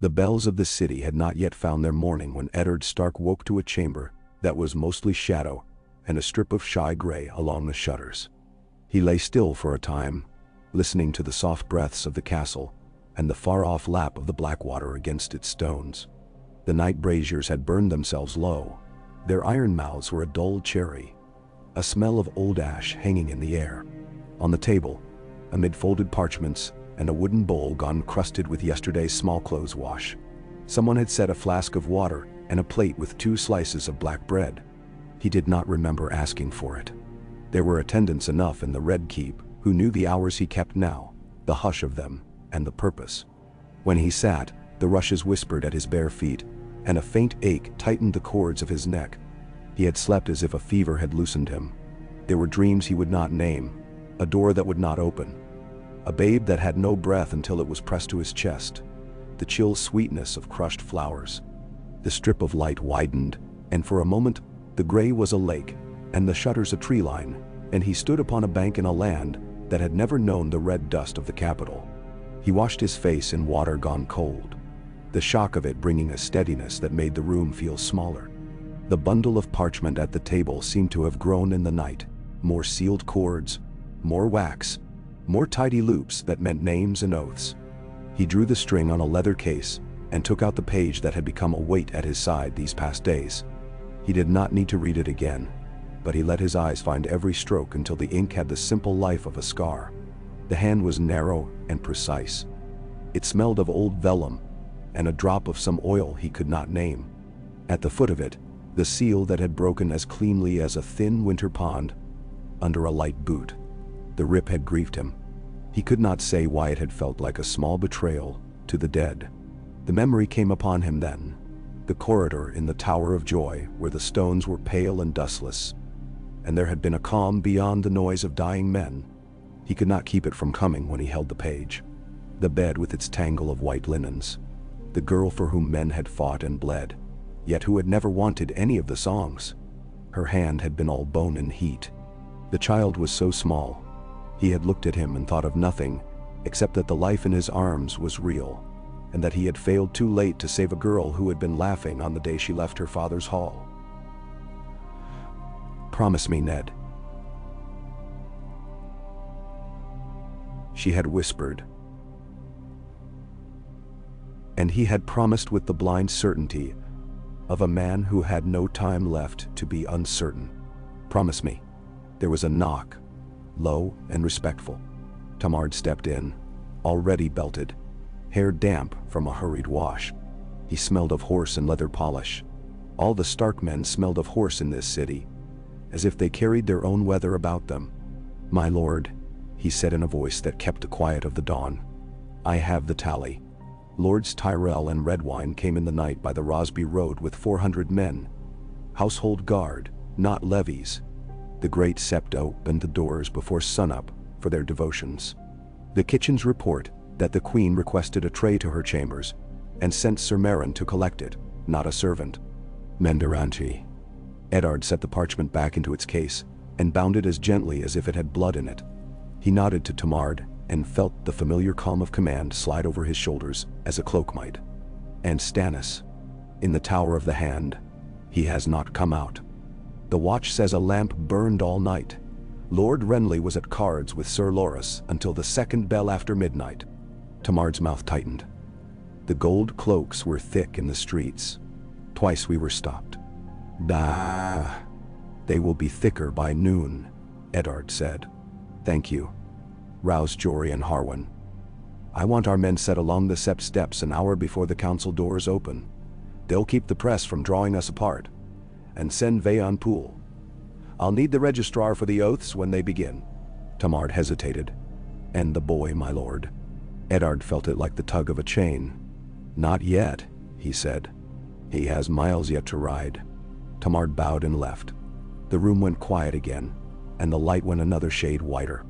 The bells of the city had not yet found their morning when Eddard Stark woke to a chamber that was mostly shadow and a strip of shy gray along the shutters. He lay still for a time, listening to the soft breaths of the castle and the far-off lap of the black water against its stones. The night braziers had burned themselves low. Their iron mouths were a dull cherry, a smell of old ash hanging in the air. On the table, amid folded parchments and a wooden bowl gone crusted with yesterday's small clothes wash, someone had set a flask of water and a plate with 2 slices of black bread. He did not remember asking for it. There were attendants enough in the Red Keep who knew the hours he kept now, the hush of them, and the purpose. When he sat, the rushes whispered at his bare feet, and a faint ache tightened the cords of his neck. He had slept as if a fever had loosened him. There were dreams he would not name, a door that would not open, a babe that had no breath until it was pressed to his chest, the chill sweetness of crushed flowers. The strip of light widened, and for a moment, the gray was a lake, and the shutters a tree line, and he stood upon a bank in a land that had never known the red dust of the capital. He washed his face in water gone cold, the shock of it bringing a steadiness that made the room feel smaller. The bundle of parchment at the table seemed to have grown in the night, more sealed cords, more wax, more tidy loops that meant names and oaths. He drew the string on a leather case and took out the page that had become a weight at his side these past days. He did not need to read it again, but he let his eyes find every stroke until the ink had the simple life of a scar. The hand was narrow and precise. It smelled of old vellum and a drop of some oil he could not name. At the foot of it, the seal that had broken as cleanly as a thin winter pond under a light boot. The rip had grieved him. He could not say why it had felt like a small betrayal to the dead. The memory came upon him then, the corridor in the Tower of Joy where the stones were pale and dustless, and there had been a calm beyond the noise of dying men. He could not keep it from coming when he held the page. The bed with its tangle of white linens. The girl for whom men had fought and bled, yet who had never wanted any of the songs. Her hand had been all bone and heat. The child was so small. He had looked at him and thought of nothing except that the life in his arms was real, and that he had failed too late to save a girl who had been laughing on the day she left her father's hall. "Promise me, Ned," she had whispered. And he had promised with the blind certainty of a man who had no time left to be uncertain. "Promise me." There was a knock, low and respectful. Tamard stepped in, already belted, hair damp from a hurried wash. He smelled of horse and leather polish. All the Stark men smelled of horse in this city, as if they carried their own weather about them. "My lord," he said in a voice that kept the quiet of the dawn, "I have the tally. Lords Tyrell and Redwine came in the night by the Rosby Road with 400 men. Household guard, not levies. The great sept opened the doors before sunup for their devotions. The kitchens report that the queen requested a tray to her chambers and sent Sir Meryn to collect it, not a servant. Menderanti." Eddard set the parchment back into its case and bound it as gently as if it had blood in it. He nodded to Tamard and felt the familiar calm of command slide over his shoulders as a cloak might. "And Stannis, in the Tower of the Hand, he has not come out. The watch says a lamp burned all night. Lord Renly was at cards with Sir Loras until the second bell after midnight." Tamard's mouth tightened. The gold cloaks were thick in the streets. "Twice we were stopped." "Bah, they will be thicker by noon," Eddard said. "Thank you," roused Jory and Harwin. "I want our men set along the sept steps an hour before the council doors open. They'll keep the press from drawing us apart. And send Veon Poole. I'll need the registrar for the oaths when they begin." Tamard hesitated. "And the boy, my lord?" Eddard felt it like the tug of a chain. "Not yet," he said. "He has miles yet to ride." Tamard bowed and left. The room went quiet again, and the light went another shade whiter.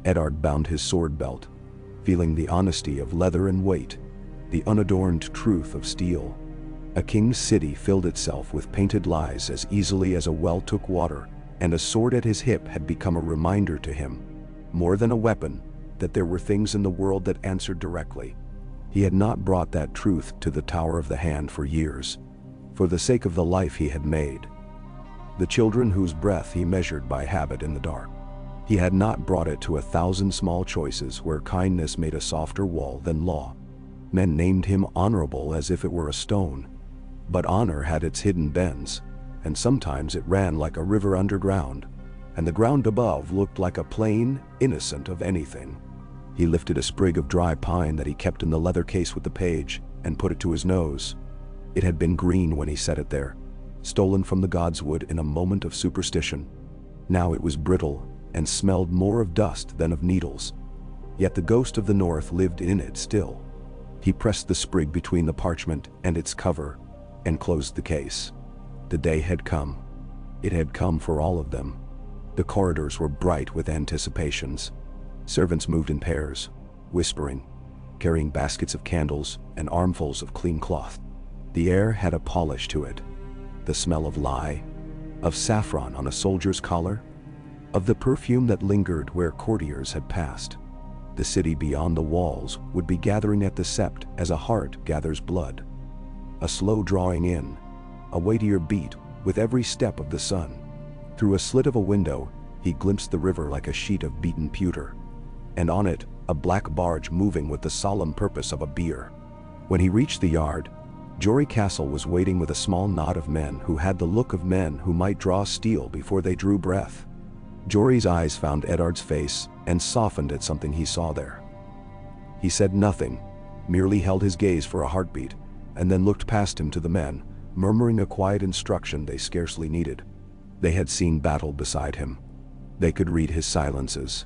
Eddard bound his sword belt, feeling the honesty of leather and weight, the unadorned truth of steel. A king's city filled itself with painted lies as easily as a well took water, and a sword at his hip had become a reminder to him, more than a weapon, that there were things in the world that answered directly. He had not brought that truth to the Tower of the Hand for years, for the sake of the life he had made. The children whose breath he measured by habit in the dark. He had not brought it to 1,000 small choices where kindness made a softer wall than law. Men named him honorable as if it were a stone. But honor had its hidden bends, and sometimes it ran like a river underground, and the ground above looked like a plain, innocent of anything. He lifted a sprig of dry pine that he kept in the leather case with the page and put it to his nose. It had been green when he set it there, stolen from the god's wood in a moment of superstition. Now it was brittle and smelled more of dust than of needles. Yet the ghost of the north lived in it still. He pressed the sprig between the parchment and its cover and closed the case. The day had come. It had come for all of them. The corridors were bright with anticipations. Servants moved in pairs, whispering, carrying baskets of candles and armfuls of clean cloth. The air had a polish to it. The smell of lye, of saffron on a soldier's collar, of the perfume that lingered where courtiers had passed. The city beyond the walls would be gathering at the sept as a heart gathers blood. A slow drawing in, a weightier beat with every step of the sun. Through a slit of a window, he glimpsed the river like a sheet of beaten pewter, and on it, a black barge moving with the solemn purpose of a bier. When he reached the yard, Jory Castle was waiting with a small knot of men who had the look of men who might draw steel before they drew breath. Jory's eyes found Eddard's face and softened at something he saw there. He said nothing, merely held his gaze for a heartbeat, and then looked past him to the men, murmuring a quiet instruction they scarcely needed. They had seen battle beside him. They could read his silences.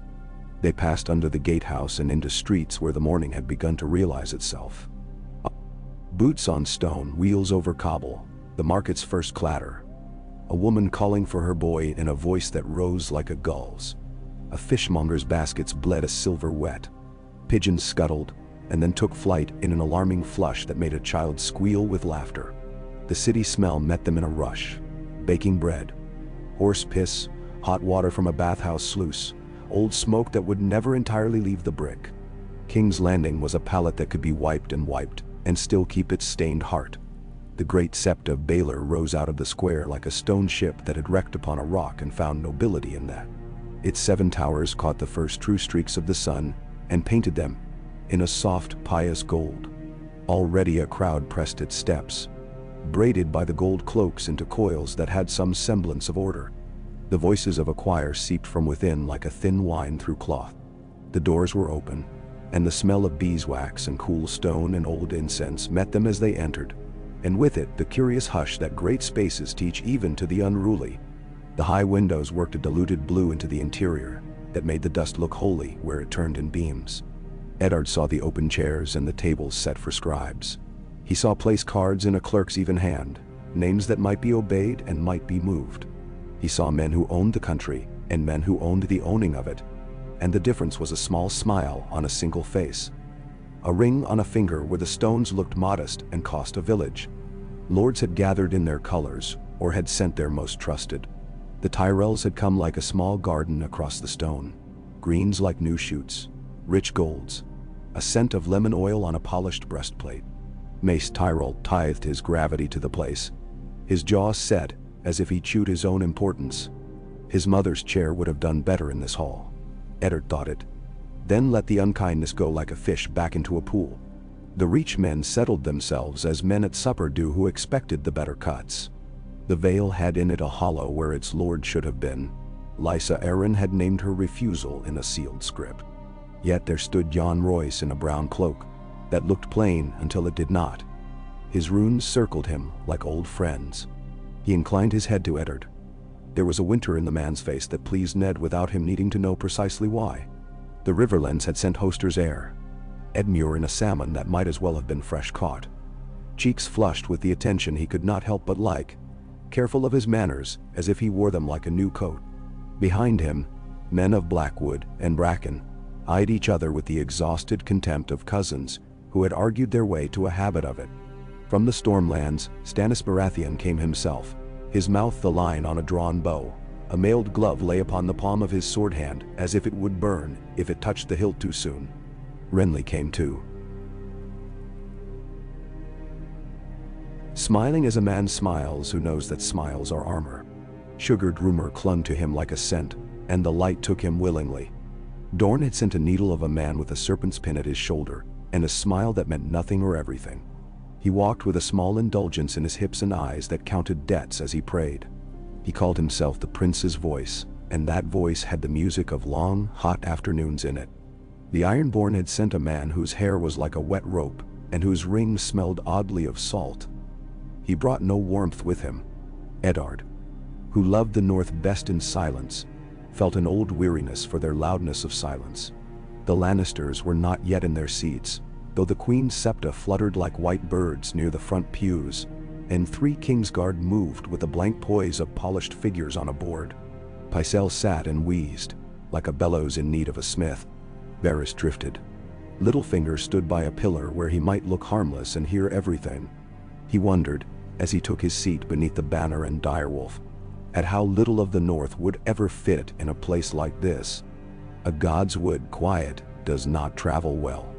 They passed under the gatehouse and into streets where the morning had begun to realize itself. Boots on stone, wheels over cobble, the market's first clatter. A woman calling for her boy in a voice that rose like a gull's. A fishmonger's baskets bled a silver wet. Pigeons scuttled and then took flight in an alarming flush that made a child squeal with laughter. The city smell met them in a rush. Baking bread, horse piss, hot water from a bathhouse sluice, old smoke that would never entirely leave the brick. King's Landing was a palette that could be wiped and still keep its stained heart. The great sept of Baelor rose out of the square like a stone ship that had wrecked upon a rock and found nobility in that. Its 7 towers caught the first true streaks of the sun and painted them in a soft, pious gold. Already a crowd pressed its steps, braided by the gold cloaks into coils that had some semblance of order. The voices of a choir seeped from within like a thin wine through cloth. The doors were open, and the smell of beeswax and cool stone and old incense met them as they entered, and with it the curious hush that great spaces teach even to the unruly. The high windows worked a diluted blue into the interior that made the dust look holy where it turned in beams. Eddard saw the open chairs and the tables set for scribes. He saw place cards in a clerk's even hand, names that might be obeyed and might be moved. He saw men who owned the country and men who owned the owning of it, and the difference was a small smile on a single face. A ring on a finger where the stones looked modest and cost a village. Lords had gathered in their colors or had sent their most trusted. The Tyrells had come like a small garden across the stone, greens like new shoots, rich golds, a scent of lemon oil on a polished breastplate. Mace Tyrell tithed his gravity to the place, his jaw set as if he chewed his own importance. His mother's chair would have done better in this hall. Eddard thought it, then let the unkindness go like a fish back into a pool. The Reach men settled themselves as men at supper do who expected the better cuts. The Vale had in it a hollow where its lord should have been. Lysa Arryn had named her refusal in a sealed script. Yet there stood Jon Royce in a brown cloak that looked plain until it did not. His runes circled him like old friends. He inclined his head to Eddard. There was a winter in the man's face that pleased Ned without him needing to know precisely why. The Riverlands had sent Hoster's heir, Edmure in a salmon that might as well have been fresh caught. Cheeks flushed with the attention he could not help but like, careful of his manners as if he wore them like a new coat. Behind him, men of Blackwood and Bracken eyed each other with the exhausted contempt of cousins who had argued their way to a habit of it. From the Stormlands, Stannis Baratheon came himself, his mouth the line on a drawn bow. A mailed glove lay upon the palm of his sword hand as if it would burn if it touched the hilt too soon. Renly came too. smiling as a man smiles who knows that smiles are armor. Sugared rumor clung to him like a scent, and the light took him willingly. Dorn had sent a needle of a man with a serpent's pin at his shoulder, and a smile that meant nothing or everything. He walked with a small indulgence in his hips and eyes that counted debts as he prayed. He called himself the Prince's voice, and that voice had the music of long, hot afternoons in it. The Ironborn had sent a man whose hair was like a wet rope, and whose rings smelled oddly of salt. He brought no warmth with him. Eddard, who loved the North best in silence, felt an old weariness for their loudness of silence. The Lannisters were not yet in their seats, though the Queen's scepter fluttered like white birds near the front pews, and 3 Kingsguard moved with the blank poise of polished figures on a board. Pycelle sat and wheezed, like a bellows in need of a smith. Varys drifted. Littlefinger stood by a pillar where he might look harmless and hear everything. He wondered, as he took his seat beneath the banner and direwolf, at how little of the North would ever fit in a place like this. A God's wood quiet does not travel well.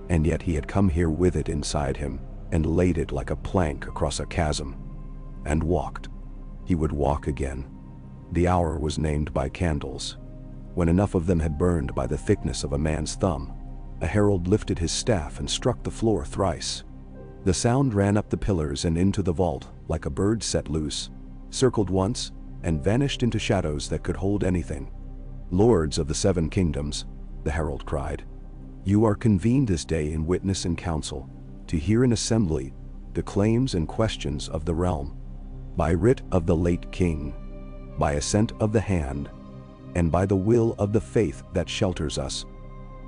And yet he had come here with it inside him, and laid it like a plank across a chasm. And walked. He would walk again. The hour was named by candles. When enough of them had burned by the thickness of a man's thumb, a herald lifted his staff and struck the floor thrice. The sound ran up the pillars and into the vault like a bird set loose, circled once, and vanished into shadows that could hold anything. "Lords of the 7 kingdoms," the herald cried, "you are convened this day in witness and council, to hear in assembly the claims and questions of the realm. By writ of the late king, by assent of the hand, and by the will of the faith that shelters us,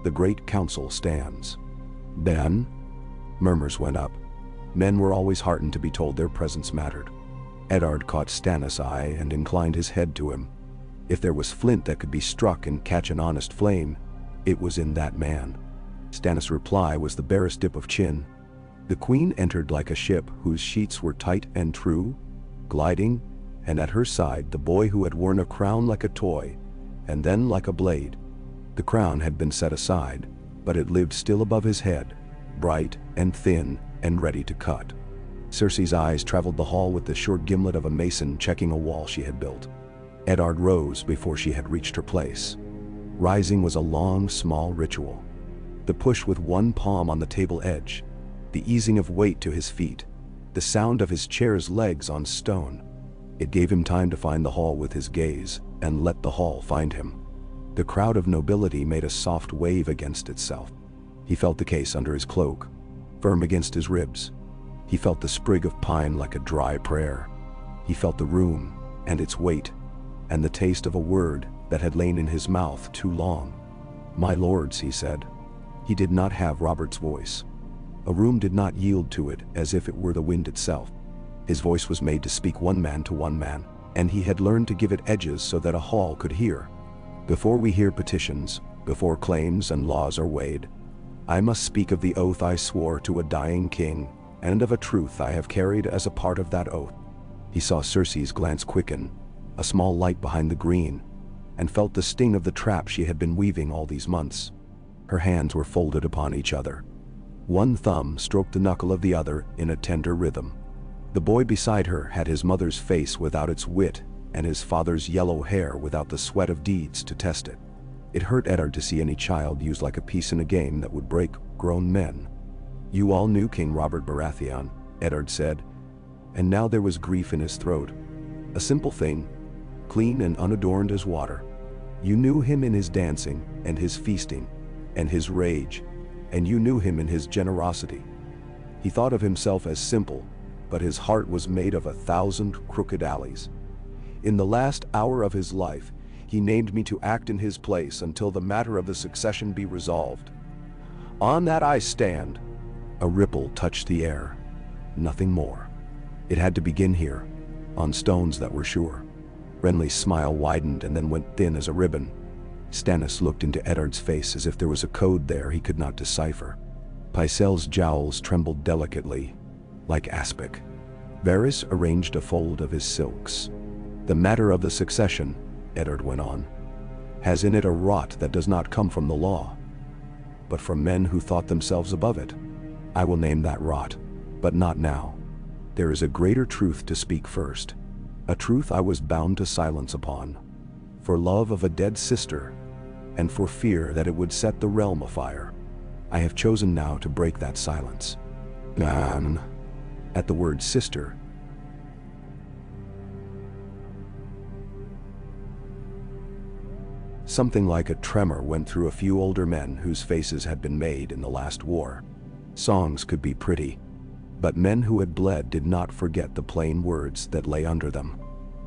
the great council stands." Then, murmurs went up. Men were always heartened to be told their presence mattered. Eddard caught Stannis' eye and inclined his head to him. If there was flint that could be struck and catch an honest flame, it was in that man. Stannis' reply was the barest dip of chin. The Queen entered like a ship whose sheets were tight and true, gliding, and at her side the boy who had worn a crown like a toy, and then like a blade. The crown had been set aside, but it lived still above his head, bright and thin and ready to cut. Cersei's eyes traveled the hall with the sure gimlet of a mason checking a wall she had built. Eddard rose before she had reached her place. Rising was a long, small ritual. The push with one palm on the table edge, the easing of weight to his feet, the sound of his chair's legs on stone. It gave him time to find the hall with his gaze, and let the hall find him. The crowd of nobility made a soft wave against itself. He felt the case under his cloak, firm against his ribs. He felt the sprig of pine like a dry prayer. He felt the room, and its weight, and the taste of a word that had lain in his mouth too long. "My lords," he said. He did not have Robert's voice. A room did not yield to it as if it were the wind itself. His voice was made to speak one man to one man, and he had learned to give it edges so that a hall could hear. "Before we hear petitions, before claims and laws are weighed, I must speak of the oath I swore to a dying king, and of a truth I have carried as a part of that oath." He saw Cersei's glance quicken, a small light behind the green, and felt the sting of the trap she had been weaving all these months. Her hands were folded upon each other. One thumb stroked the knuckle of the other in a tender rhythm. The boy beside her had his mother's face without its wit, and his father's yellow hair without the sweat of deeds to test it. It hurt Eddard to see any child used like a piece in a game that would break grown men. "You all knew King Robert Baratheon," Eddard said, and now there was grief in his throat. A simple thing, clean and unadorned as water. "You knew him in his dancing, and his feasting, and his rage, and you knew him in his generosity. He thought of himself as simple, but his heart was made of 1,000 crooked alleys. In the last hour of his life, he named me to act in his place until the matter of the succession be resolved. On that I stand." A ripple touched the air. Nothing more. It had to begin here, on stones that were sure. Renly's smile widened and then went thin as a ribbon. Stannis looked into Eddard's face as if there was a code there he could not decipher. Pycelle's jowls trembled delicately, like aspic. Varys arranged a fold of his silks. "The matter of the succession," Eddard went on, "has in it a rot that does not come from the law, but from men who thought themselves above it. I will name that rot, but not now. There is a greater truth to speak first, a truth I was bound to silence upon, for love of a dead sister, and for fear that it would set the realm afire. I have chosen now to break that silence. At the word sister, something like a tremor went through a few older men whose faces had been made in the last war. Songs could be pretty, but men who had bled did not forget the plain words that lay under them.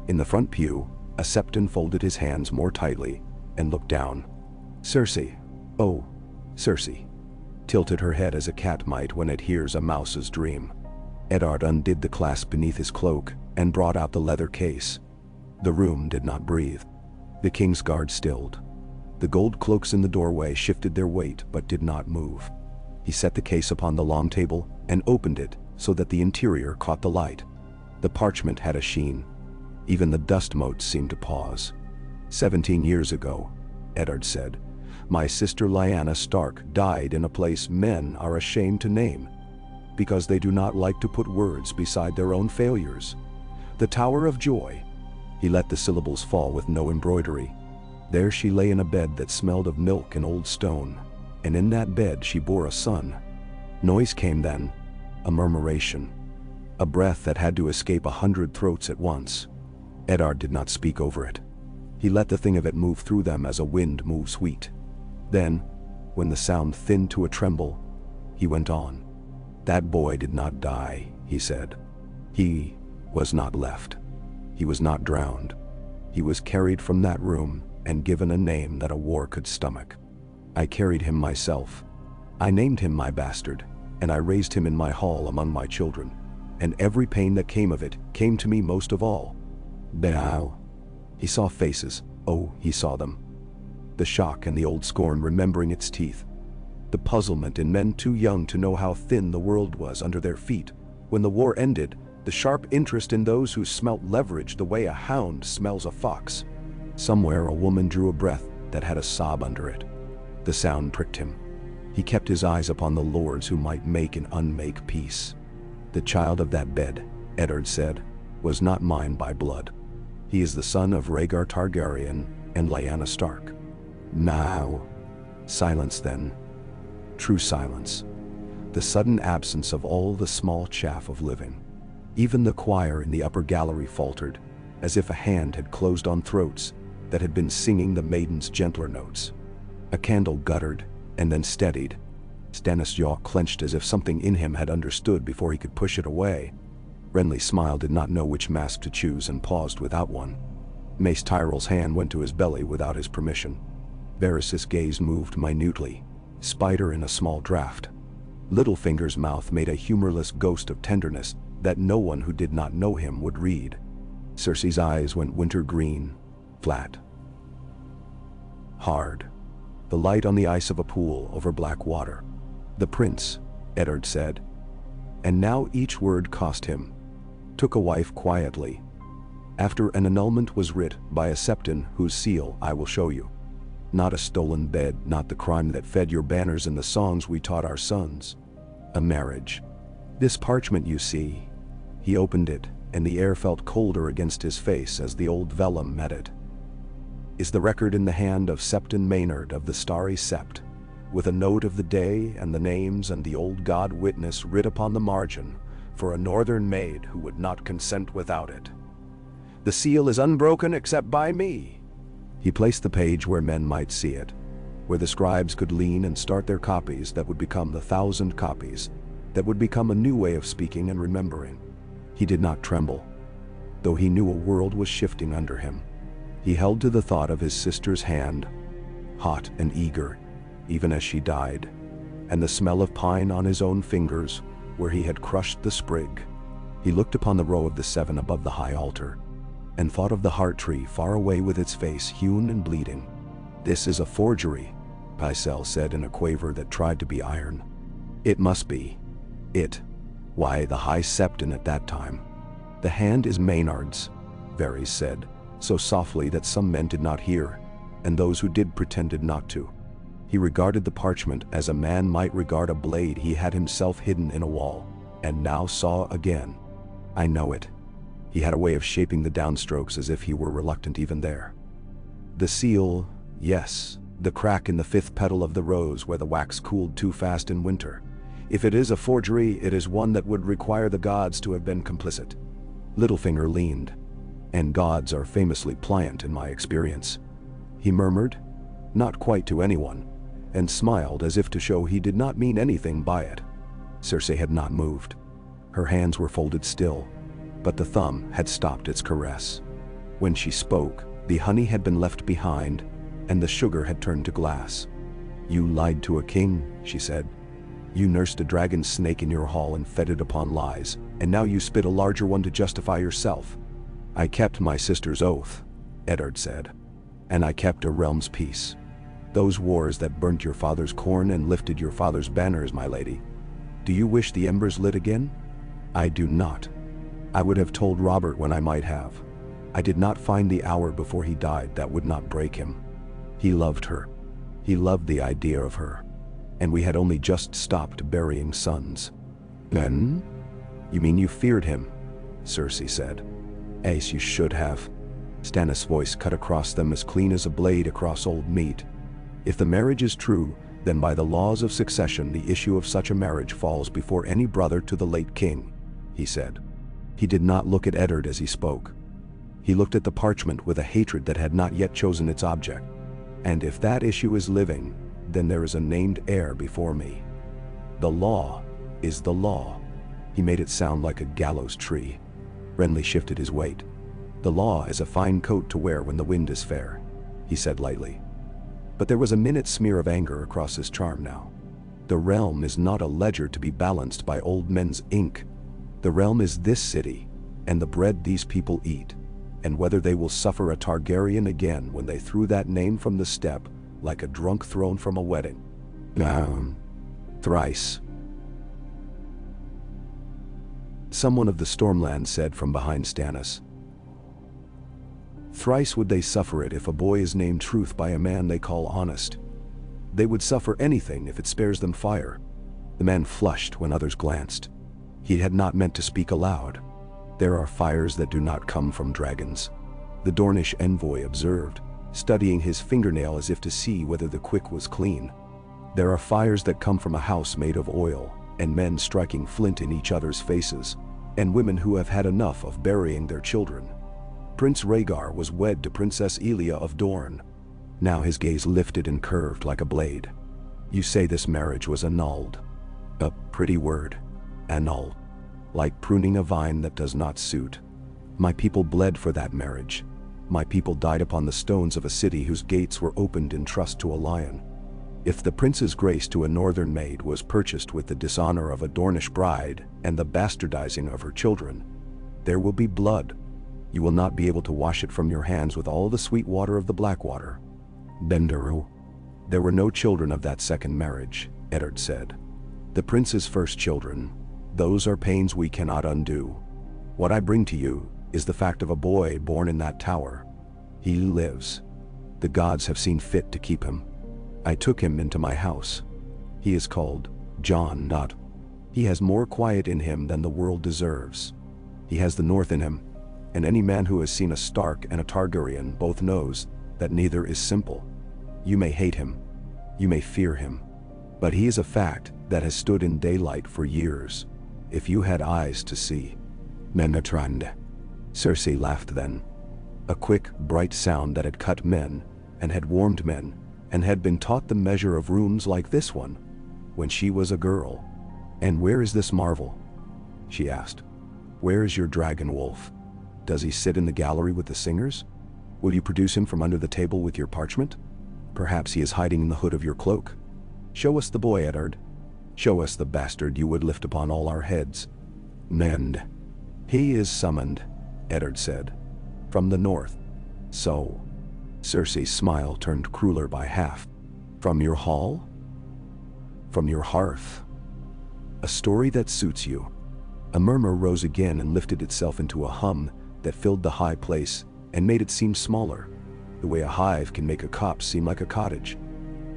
In the front pew, a septon folded his hands more tightly and looked down. Cersei, oh, Cersei, tilted her head as a cat might when it hears a mouse's dream. Eddard undid the clasp beneath his cloak and brought out the leather case. The room did not breathe. The king's guard stilled. The gold cloaks in the doorway shifted their weight but did not move. He set the case upon the long table and opened it so that the interior caught the light. The parchment had a sheen. Even the dust motes seemed to pause. 17 years ago, Eddard said, my sister Lyanna Stark died in a place men are ashamed to name, because they do not like to put words beside their own failures. The Tower of Joy. He let the syllables fall with no embroidery. There she lay in a bed that smelled of milk and old stone, and in that bed she bore a son. Noise came then, a murmuration, a breath that had to escape 100 throats at once. Eddard did not speak over it. He let the thing of it move through them as a wind moves wheat. Then, when the sound thinned to a tremble, he went on. That boy did not die, he said. He was not left. He was not drowned. He was carried from that room and given a name that a war could stomach. I carried him myself. I named him my bastard, and I raised him in my hall among my children, and every pain that came of it came to me most of all. Now, he saw faces. Oh, he saw them. The shock and the old scorn remembering its teeth. The puzzlement in men too young to know how thin the world was under their feet. When the war ended, the sharp interest in those who smelt leverage the way a hound smells a fox. Somewhere a woman drew a breath that had a sob under it. The sound pricked him. He kept his eyes upon the lords who might make and unmake peace. The child of that bed, Eddard said, was not mine by blood. He is the son of Rhaegar Targaryen and Lyanna Stark. Now, silence then. True silence. The sudden absence of all the small chaff of living. Even the choir in the upper gallery faltered, as if a hand had closed on throats that had been singing the maiden's gentler notes. A candle guttered and then steadied. Stannis' jaw clenched as if something in him had understood before he could push it away. Renly's smile did not know which mask to choose and paused without one. Mace Tyrell's hand went to his belly without his permission. Varys' gaze moved minutely, spider in a small draught. Littlefinger's mouth made a humorless ghost of tenderness that no one who did not know him would read. Cersei's eyes went winter green, flat, hard. The light on the ice of a pool over black water. The prince, Eddard said, and now each word cost him, took a wife quietly, after an annulment was writ by a septon whose seal I will show you. Not a stolen bed, not the crime that fed your banners and the songs we taught our sons. A marriage. This parchment you see. He opened it, and the air felt colder against his face as the old vellum met it. Is the record in the hand of Septon Maynard of the Starry Sept, with a note of the day and the names and the old god witness writ upon the margin, for a northern maid who would not consent without it. The seal is unbroken except by me. He placed the page where men might see it, where the scribes could lean and start their copies that would become the 1,000 copies, that would become a new way of speaking and remembering. He did not tremble, though he knew a world was shifting under him. He held to the thought of his sister's hand, hot and eager, even as she died, and the smell of pine on his own fingers, where he had crushed the sprig. He looked upon the row of the 7 above the high altar, and thought of the heart tree far away with its face hewn and bleeding. This is a forgery, Pycelle said in a quaver that tried to be iron. It must be. It. Why, the High Septon at that time. The hand is Maynard's, Varys said, so softly that some men did not hear, and those who did pretended not to. He regarded the parchment as a man might regard a blade he had himself hidden in a wall, and now saw again. I know it. He had a way of shaping the downstrokes as if he were reluctant even there. The seal, yes, the crack in the fifth petal of the rose where the wax cooled too fast in winter. If it is a forgery, it is one that would require the gods to have been complicit. Littlefinger leaned. And gods are famously pliant in my experience. He murmured, not quite to anyone, and smiled as if to show he did not mean anything by it. Cersei had not moved. Her hands were folded still, but the thumb had stopped its caress. When she spoke, the honey had been left behind, and the sugar had turned to glass. You lied to a king, she said. You nursed a dragon snake in your hall and fed it upon lies, and now you spit a larger one to justify yourself. I kept my sister's oath, Eddard said, and I kept a realm's peace. Those wars that burnt your father's corn and lifted your father's banners, my lady. Do you wish the embers lit again? I do not. I would have told Robert when I might have. I did not find the hour before he died that would not break him. He loved her. He loved the idea of her. And we had only just stopped burying sons. Then? You mean you feared him? Cersei said. Ace, you should have. Stannis' voice cut across them as clean as a blade across old meat. If the marriage is true, then by the laws of succession the issue of such a marriage falls before any brother to the late king, he said. He did not look at Eddard as he spoke. He looked at the parchment with a hatred that had not yet chosen its object. And if that issue is living, then there is a named heir before me. The law is the law. He made it sound like a gallows tree. Renly shifted his weight. The law is a fine coat to wear when the wind is fair, he said lightly. But there was a minute smear of anger across his charm now. The realm is not a ledger to be balanced by old men's ink. The realm is this city, and the bread these people eat, and whether they will suffer a Targaryen again when they threw that name from the step like a drunk thrown from a wedding. Thrice. Someone of the Stormland said from behind Stannis. Thrice would they suffer it if a boy is named Truth by a man they call honest. They would suffer anything if it spares them fire. The man flushed when others glanced. He had not meant to speak aloud. There are fires that do not come from dragons. The Dornish envoy observed, studying his fingernail as if to see whether the quick was clean. There are fires that come from a house made of oil, and men striking flint in each other's faces, and women who have had enough of burying their children. Prince Rhaegar was wed to Princess Elia of Dorne. Now his gaze lifted and curved like a blade. You say this marriage was annulled. A pretty word. Annulled. Like pruning a vine that does not suit. My people bled for that marriage. My people died upon the stones of a city whose gates were opened in trust to a lion. If the prince's grace to a northern maid was purchased with the dishonor of a Dornish bride and the bastardizing of her children, there will be blood. You will not be able to wash it from your hands with all the sweet water of the Blackwater. Benderu. There were no children of that second marriage, Eddard said. The prince's first children, those are pains we cannot undo. What I bring to you is the fact of a boy born in that tower. He lives. The gods have seen fit to keep him. I took him into my house. He is called Jon Not. He has more quiet in him than the world deserves. He has the north in him, and any man who has seen a Stark and a Targaryen both knows that neither is simple. You may hate him, you may fear him, but he is a fact that has stood in daylight for years, if you had eyes to see. Menetrand. Cersei laughed then. A quick, bright sound that had cut men, and had warmed men, and had been taught the measure of runes like this one, when she was a girl. And where is this marvel? She asked. Where is your dragon wolf? Does he sit in the gallery with the singers? Will you produce him from under the table with your parchment? Perhaps he is hiding in the hood of your cloak. Show us the boy, Eddard. Show us the bastard you would lift upon all our heads. Mend. He is summoned, Eddard said. From the north. So. Cersei's smile turned crueler by half. From your hall? From your hearth. A story that suits you. A murmur rose again and lifted itself into a hum that filled the high place and made it seem smaller, the way a hive can make a copse seem like a cottage.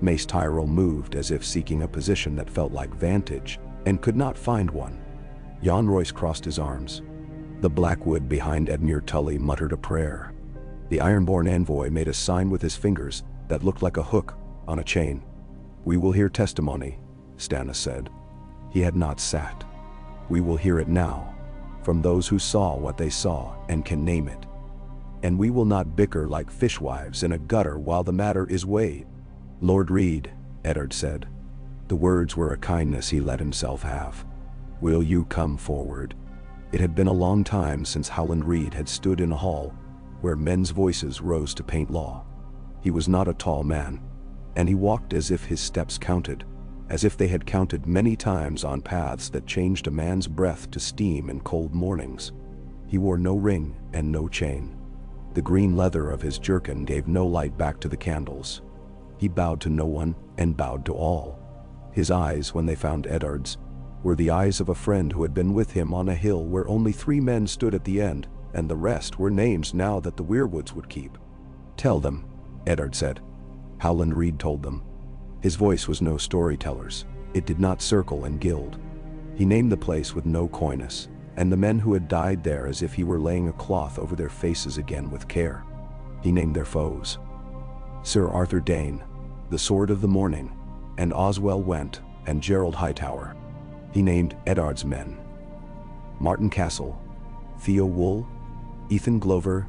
Mace Tyrell moved as if seeking a position that felt like vantage, and could not find one. Jan Royce crossed his arms. The Blackwood behind Edmure Tully muttered a prayer. The Ironborn envoy made a sign with his fingers that looked like a hook on a chain. "We will hear testimony," Stannis said. He had not sat. "We will hear it now, from those who saw what they saw and can name it. And we will not bicker like fishwives in a gutter while the matter is weighed." "Lord Reed," Eddard said. The words were a kindness he let himself have. "Will you come forward?" It had been a long time since Howland Reed had stood in a hall where men's voices rose to paint law. He was not a tall man, and he walked as if his steps counted, as if they had counted many times on paths that changed a man's breath to steam in cold mornings. He wore no ring and no chain. The green leather of his jerkin gave no light back to the candles. He bowed to no one and bowed to all. His eyes, when they found Eddard's, were the eyes of a friend who had been with him on a hill where only 3 men stood at the end, and the rest were names now that the Weirwoods would keep. "Tell them," Eddard said. Howland Reed told them. His voice was no storyteller's. It did not circle and gild. He named the place with no coyness, and the men who had died there as if he were laying a cloth over their faces again with care. He named their foes. Sir Arthur Dane, the Sword of the Morning, and Oswell Went, and Gerald Hightower. He named Eddard's men. Martin Castle, Theo Wool, Ethan Glover,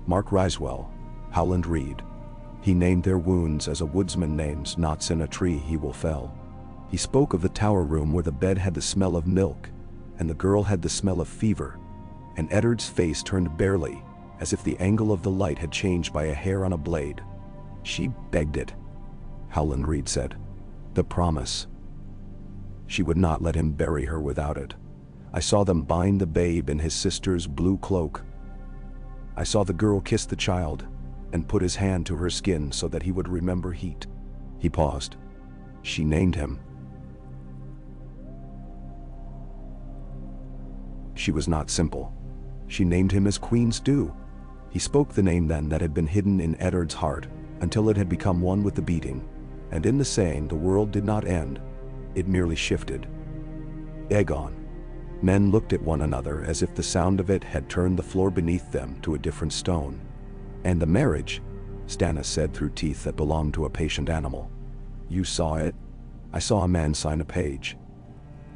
Mark Risewell, Howland Reed. He named their wounds as a woodsman names knots in a tree he will fell. He spoke of the tower room where the bed had the smell of milk, and the girl had the smell of fever, and Eddard's face turned barely, as if the angle of the light had changed by a hair on a blade. "She begged it," Howland Reed said. "The promise. She would not let him bury her without it. I saw them bind the babe in his sister's blue cloak. I saw the girl kiss the child and put his hand to her skin so that he would remember heat." He paused. "She named him. She was not simple. She named him as queens do." He spoke the name then that had been hidden in Eddard's heart until it had become one with the beating, and in the saying the world did not end. It merely shifted. Aegon. Men looked at one another as if the sound of it had turned the floor beneath them to a different stone. "And the marriage," Stannis said through teeth that belonged to a patient animal. "You saw it?" "I saw a man sign a page,"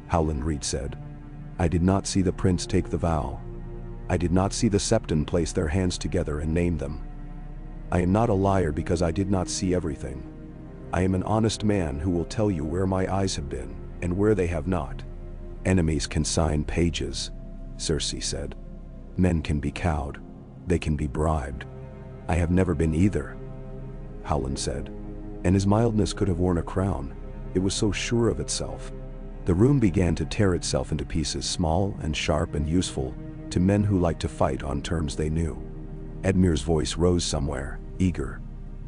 Howland Reed said. "I did not see the prince take the vow. I did not see the Septon place their hands together and name them. I am not a liar because I did not see everything. I am an honest man who will tell you where my eyes have been and where they have not." "Enemies can sign pages," Cersei said. "Men can be cowed. They can be bribed. I have never been either," Howland said. And his mildness could have worn a crown. It was so sure of itself. The room began to tear itself into pieces, small and sharp and useful to men who liked to fight on terms they knew. Edmure's voice rose somewhere, eager.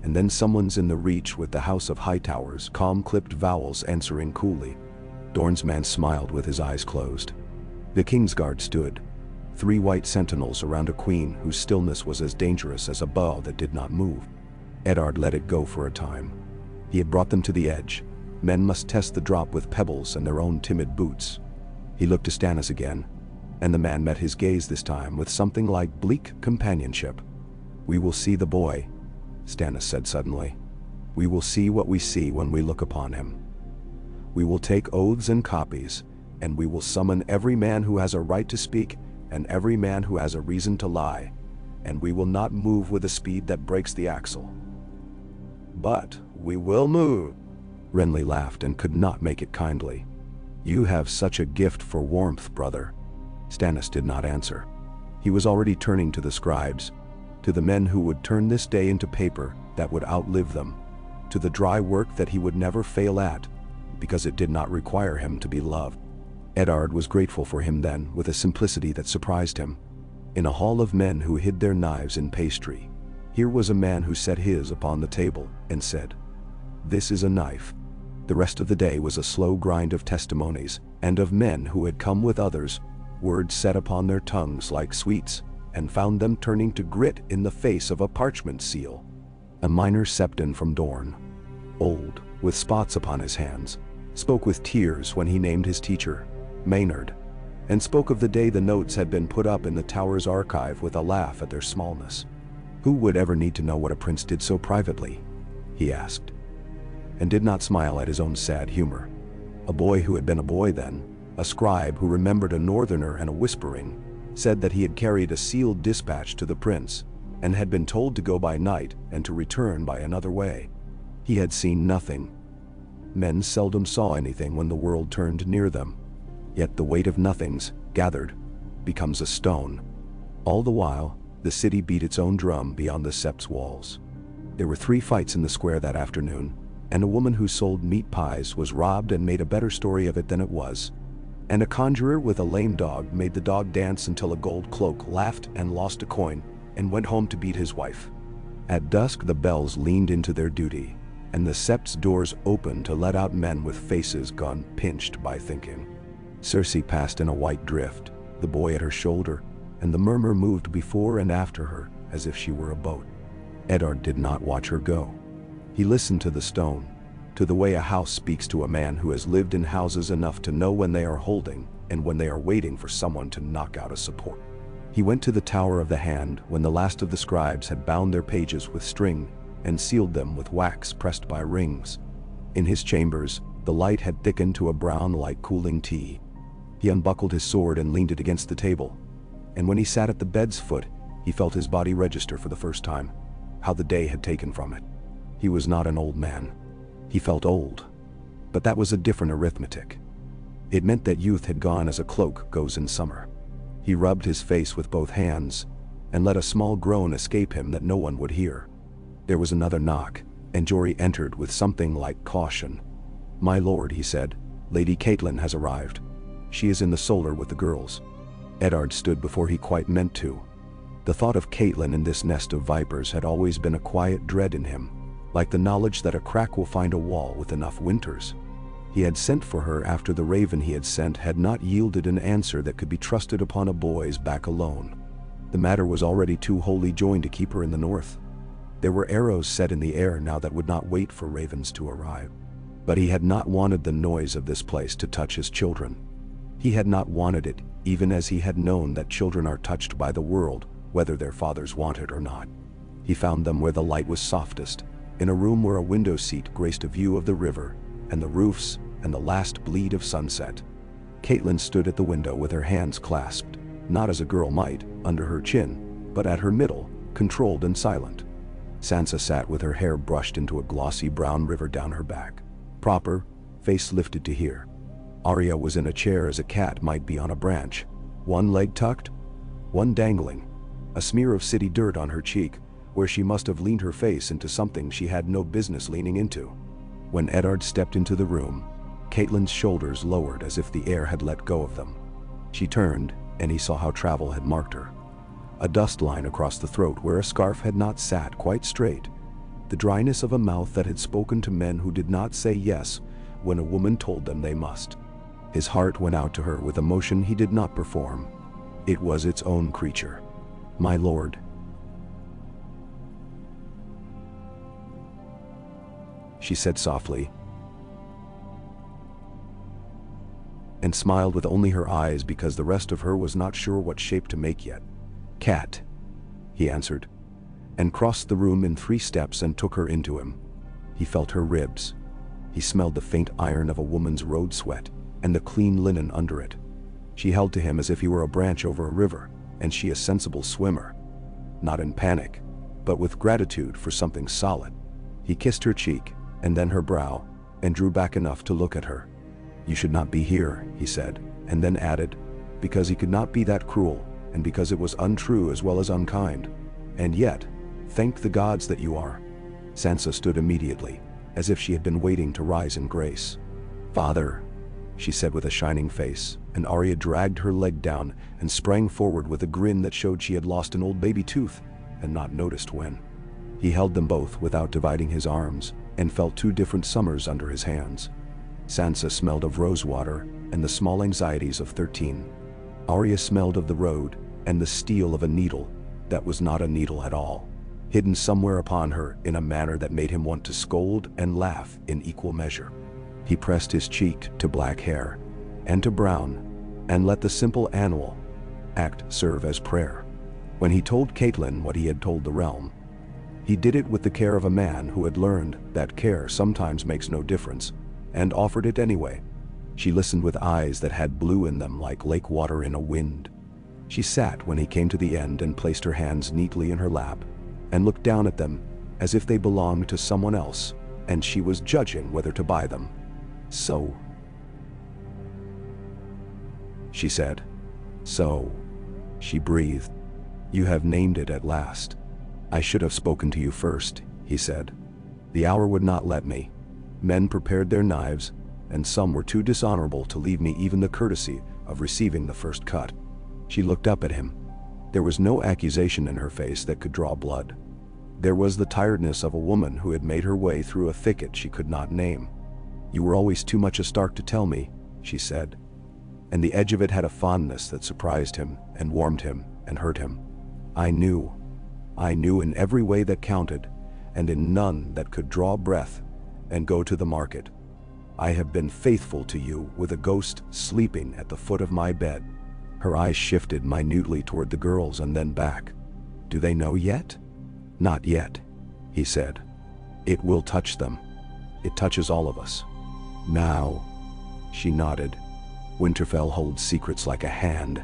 And then someone's in the reach with the House of Hightowers, calm clipped vowels answering coolly. Dorne's man smiled with his eyes closed. The Kingsguard stood, 3 white sentinels around a queen whose stillness was as dangerous as a bow that did not move. Eddard let it go for a time. He had brought them to the edge. Men must test the drop with pebbles and their own timid boots. He looked to Stannis again, and the man met his gaze this time with something like bleak companionship. "We will see the boy," Stannis said suddenly. "We will see what we see when we look upon him. We will take oaths and copies, and we will summon every man who has a right to speak and every man who has a reason to lie, and we will not move with a speed that breaks the axle. But we will move." Renly laughed and could not make it kindly. "You have such a gift for warmth, brother." Stannis did not answer. He was already turning to the scribes, to the men who would turn this day into paper that would outlive them, to the dry work that he would never fail at, because it did not require him to be loved. Eddard was grateful for him then with a simplicity that surprised him. In a hall of men who hid their knives in pastry, here was a man who set his upon the table and said, "This is a knife." The rest of the day was a slow grind of testimonies, and of men who had come with others, words set upon their tongues like sweets, and found them turning to grit in the face of a parchment seal. A minor septon from Dorne, old, with spots upon his hands, spoke with tears when he named his teacher, Maynard. and spoke of the day the notes had been put up in the tower's archive with a laugh at their smallness. Who would ever need to know what a prince did so privately? He asked, and did not smile at his own sad humor. A boy who had been a boy then, a scribe who remembered a northerner and a whispering, said that he had carried a sealed dispatch to the prince, and had been told to go by night and to return by another way. He had seen nothing. Men seldom saw anything when the world turned near them. Yet the weight of nothings, gathered, becomes a stone. All the while, the city beat its own drum beyond the sept's walls. There were 3 fights in the square that afternoon, and a woman who sold meat pies was robbed and made a better story of it than it was. And a conjurer with a lame dog made the dog dance until a gold cloak laughed and lost a coin, and went home to beat his wife. At dusk the bells leaned into their duty, and the sept's doors opened to let out men with faces gone pinched by thinking. Circe passed in a white drift, the boy at her shoulder, and the murmur moved before and after her as if she were a boat. Eddard did not watch her go. He listened to the stone, to the way a house speaks to a man who has lived in houses enough to know when they are holding and when they are waiting for someone to knock out a support. He went to the Tower of the Hand when the last of the scribes had bound their pages with string and sealed them with wax pressed by rings. In his chambers, the light had thickened to a brown like cooling tea. He unbuckled his sword and leaned it against the table, and when he sat at the bed's foot, he felt his body register for the first time how the day had taken from it. He was not an old man. He felt old, but that was a different arithmetic. It meant that youth had gone as a cloak goes in summer. He rubbed his face with both hands and let a small groan escape him that no one would hear. There was another knock, and Jory entered with something like caution. "My lord," he said, "Lady Caitlin has arrived. She is in the solar with the girls." Eddard stood before he quite meant to. The thought of Caitlin in this nest of vipers had always been a quiet dread in him, like the knowledge that a crack will find a wall with enough winters. He had sent for her after the raven he had sent had not yielded an answer that could be trusted upon a boy's back alone. The matter was already too wholly joined to keep her in the north. There were arrows set in the air now that would not wait for ravens to arrive. But he had not wanted the noise of this place to touch his children. He had not wanted it, even as he had known that children are touched by the world, whether their fathers want it or not. He found them where the light was softest, in a room where a window seat graced a view of the river, and the roofs, and the last bleed of sunset. Caitlin stood at the window with her hands clasped, not as a girl might, under her chin, but at her middle, controlled and silent. Sansa sat with her hair brushed into a glossy brown river down her back, proper, face lifted to hear. Arya was in a chair as a cat might be on a branch, one leg tucked, one dangling, a smear of city dirt on her cheek, where she must have leaned her face into something she had no business leaning into. When Eddard stepped into the room, Caitlyn's shoulders lowered as if the air had let go of them. She turned, and he saw how travel had marked her. A dust line across the throat where a scarf had not sat quite straight. The dryness of a mouth that had spoken to men who did not say yes when a woman told them they must. His heart went out to her with a motion he did not perform. It was its own creature. "My lord," she said softly, and smiled with only her eyes because the rest of her was not sure what shape to make yet. "Cat," he answered, and crossed the room in 3 steps and took her into him. He felt her ribs. He smelled the faint iron of a woman's road sweat and the clean linen under it. She held to him as if he were a branch over a river, and she a sensible swimmer. Not in panic, but with gratitude for something solid. He kissed her cheek, and then her brow, and drew back enough to look at her. "You should not be here," he said, and then added, because he could not be that cruel, and because it was untrue as well as unkind. "And yet, thank the gods that you are." Sansa stood immediately, as if she had been waiting to rise in grace. "Father," she said with a shining face, and Arya dragged her leg down and sprang forward with a grin that showed she had lost an old baby tooth, and not noticed when. He held them both without dividing his arms, and felt 2 different summers under his hands. Sansa smelled of rosewater and the small anxieties of 13. Arya smelled of the road and the steel of a needle that was not a needle at all, hidden somewhere upon her in a manner that made him want to scold and laugh in equal measure. He pressed his cheek to black hair, and to brown, and let the simple annual act serve as prayer. When he told Catelyn what he had told the realm, he did it with the care of a man who had learned that care sometimes makes no difference, and offered it anyway. She listened with eyes that had blue in them like lake water in a wind. She sat when he came to the end and placed her hands neatly in her lap, and looked down at them as if they belonged to someone else, and she was judging whether to buy them. "So," she said. "So," she breathed. "You have named it at last." "I should have spoken to you first," he said. "The hour would not let me. Men prepared their knives, and some were too dishonorable to leave me even the courtesy of receiving the first cut." She looked up at him. There was no accusation in her face that could draw blood. There was the tiredness of a woman who had made her way through a thicket she could not name. "You were always too much a Stark to tell me," she said. And the edge of it had a fondness that surprised him and warmed him and hurt him. I knew in every way that counted, and in none that could draw breath and go to the market. I have been faithful to you with a ghost sleeping at the foot of my bed." Her eyes shifted minutely toward the girls and then back. "Do they know yet?" "Not yet," he said. "It will touch them. It touches all of us. Now," she nodded, "Winterfell holds secrets like a hand."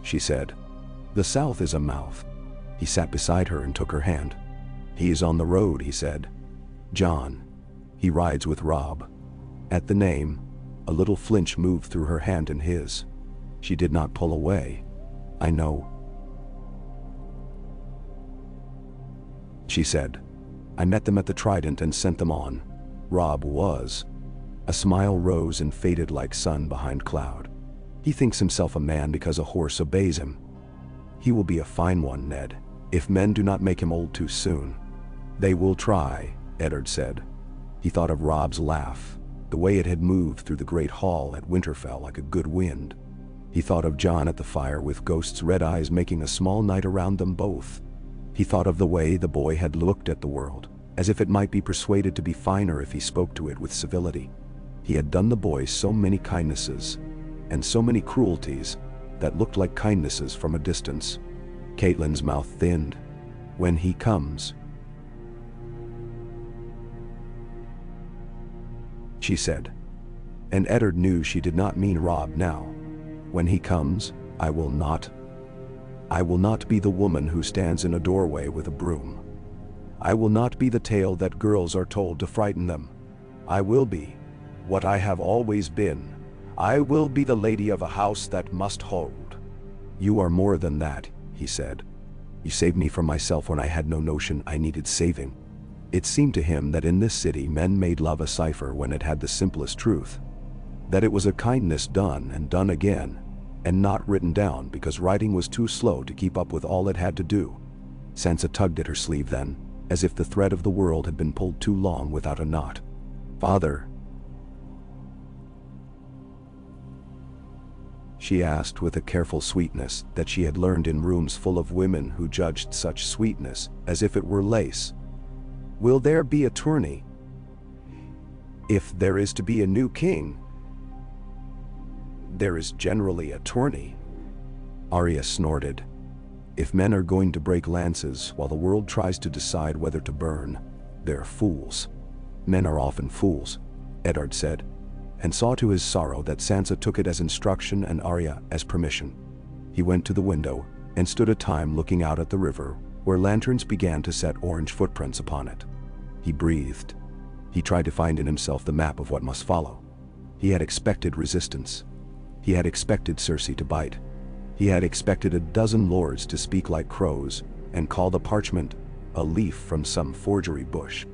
She said, "The South is a mouth." He sat beside her and took her hand. "He is on the road," he said. "Jon. He rides with Robb." At the name, a little flinch moved through her hand and his. She did not pull away. "I know," she said. "I met them at the Trident and sent them on. Robb was." A smile rose and faded like sun behind cloud. "He thinks himself a man because a horse obeys him. He will be a fine one, Ned, if men do not make him old too soon." "They will try," Eddard said. He thought of Robb's laugh, the way it had moved through the great hall at Winterfell like a good wind. He thought of Jon at the fire with Ghost's red eyes making a small night around them both. He thought of the way the boy had looked at the world, as if it might be persuaded to be finer if he spoke to it with civility. He had done the boy so many kindnesses, and so many cruelties, that looked like kindnesses from a distance. Catelyn's mouth thinned. "When he comes," she said. And Eddard knew she did not mean Robb now. "When he comes, I will not be the woman who stands in a doorway with a broom. I will not be the tale that girls are told to frighten them. I will be what I have always been. I will be the lady of a house that must hold." "You are more than that," he said. "You saved me from myself when I had no notion I needed saving." It seemed to him that in this city men made love a cipher when it had the simplest truth. That it was a kindness done and done again, and not written down because writing was too slow to keep up with all it had to do. Sansa tugged at her sleeve then, as if the thread of the world had been pulled too long without a knot. "Father," she asked with a careful sweetness that she had learned in rooms full of women who judged such sweetness as if it were lace, "will there be a tourney? If there is to be a new king, there is generally a tourney." Arya snorted. "If men are going to break lances while the world tries to decide whether to burn, they're fools." "Men are often fools," Eddard said, and saw to his sorrow that Sansa took it as instruction and Arya as permission. He went to the window and stood a time looking out at the river, where lanterns began to set orange footprints upon it. He breathed. He tried to find in himself the map of what must follow. He had expected resistance. He had expected Cersei to bite. He had expected a dozen lords to speak like crows and call the parchment a leaf from some forgery bush.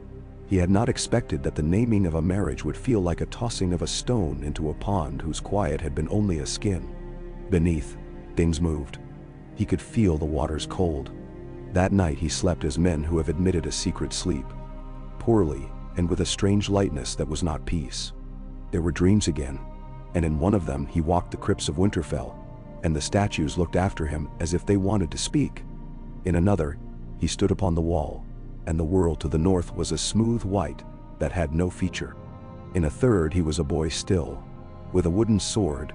He had not expected that the naming of a marriage would feel like a tossing of a stone into a pond whose quiet had been only a skin. Beneath, things moved. He could feel the waters cold. That night he slept as men who have admitted a secret sleep. Poorly, and with a strange lightness that was not peace. There were dreams again, and in one of them he walked the crypts of Winterfell, and the statues looked after him as if they wanted to speak. In another, he stood upon the wall, and the world to the north was a smooth white that had no feature. In a third he was a boy still, with a wooden sword,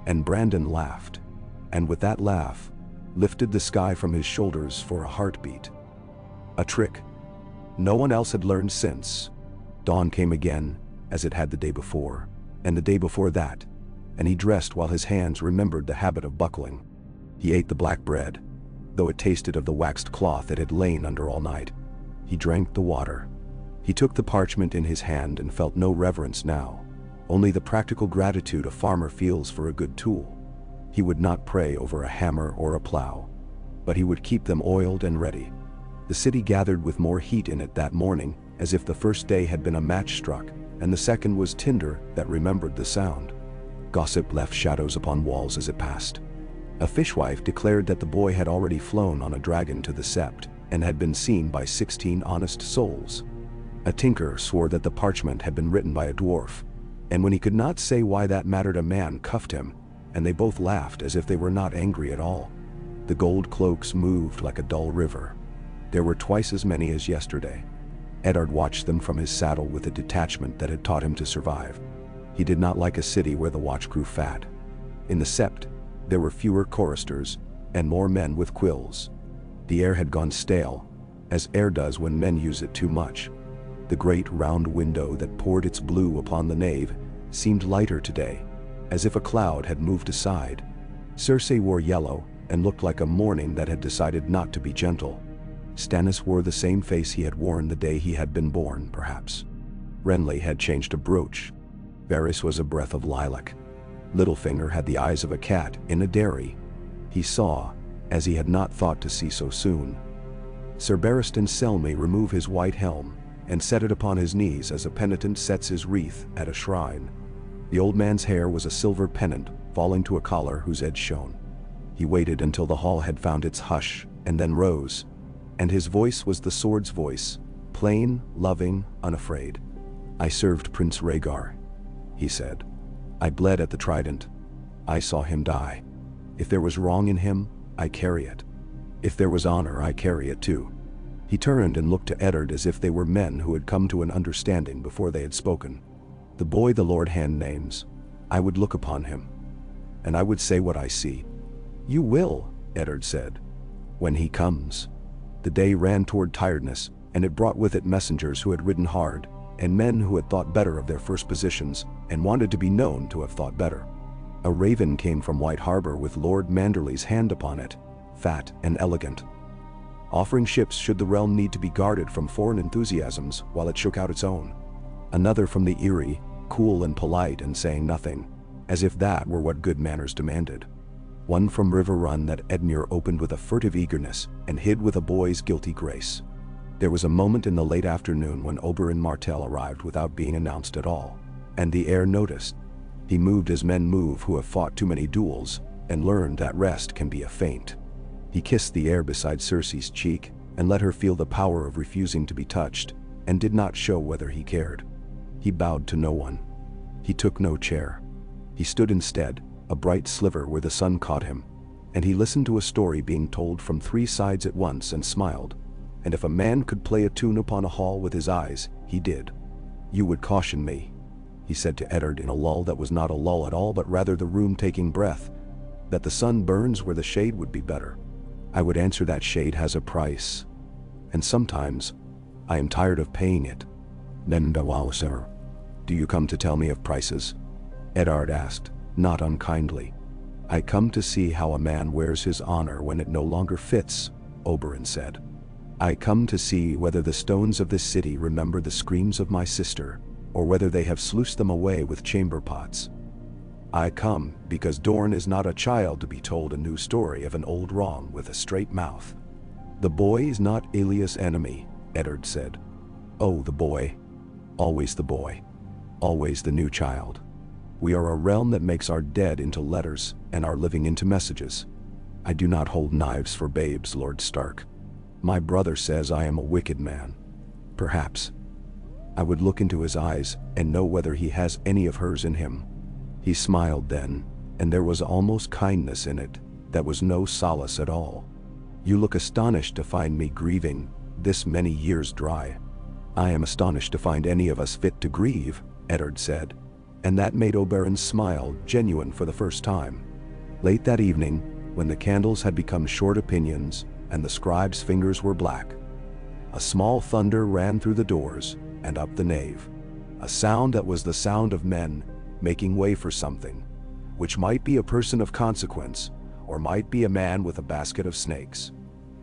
and Brandon laughed, and with that laugh, lifted the sky from his shoulders for a heartbeat. A trick no one else had learned since. Dawn came again, as it had the day before, and the day before that, and he dressed while his hands remembered the habit of buckling. He ate the black bread, though it tasted of the waxed cloth it had lain under all night. He drank the water. He took the parchment in his hand and felt no reverence now, only the practical gratitude a farmer feels for a good tool. He would not pray over a hammer or a plow, but he would keep them oiled and ready. The city gathered with more heat in it that morning, as if the first day had been a match struck, and the second was tinder that remembered the sound. Gossip left shadows upon walls as it passed. A fishwife declared that the boy had already flown on a dragon to the sept, and had been seen by 16 honest souls. A tinker swore that the parchment had been written by a dwarf, and when he could not say why that mattered, a man cuffed him, and they both laughed as if they were not angry at all. The gold cloaks moved like a dull river. There were twice as many as yesterday. Eddard watched them from his saddle with a detachment that had taught him to survive. He did not like a city where the watch grew fat. In the sept, there were fewer choristers, and more men with quills. The air had gone stale, as air does when men use it too much. The great round window that poured its blue upon the nave seemed lighter today, as if a cloud had moved aside. Cersei wore yellow and looked like a morning that had decided not to be gentle. Stannis wore the same face he had worn the day he had been born, perhaps. Renly had changed a brooch. Varys was a breath of lilac. Littlefinger had the eyes of a cat in a dairy. He saw, as he had not thought to see so soon. Sir Barristan Selmy removed his white helm and set it upon his knees as a penitent sets his wreath at a shrine. The old man's hair was a silver pennant falling to a collar whose edge shone. He waited until the hall had found its hush and then rose, and his voice was the sword's voice, plain, loving, unafraid. "I served Prince Rhaegar," he said. "I bled at the trident. I saw him die. If there was wrong in him, I carry it. If there was honor, I carry it too." He turned and looked to Eddard as if they were men who had come to an understanding before they had spoken. "The boy the Lord hand names, I would look upon him, and I would say what I see." "You will," Eddard said, "when he comes." The day ran toward tiredness, and it brought with it messengers who had ridden hard, and men who had thought better of their first positions and wanted to be known to have thought better. A raven came from White Harbor with Lord Manderley's hand upon it, fat and elegant, offering ships should the realm need to be guarded from foreign enthusiasms while it shook out its own. Another from the Eyrie, cool and polite and saying nothing, as if that were what good manners demanded. One from River Run that Edmure opened with a furtive eagerness and hid with a boy's guilty grace. There was a moment in the late afternoon when Oberyn Martell arrived without being announced at all, and the heir noticed. He moved as men move who have fought too many duels, and learned that rest can be a feint. He kissed the air beside Cersei's cheek, and let her feel the power of refusing to be touched, and did not show whether he cared. He bowed to no one. He took no chair. He stood instead, a bright sliver where the sun caught him, and he listened to a story being told from 3 sides at once and smiled. And if a man could play a tune upon a hall with his eyes, he did. "You would caution me," he said to Eddard in a lull that was not a lull at all but rather the room taking breath, "that the sun burns where the shade would be better. I would answer that shade has a price, and sometimes I am tired of paying it." "Nendawal, sir. Do you come to tell me of prices?" Eddard asked, not unkindly. "I come to see how a man wears his honor when it no longer fits," Oberyn said. "I come to see whether the stones of this city remember the screams of my sister, or whether they have sluiced them away with chamber pots. I come because Dorne is not a child to be told a new story of an old wrong with a straight mouth." "The boy is not Alias' enemy," Eddard said. "Oh, the boy. Always the boy. Always the new child. We are a realm that makes our dead into letters and our living into messages. I do not hold knives for babes, Lord Stark. My brother says I am a wicked man. Perhaps. I would look into his eyes and know whether he has any of hers in him." He smiled then, and there was almost kindness in it that was no solace at all. "You look astonished to find me grieving this many years dry." "I am astonished to find any of us fit to grieve," Eddard said, and that made Oberyn's smile genuine for the first time. Late that evening, when the candles had become short opinions and the scribe's fingers were black, a small thunder ran through the doors and up the nave, a sound that was the sound of men making way for something, which might be a person of consequence, or might be a man with a basket of snakes.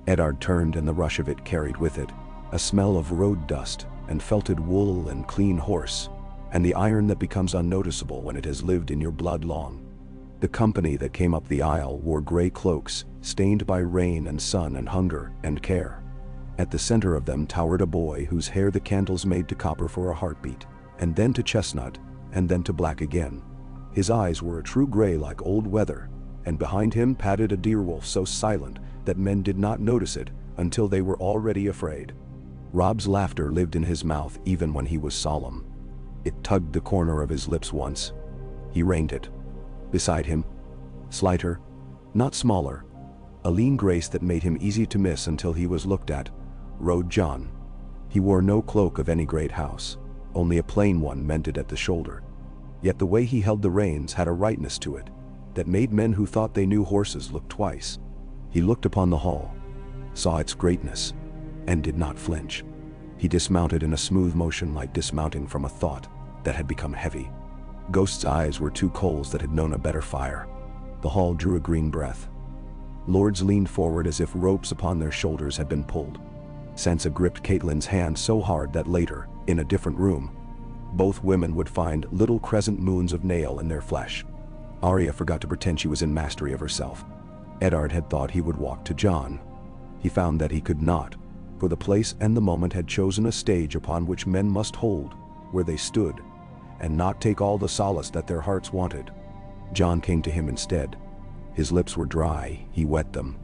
Eddard turned, and the rush of it carried with it a smell of road dust and felted wool and clean horse, and the iron that becomes unnoticeable when it has lived in your blood long. The company that came up the aisle wore gray cloaks, stained by rain and sun and hunger and care. At the center of them towered a boy whose hair the candles made to copper for a heartbeat, and then to chestnut, and then to black again. His eyes were a true gray like old weather, and behind him padded a deerwolf so silent that men did not notice it until they were already afraid. Robb's laughter lived in his mouth even when he was solemn. It tugged the corner of his lips once. He reined it. Beside him, slighter, not smaller, a lean grace that made him easy to miss until he was looked at, rode Jon. He wore no cloak of any great house, only a plain one mended at the shoulder. Yet the way he held the reins had a rightness to it that made men who thought they knew horses look twice. He looked upon the hall, saw its greatness, and did not flinch. He dismounted in a smooth motion like dismounting from a thought that had become heavy. Ghost's eyes were two coals that had known a better fire. The hall drew a green breath. Lords leaned forward as if ropes upon their shoulders had been pulled. Sansa gripped Catelyn's hand so hard that later, in a different room, both women would find little crescent moons of nail in their flesh. Arya forgot to pretend she was in mastery of herself. Eddard had thought he would walk to Jon. He found that he could not, for the place and the moment had chosen a stage upon which men must hold where they stood, and not take all the solace that their hearts wanted. Jon came to him instead. His lips were dry, he wet them.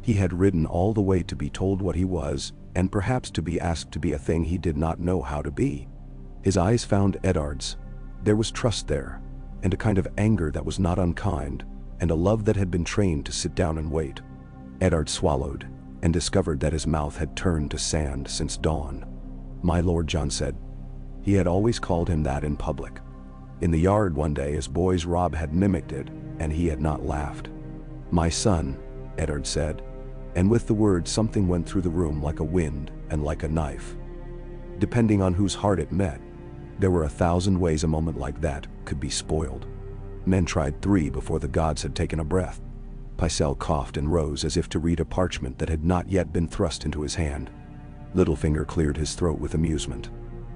He had ridden all the way to be told what he was, and perhaps to be asked to be a thing he did not know how to be. His eyes found Eddard's. There was trust there, and a kind of anger that was not unkind, and a love that had been trained to sit down and wait. Eddard swallowed, and discovered that his mouth had turned to sand since dawn. "My lord," Jon said. He had always called him that in public. In the yard one day as boys Robb had mimicked it, and he had not laughed. "My son," Eddard said, and with the word something went through the room like a wind and like a knife. Depending on whose heart it met, there were 1,000 ways a moment like that could be spoiled. Men tried 3 before the gods had taken a breath. Pycelle coughed and rose as if to read a parchment that had not yet been thrust into his hand. Littlefinger cleared his throat with amusement.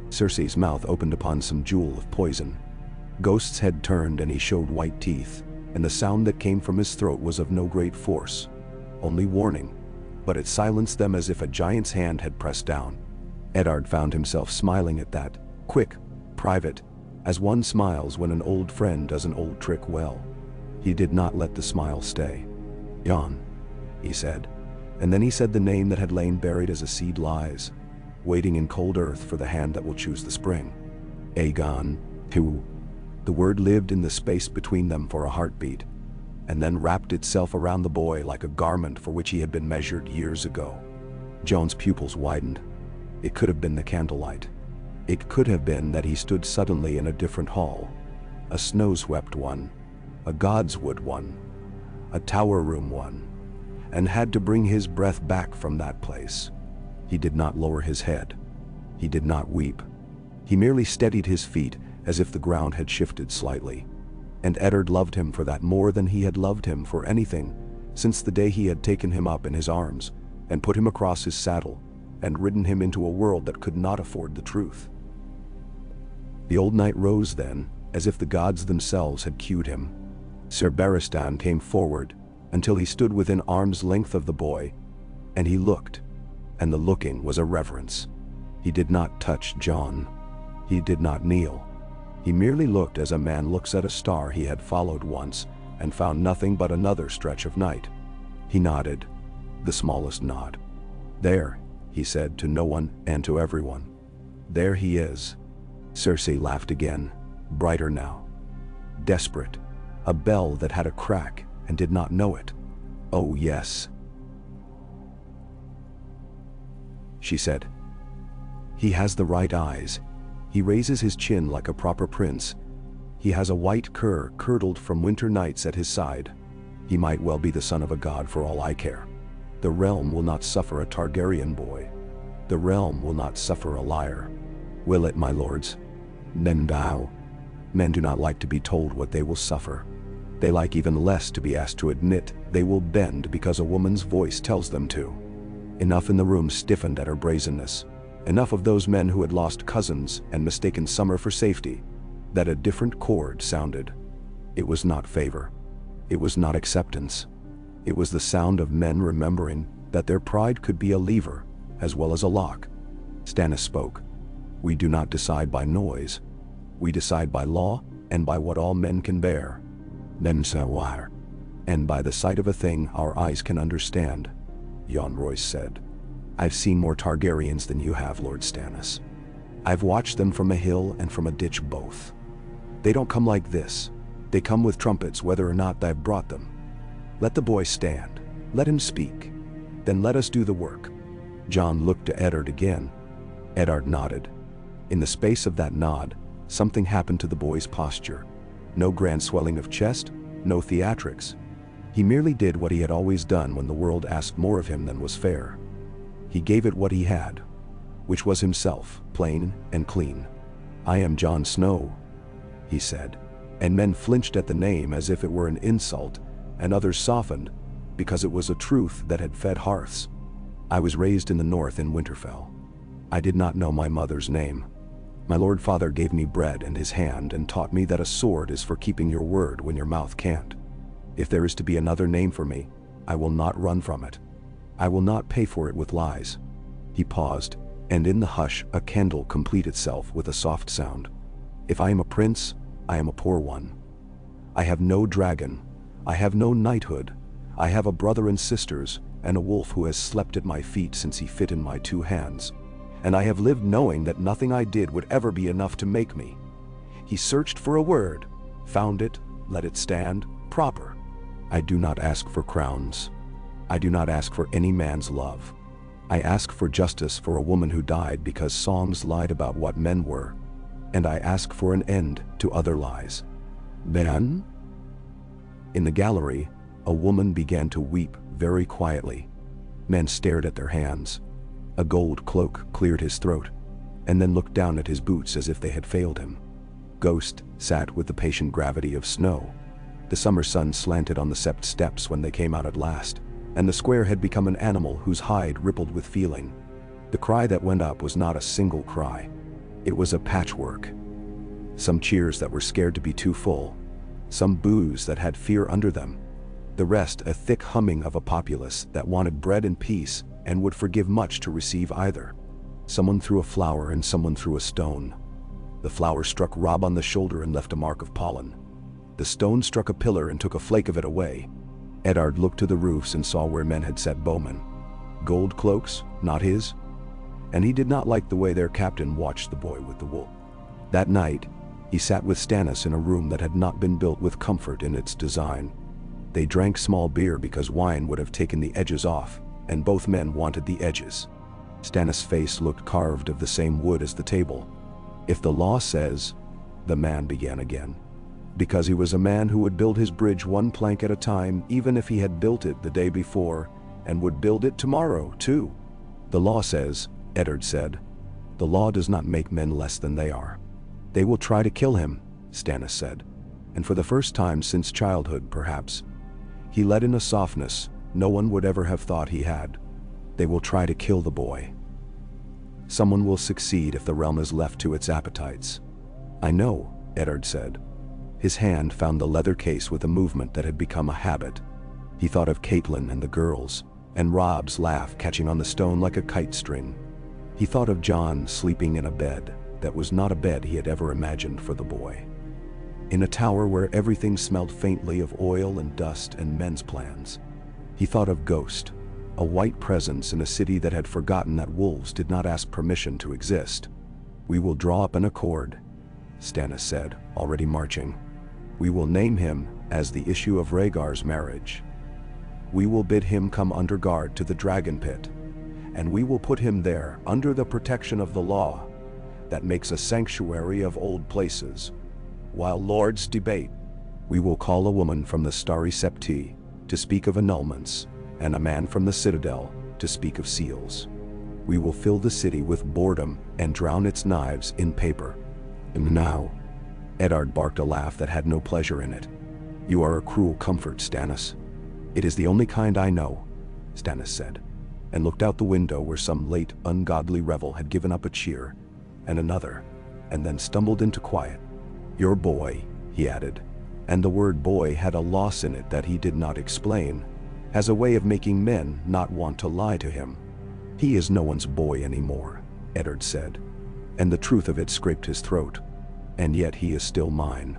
Cersei's mouth opened upon some jewel of poison. Ghost's head turned and he showed white teeth, and the sound that came from his throat was of no great force, only warning, but it silenced them as if a giant's hand had pressed down. Eddard found himself smiling at that, quick, private, as one smiles when an old friend does an old trick well. He did not let the smile stay. "Jon," he said, and then he said the name that had lain buried as a seed lies, waiting in cold earth for the hand that will choose the spring. "Aegon, who?" The word lived in the space between them for a heartbeat, and then wrapped itself around the boy like a garment for which he had been measured years ago. Jon's pupils widened. It could have been the candlelight. It could have been that he stood suddenly in a different hall, a snow-swept one, a godswood one, a tower room one, and had to bring his breath back from that place. He did not lower his head. He did not weep. He merely steadied his feet as if the ground had shifted slightly. And Eddard loved him for that more than he had loved him for anything since the day he had taken him up in his arms and put him across his saddle and ridden him into a world that could not afford the truth. The old knight rose then, as if the gods themselves had cued him. Ser Barristan came forward until he stood within arm's length of the boy, and he looked, and the looking was a reverence. He did not touch Jon. He did not kneel. He merely looked as a man looks at a star he had followed once and found nothing but another stretch of night. He nodded, the smallest nod. "There," he said to no one and to everyone. "There he is." Cersei laughed again, brighter now. Desperate, a bell that had a crack and did not know it. "Oh yes," she said. "He has the right eyes. He raises his chin like a proper prince. He has a white cur curdled from winter nights at his side. He might well be the son of a god for all I care. The realm will not suffer a Targaryen boy. The realm will not suffer a liar. Will it, my lords? Then bow. Men do not like to be told what they will suffer. They like even less to be asked to admit they will bend because a woman's voice tells them to. Enough in the room stiffened at her brazenness. Enough of those men who had lost cousins and mistaken summer for safety, that a different chord sounded. It was not favor. It was not acceptance. It was the sound of men remembering that their pride could be a lever as well as a lock. Stannis spoke. We do not decide by noise. We decide by law and by what all men can bear. Then sawire. And by the sight of a thing our eyes can understand, Jon Royce said. I've seen more Targaryens than you have, Lord Stannis. I've watched them from a hill and from a ditch both. They don't come like this. They come with trumpets whether or not I've brought them. Let the boy stand. Let him speak. Then let us do the work. Jon looked to Eddard again. Eddard nodded. In the space of that nod, something happened to the boy's posture. No grand swelling of chest, no theatrics. He merely did what he had always done when the world asked more of him than was fair. He gave it what he had, which was himself, plain and clean. I am Jon Snow, he said, and men flinched at the name as if it were an insult, and others softened because it was a truth that had fed hearths. I was raised in the north in Winterfell. I did not know my mother's name. My Lord Father gave me bread and his hand and taught me that a sword is for keeping your word when your mouth can't. If there is to be another name for me, I will not run from it. I will not pay for it with lies. He paused, and in the hush a candle complete itself with a soft sound. If I am a prince, I am a poor one. I have no dragon. I have no knighthood. I have a brother and sisters, and a wolf who has slept at my feet since he fit in my 2 hands. And I have lived knowing that nothing I did would ever be enough to make me. He searched for a word, found it, let it stand, proper. I do not ask for crowns. I do not ask for any man's love. I ask for justice for a woman who died because songs lied about what men were. And I ask for an end to other lies. Then? In the gallery, a woman began to weep very quietly. Men stared at their hands. A gold cloak cleared his throat, and then looked down at his boots as if they had failed him. Ghost sat with the patient gravity of snow. The summer sun slanted on the sept steps when they came out at last, and the square had become an animal whose hide rippled with feeling. The cry that went up was not a single cry. It was a patchwork. Some cheers that were scared to be too full. Some boos that had fear under them. The rest a thick humming of a populace that wanted bread and peace and would forgive much to receive either. Someone threw a flower and someone threw a stone. The flower struck Robb on the shoulder and left a mark of pollen. The stone struck a pillar and took a flake of it away. Eddard looked to the roofs and saw where men had set bowmen. Gold cloaks, not his. And he did not like the way their captain watched the boy with the wool. That night, he sat with Stannis in a room that had not been built with comfort in its design. They drank small beer because wine would have taken the edges off, and both men wanted the edges. Stannis' face looked carved of the same wood as the table. If the law says, the man began again. Because he was a man who would build his bridge 1 plank at a time, even if he had built it the day before, and would build it tomorrow, too. The law says, Eddard said. The law does not make men less than they are. They will try to kill him, Stannis said. And for the first time since childhood, perhaps, he let in a softness no one would ever have thought he had. They will try to kill the boy. Someone will succeed if the realm is left to its appetites. I know, Eddard said. His hand found the leather case with a movement that had become a habit. He thought of Catelyn and the girls, and Robb's laugh catching on the stone like a kite string. He thought of Jon sleeping in a bed that was not a bed he had ever imagined for the boy. In a tower where everything smelled faintly of oil and dust and men's plans. He thought of Ghost, a white presence in a city that had forgotten that wolves did not ask permission to exist. We will draw up an accord, Stannis said, already marching. We will name him as the issue of Rhaegar's marriage. We will bid him come under guard to the dragon pit, and we will put him there under the protection of the law, that makes a sanctuary of old places. While lords debate, we will call a woman from the starry septi to speak of annulments, and a man from the citadel to speak of seals. We will fill the city with boredom and drown its knives in paper. And now, Eddard barked a laugh that had no pleasure in it. You are a cruel comfort, Stannis. It is the only kind I know, Stannis said, and looked out the window where some late, ungodly revel had given up a cheer, and another, and then stumbled into quiet. Your boy, he added, and the word boy had a loss in it that he did not explain, has a way of making men not want to lie to him. He is no one's boy anymore, Eddard said, and the truth of it scraped his throat. And yet he is still mine.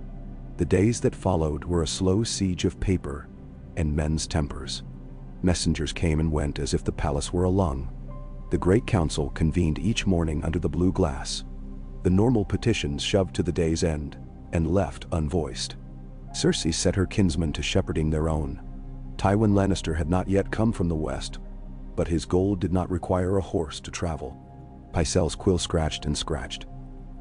The days that followed were a slow siege of paper and men's tempers. Messengers came and went as if the palace were a lung. The Great Council convened each morning under the blue glass. The normal petitions shoved to the day's end and left unvoiced. Cersei set her kinsmen to shepherding their own. Tywin Lannister had not yet come from the west, but his gold did not require a horse to travel. Pycelle's quill scratched and scratched.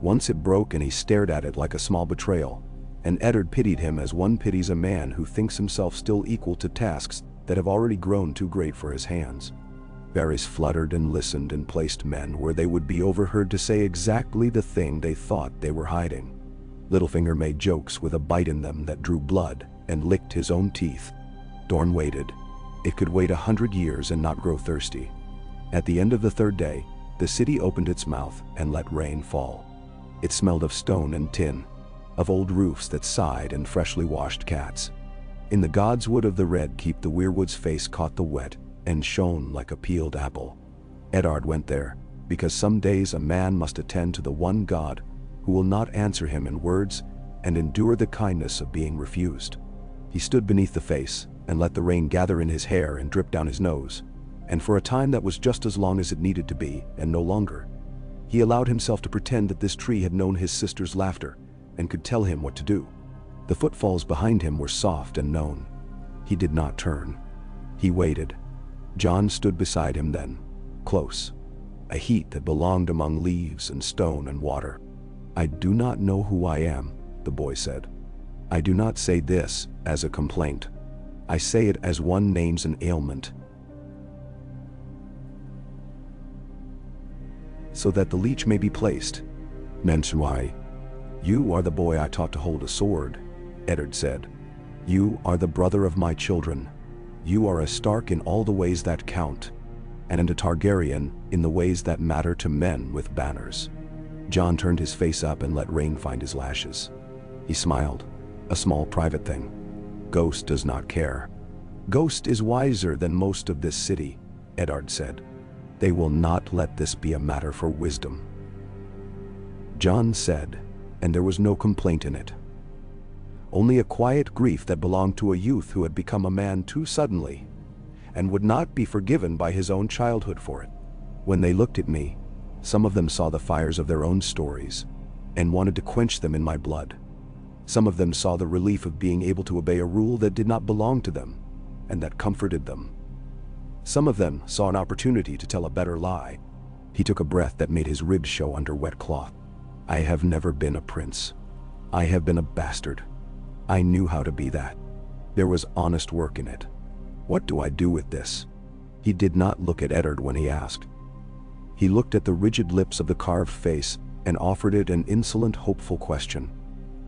Once it broke and he stared at it like a small betrayal, and Eddard pitied him as one pities a man who thinks himself still equal to tasks that have already grown too great for his hands. Varys fluttered and listened and placed men where they would be overheard to say exactly the thing they thought they were hiding. Littlefinger made jokes with a bite in them that drew blood and licked his own teeth. Dorne waited. It could wait 100 years and not grow thirsty. At the end of the third day, the city opened its mouth and let rain fall. It smelled of stone and tin, of old roofs that sighed and freshly washed cats. In the god's wood of the red keep the weirwood's face caught the wet and shone like a peeled apple. Eddard went there, because some days a man must attend to the one God who will not answer him in words and endure the kindness of being refused. He stood beneath the face and let the rain gather in his hair and drip down his nose, and for a time that was just as long as it needed to be, and no longer. He allowed himself to pretend that this tree had known his sister's laughter and could tell him what to do. The footfalls behind him were soft and known. He did not turn. He waited. Jon stood beside him then, close, a heat that belonged among leaves and stone and water. I do not know who I am, the boy said. I do not say this as a complaint. I say it as one names an ailment, so that the leech may be placed. Menswai, you are the boy I taught to hold a sword, Eddard said. You are the brother of my children. You are a Stark in all the ways that count, and a Targaryen in the ways that matter to men with banners. Jon turned his face up and let rain find his lashes. He smiled, a small private thing. Ghost does not care. Ghost is wiser than most of this city, Eddard said. They will not let this be a matter for wisdom. Jon said, and there was no complaint in it. Only a quiet grief that belonged to a youth who had become a man too suddenly, and would not be forgiven by his own childhood for it. When they looked at me, some of them saw the fires of their own stories, and wanted to quench them in my blood. Some of them saw the relief of being able to obey a rule that did not belong to them, and that comforted them. Some of them saw an opportunity to tell a better lie. He took a breath that made his ribs show under wet cloth. I have never been a prince. I have been a bastard. I knew how to be that. There was honest work in it. What do I do with this? He did not look at Eddard when he asked. He looked at the rigid lips of the carved face and offered it an insolent, hopeful question.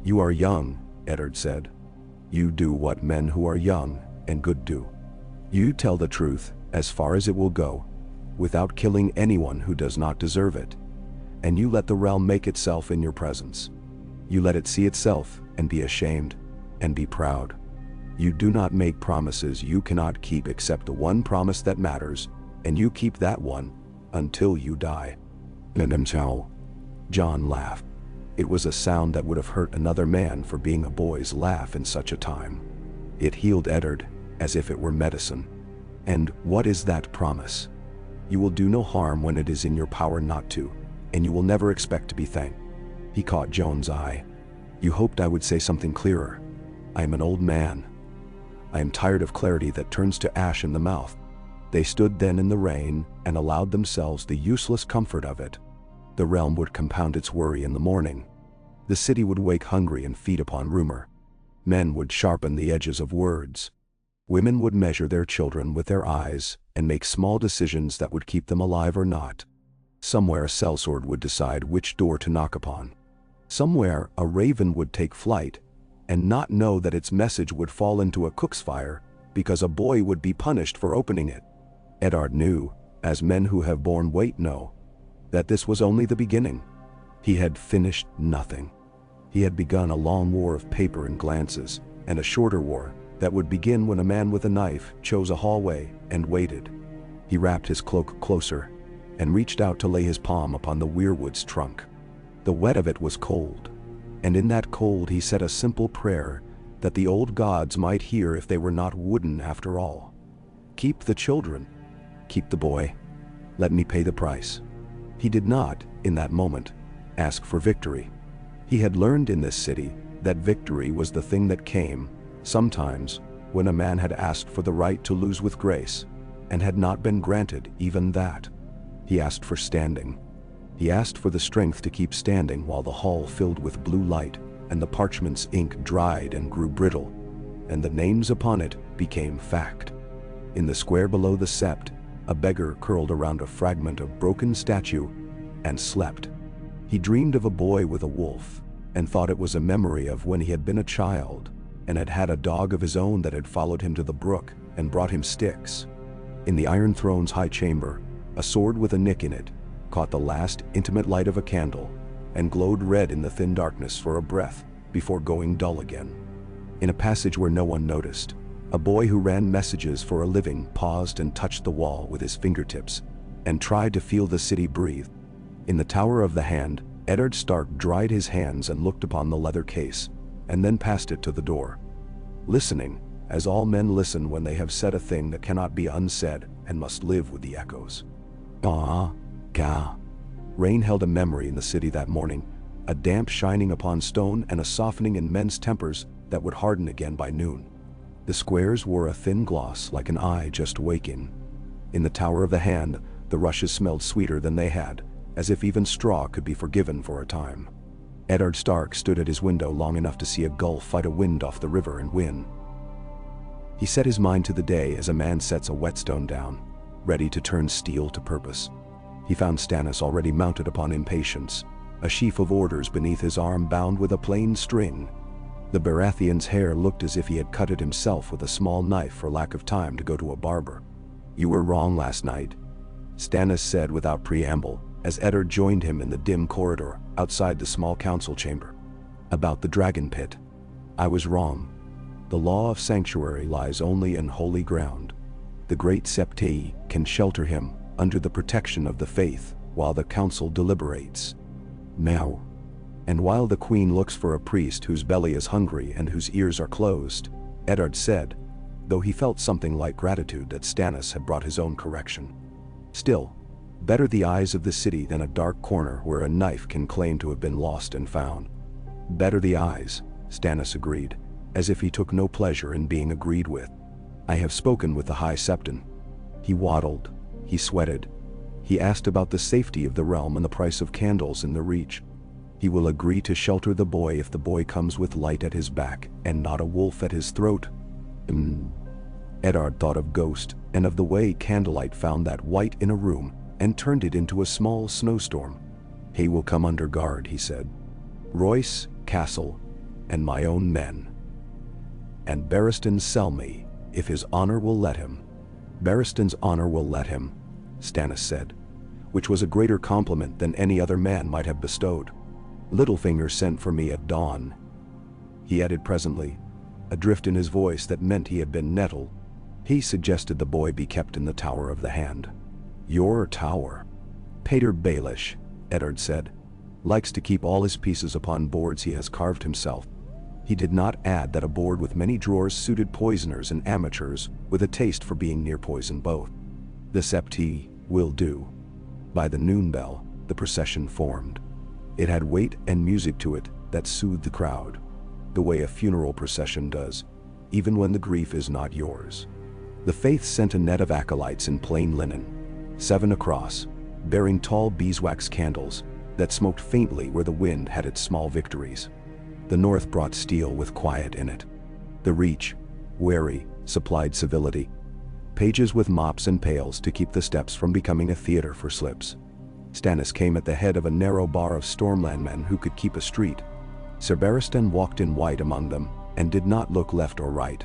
You are young, Eddard said. You do what men who are young and good do. You tell the truth as far as it will go, without killing anyone who does not deserve it. And you let the realm make itself in your presence. You let it see itself and be ashamed and be proud. You do not make promises you cannot keep except the one promise that matters, and you keep that one until you die. Jon laughed. It was a sound that would have hurt another man for being a boy's laugh in such a time. It healed Eddard as if it were medicine. And what is that promise? You will do no harm when it is in your power not to, and you will never expect to be thanked. He caught Jon's eye. You hoped I would say something clearer. I am an old man. I am tired of clarity that turns to ash in the mouth. They stood then in the rain and allowed themselves the useless comfort of it. The realm would compound its worry in the morning. The city would wake hungry and feed upon rumor. Men would sharpen the edges of words. Women would measure their children with their eyes and make small decisions that would keep them alive or not. Somewhere a sellsword would decide which door to knock upon. Somewhere a raven would take flight and not know that its message would fall into a cook's fire because a boy would be punished for opening it. Eddard knew, as men who have borne weight know, that this was only the beginning. He had finished nothing. He had begun a long war of paper and glances, and a shorter war that would begin when a man with a knife chose a hallway and waited. He wrapped his cloak closer and reached out to lay his palm upon the weirwood's trunk. The wet of it was cold, and in that cold he said a simple prayer that the old gods might hear if they were not wooden after all. Keep the children. Keep the boy. Let me pay the price. He did not, in that moment, ask for victory. He had learned in this city that victory was the thing that came, sometimes, when a man had asked for the right to lose with grace, and had not been granted even that. He asked for standing. He asked for the strength to keep standing while the hall filled with blue light, and the parchment's ink dried and grew brittle, and the names upon it became fact. In the square below the sept, a beggar curled around a fragment of broken statue and slept. He dreamed of a boy with a wolf, and thought it was a memory of when he had been a child, and had had a dog of his own that had followed him to the brook and brought him sticks. In the Iron Throne's high chamber, a sword with a nick in it caught the last intimate light of a candle and glowed red in the thin darkness for a breath before going dull again. In a passage where no one noticed, a boy who ran messages for a living paused and touched the wall with his fingertips and tried to feel the city breathe. In the Tower of the Hand, Eddard Stark dried his hands and looked upon the leather case, and then passed it to the door. Listening, as all men listen when they have said a thing that cannot be unsaid and must live with the echoes. Gah. Rain held a memory in the city that morning, a damp shining upon stone and a softening in men's tempers that would harden again by noon. The squares wore a thin gloss like an eye just waking. In the Tower of the Hand, the rushes smelled sweeter than they had, as if even straw could be forgiven for a time. Eddard Stark stood at his window long enough to see a gull fight a wind off the river and win. He set his mind to the day as a man sets a whetstone down, ready to turn steel to purpose. He found Stannis already mounted upon impatience, a sheaf of orders beneath his arm bound with a plain string. The Baratheon's hair looked as if he had cut it himself with a small knife for lack of time to go to a barber. "You were wrong last night," Stannis said without preamble, as Eddard joined him in the dim corridor outside the small council chamber. "About the dragon pit. I was wrong. The law of sanctuary lies only in holy ground. The great Septei can shelter him under the protection of the faith while the council deliberates. Now. And while the queen looks for a priest whose belly is hungry and whose ears are closed," Eddard said, though he felt something like gratitude that Stannis had brought his own correction. "Still, better the eyes of the city than a dark corner where a knife can claim to have been lost and found." "Better the eyes," Stannis agreed, as if he took no pleasure in being agreed with. "I have spoken with the High Septon." He waddled, he sweated. He asked about the safety of the realm and the price of candles in the Reach. He will agree to shelter the boy if the boy comes with light at his back and not a wolf at his throat. Eddard thought of Ghost and of the way candlelight found that white in a room and turned it into a small snowstorm. "He will come under guard," he said. "Royce, Castle, and my own men. And Barristan Selmy, if his honor will let him." "Barristan's honor will let him," Stannis said, which was a greater compliment than any other man might have bestowed. "Littlefinger sent for me at dawn," he added presently, a drift in his voice that meant he had been nettled. "He suggested the boy be kept in the Tower of the Hand." "Your tower?" "Pater Baelish," Eddard said, "likes to keep all his pieces upon boards he has carved himself." He did not add that a board with many drawers suited poisoners and amateurs with a taste for being near poison both. "The Septei will do." By the noon bell, the procession formed. It had weight and music to it that soothed the crowd, the way a funeral procession does, even when the grief is not yours. The faith sent a net of acolytes in plain linen, 7 across, bearing tall beeswax candles, that smoked faintly where the wind had its small victories. The north brought steel with quiet in it. The reach, wary, supplied civility. Pages with mops and pails to keep the steps from becoming a theater for slips. Stannis came at the head of a narrow bar of Stormland men who could keep a street. Sir Barristan walked in white among them, and did not look left or right.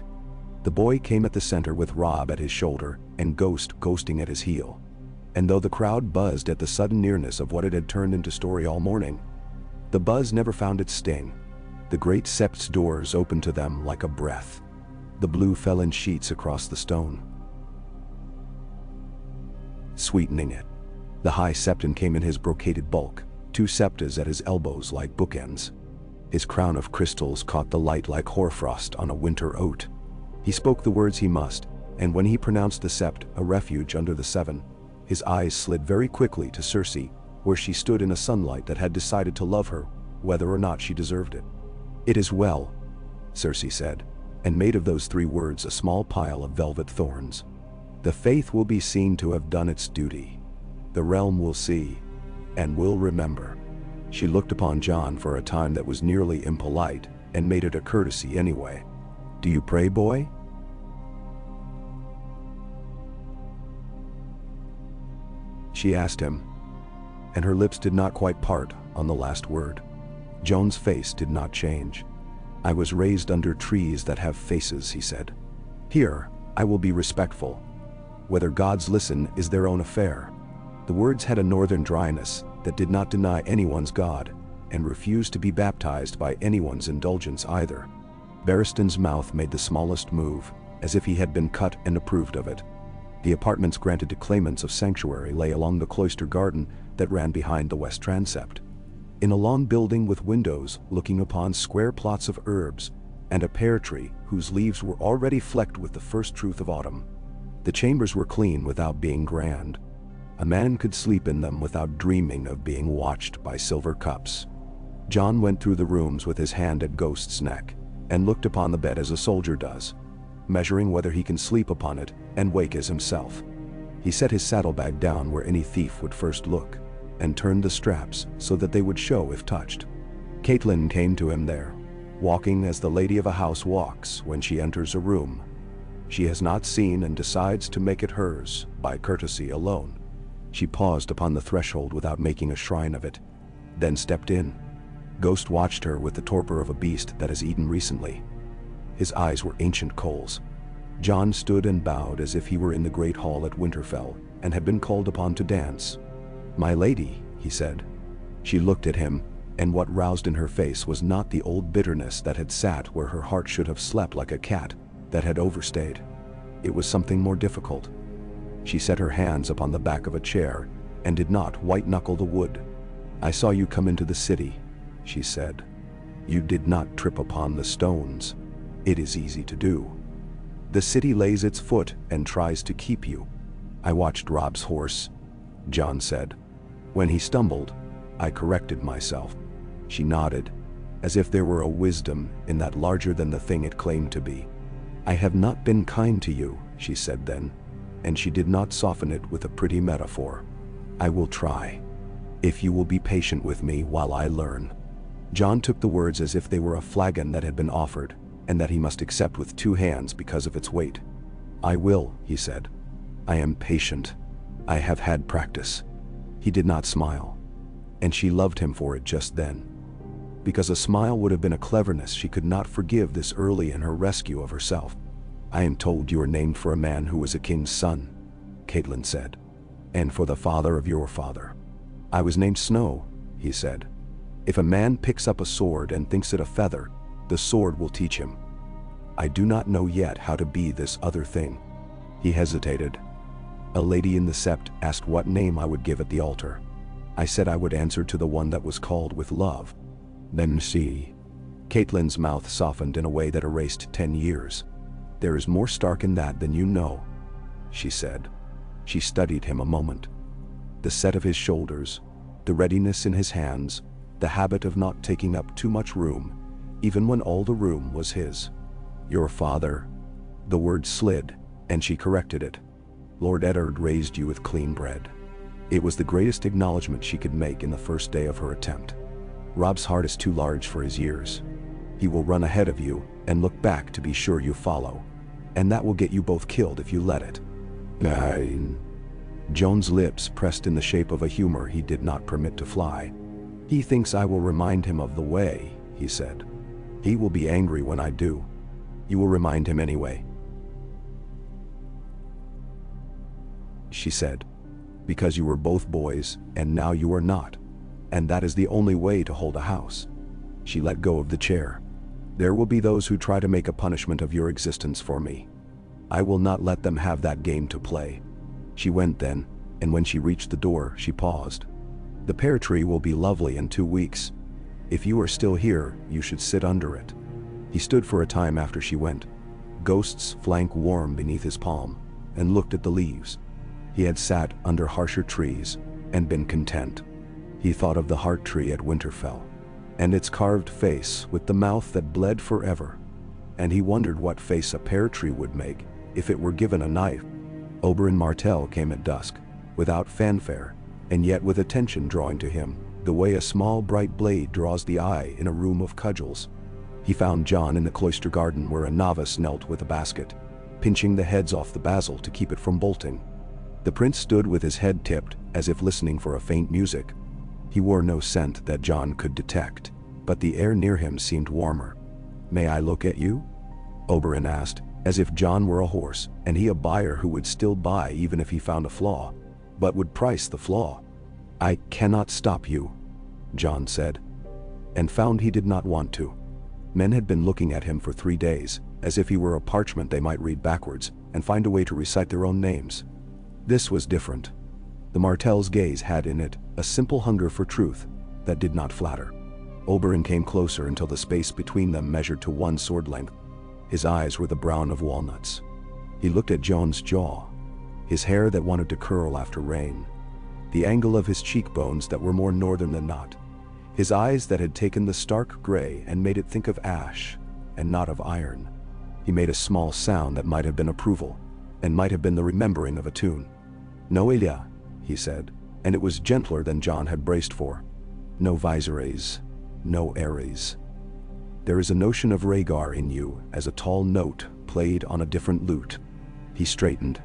The boy came at the center with Robb at his shoulder, and Ghost ghosting at his heel. And though the crowd buzzed at the sudden nearness of what it had turned into story all morning, the buzz never found its sting. The great sept's doors opened to them like a breath. The blue fell in sheets across the stone, sweetening it. The high septon came in his brocaded bulk, 2 septas at his elbows like bookends. His crown of crystals caught the light like hoarfrost on a winter oat. He spoke the words he must, and when he pronounced the sept a refuge under the seven, his eyes slid very quickly to Cersei, where she stood in a sunlight that had decided to love her, whether or not she deserved it. "It is well," Cersei said, and made of those 3 words a small pile of velvet thorns. "The faith will be seen to have done its duty. The realm will see, and will remember." She looked upon Jon for a time that was nearly impolite, and made it a courtesy anyway. "Do you pray, boy?" she asked him, and her lips did not quite part on the last word. Jon's face did not change. "I was raised under trees that have faces," he said. "Here, I will be respectful. Whether gods listen is their own affair." The words had a northern dryness that did not deny anyone's god, and refused to be baptized by anyone's indulgence either. Barristan's mouth made the smallest move, as if he had been cut and approved of it. The apartments granted to claimants of sanctuary lay along the cloister garden that ran behind the west transept. In a long building with windows looking upon square plots of herbs, and a pear tree whose leaves were already flecked with the first truth of autumn. The chambers were clean without being grand. A man could sleep in them without dreaming of being watched by silver cups. Jon went through the rooms with his hand at Ghost's neck, and looked upon the bed as a soldier does, measuring whether he can sleep upon it and wake as himself. He set his saddlebag down where any thief would first look, and turned the straps so that they would show if touched. Catelyn came to him there, walking as the lady of a house walks when she enters a room she has not seen and decides to make it hers by courtesy alone. She paused upon the threshold without making a shrine of it, then stepped in. Ghost watched her with the torpor of a beast that has eaten recently. His eyes were ancient coals. Jon stood and bowed as if he were in the great hall at Winterfell and had been called upon to dance. "My lady," he said. She looked at him, and what roused in her face was not the old bitterness that had sat where her heart should have slept like a cat that had overstayed. It was something more difficult. She set her hands upon the back of a chair and did not white-knuckle the wood. "I saw you come into the city," she said. "You did not trip upon the stones. It is easy to do. The city lays its foot and tries to keep you." "I watched Robb's horse," Jon said. "When he stumbled, I corrected myself." She nodded, as if there were a wisdom in that larger than the thing it claimed to be. "I have not been kind to you," she said then, and she did not soften it with a pretty metaphor. "I will try, if you will be patient with me while I learn." Jon took the words as if they were a flagon that had been offered, and that he must accept with 2 hands because of its weight. "I will," he said. "I am patient. I have had practice." He did not smile, and she loved him for it just then. Because a smile would have been a cleverness she could not forgive this early in her rescue of herself. "I am told you are named for a man who was a king's son," Catelyn said, "and for the father of your father." "I was named Snow," he said. "If a man picks up a sword and thinks it a feather, the sword will teach him. I do not know yet how to be this other thing." He hesitated. "A lady in the sept asked what name I would give at the altar. I said I would answer to the one that was called with love." "Then see." Catelyn's mouth softened in a way that erased 10 years. "There is more stark in that than you know," she said. She studied him a moment. The set of his shoulders, the readiness in his hands, the habit of not taking up too much room, even when all the room was his. "Your father," the word slid, and she corrected it. "Lord Eddard raised you with clean bread. It was the greatest acknowledgement she could make in the first day of her attempt. Rob's heart is too large for his years. He will run ahead of you and look back to be sure you follow. And that will get you both killed if you let it. Nine. Joan's lips pressed in the shape of a humor he did not permit to fly. He thinks I will remind him of the way, he said. He will be angry when I do. You will remind him anyway, she said. Because you were both boys, and now you are not. And that is the only way to hold a house. She let go of the chair. There will be those who try to make a punishment of your existence for me. I will not let them have that game to play. She went then, and when she reached the door, she paused. The pear tree will be lovely in 2 weeks. If you are still here, you should sit under it. He stood for a time after she went. Ghosts flank warm beneath his palm, and looked at the leaves. He had sat under harsher trees, and been content. He thought of the heart tree at Winterfell, and its carved face with the mouth that bled forever. And he wondered what face a pear tree would make if it were given a knife. Oberyn Martell came at dusk, without fanfare, and yet with attention drawing to him, the way a small bright blade draws the eye in a room of cudgels. He found Jon in the cloister garden where a novice knelt with a basket, pinching the heads off the basil to keep it from bolting. The prince stood with his head tipped, as if listening for a faint music. He wore no scent that Jon could detect, but the air near him seemed warmer. "May I look at you?" Oberyn asked, as if Jon were a horse, and he a buyer who would still buy even if he found a flaw, but would price the flaw. "I cannot stop you," Jon said, and found he did not want to. Men had been looking at him for 3 days, as if he were a parchment they might read backwards, and find a way to recite their own names. This was different. The Martell's gaze had in it a simple hunger for truth that did not flatter. Oberyn came closer until the space between them measured to 1 sword length. His eyes were the brown of walnuts. He looked at Jon's jaw, his hair that wanted to curl after rain, the angle of his cheekbones that were more northern than not, his eyes that had taken the stark gray and made it think of ash and not of iron. He made a small sound that might have been approval, and might have been the remembering of a tune. "No Elia," he said, and it was gentler than Jon had braced for. "No Viserys, no Ares. There is a notion of Rhaegar in you as a tall note played on a different lute." He straightened.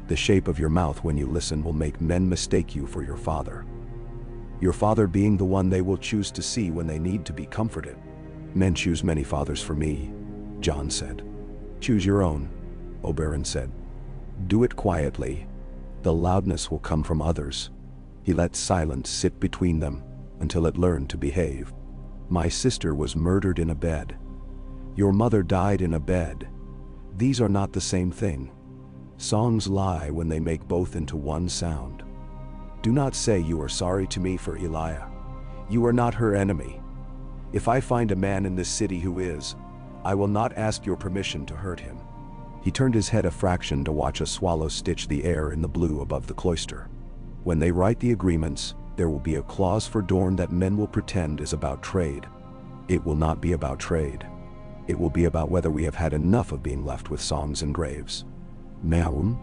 "The shape of your mouth when you listen will make men mistake you for your father. Your father being the one they will choose to see when they need to be comforted." "Men choose many fathers for me," Jon said. "Choose your own," Oberyn said. "Do it quietly. The loudness will come from others." He let silence sit between them until it learned to behave. "My sister was murdered in a bed. Your mother died in a bed. These are not the same thing. Songs lie when they make both into one sound. Do not say you are sorry to me for Elia. You are not her enemy. If I find a man in this city who is, I will not ask your permission to hurt him." He turned his head a fraction to watch a swallow stitch the air in the blue above the cloister. "When they write the agreements, there will be a clause for Dorne that men will pretend is about trade. It will not be about trade. It will be about whether we have had enough of being left with songs and graves." "Ma'am,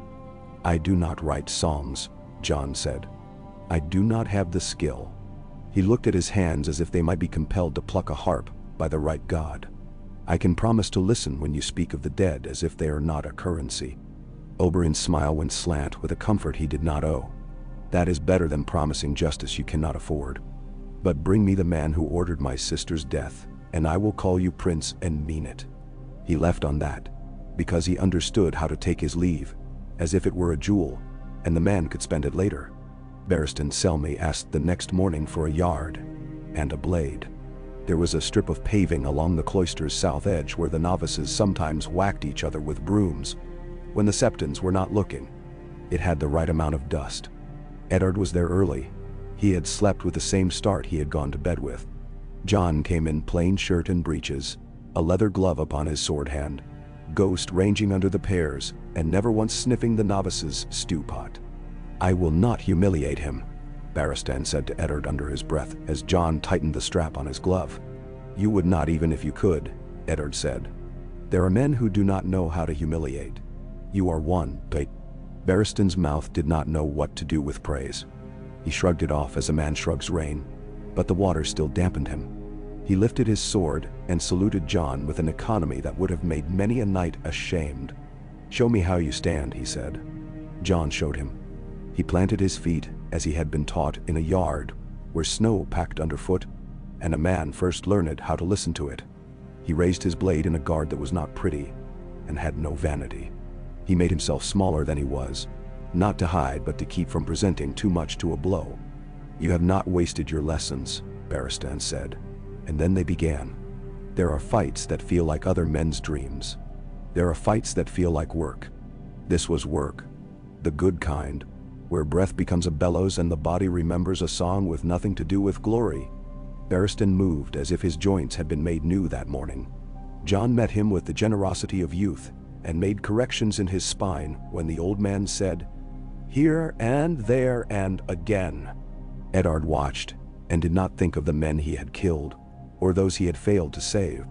I do not write songs," Jon said. "I do not have the skill." He looked at his hands as if they might be compelled to pluck a harp by the right god. "I can promise to listen when you speak of the dead as if they are not a currency." Oberyn's smile went slant with a comfort he did not owe. "That is better than promising justice you cannot afford. But bring me the man who ordered my sister's death, and I will call you prince and mean it." He left on that, because he understood how to take his leave, as if it were a jewel, and the man could spend it later. Barristan Selmy asked the next morning for a yard and a blade. There was a strip of paving along the cloister's south edge where the novices sometimes whacked each other with brooms when the septons were not looking. It had the right amount of dust. Eddard was there early. He had slept with the same start he had gone to bed with. Jon came in plain shirt and breeches, a leather glove upon his sword hand, Ghost ranging under the pears and never once sniffing the novice's stew pot. "I will not humiliate him," Barristan said to Eddard under his breath as Jon tightened the strap on his glove. "You would not even if you could," Eddard said. "There are men who do not know how to humiliate. You are one, but..." Barristan's mouth did not know what to do with praise. He shrugged it off as a man shrugs rain, but the water still dampened him. He lifted his sword and saluted Jon with an economy that would have made many a knight ashamed. "Show me how you stand," he said. Jon showed him. He planted his feet as he had been taught in a yard where snow packed underfoot, and a man first learned how to listen to it. He raised his blade in a guard that was not pretty and had no vanity. He made himself smaller than he was, not to hide but to keep from presenting too much to a blow. "You have not wasted your lessons," Barristan said, and then they began. There are fights that feel like other men's dreams. There are fights that feel like work. This was work, the good kind, where breath becomes a bellows and the body remembers a song with nothing to do with glory. Barristan moved as if his joints had been made new that morning. Jon met him with the generosity of youth and made corrections in his spine when the old man said, "Here and there and again." Eddard watched and did not think of the men he had killed or those he had failed to save.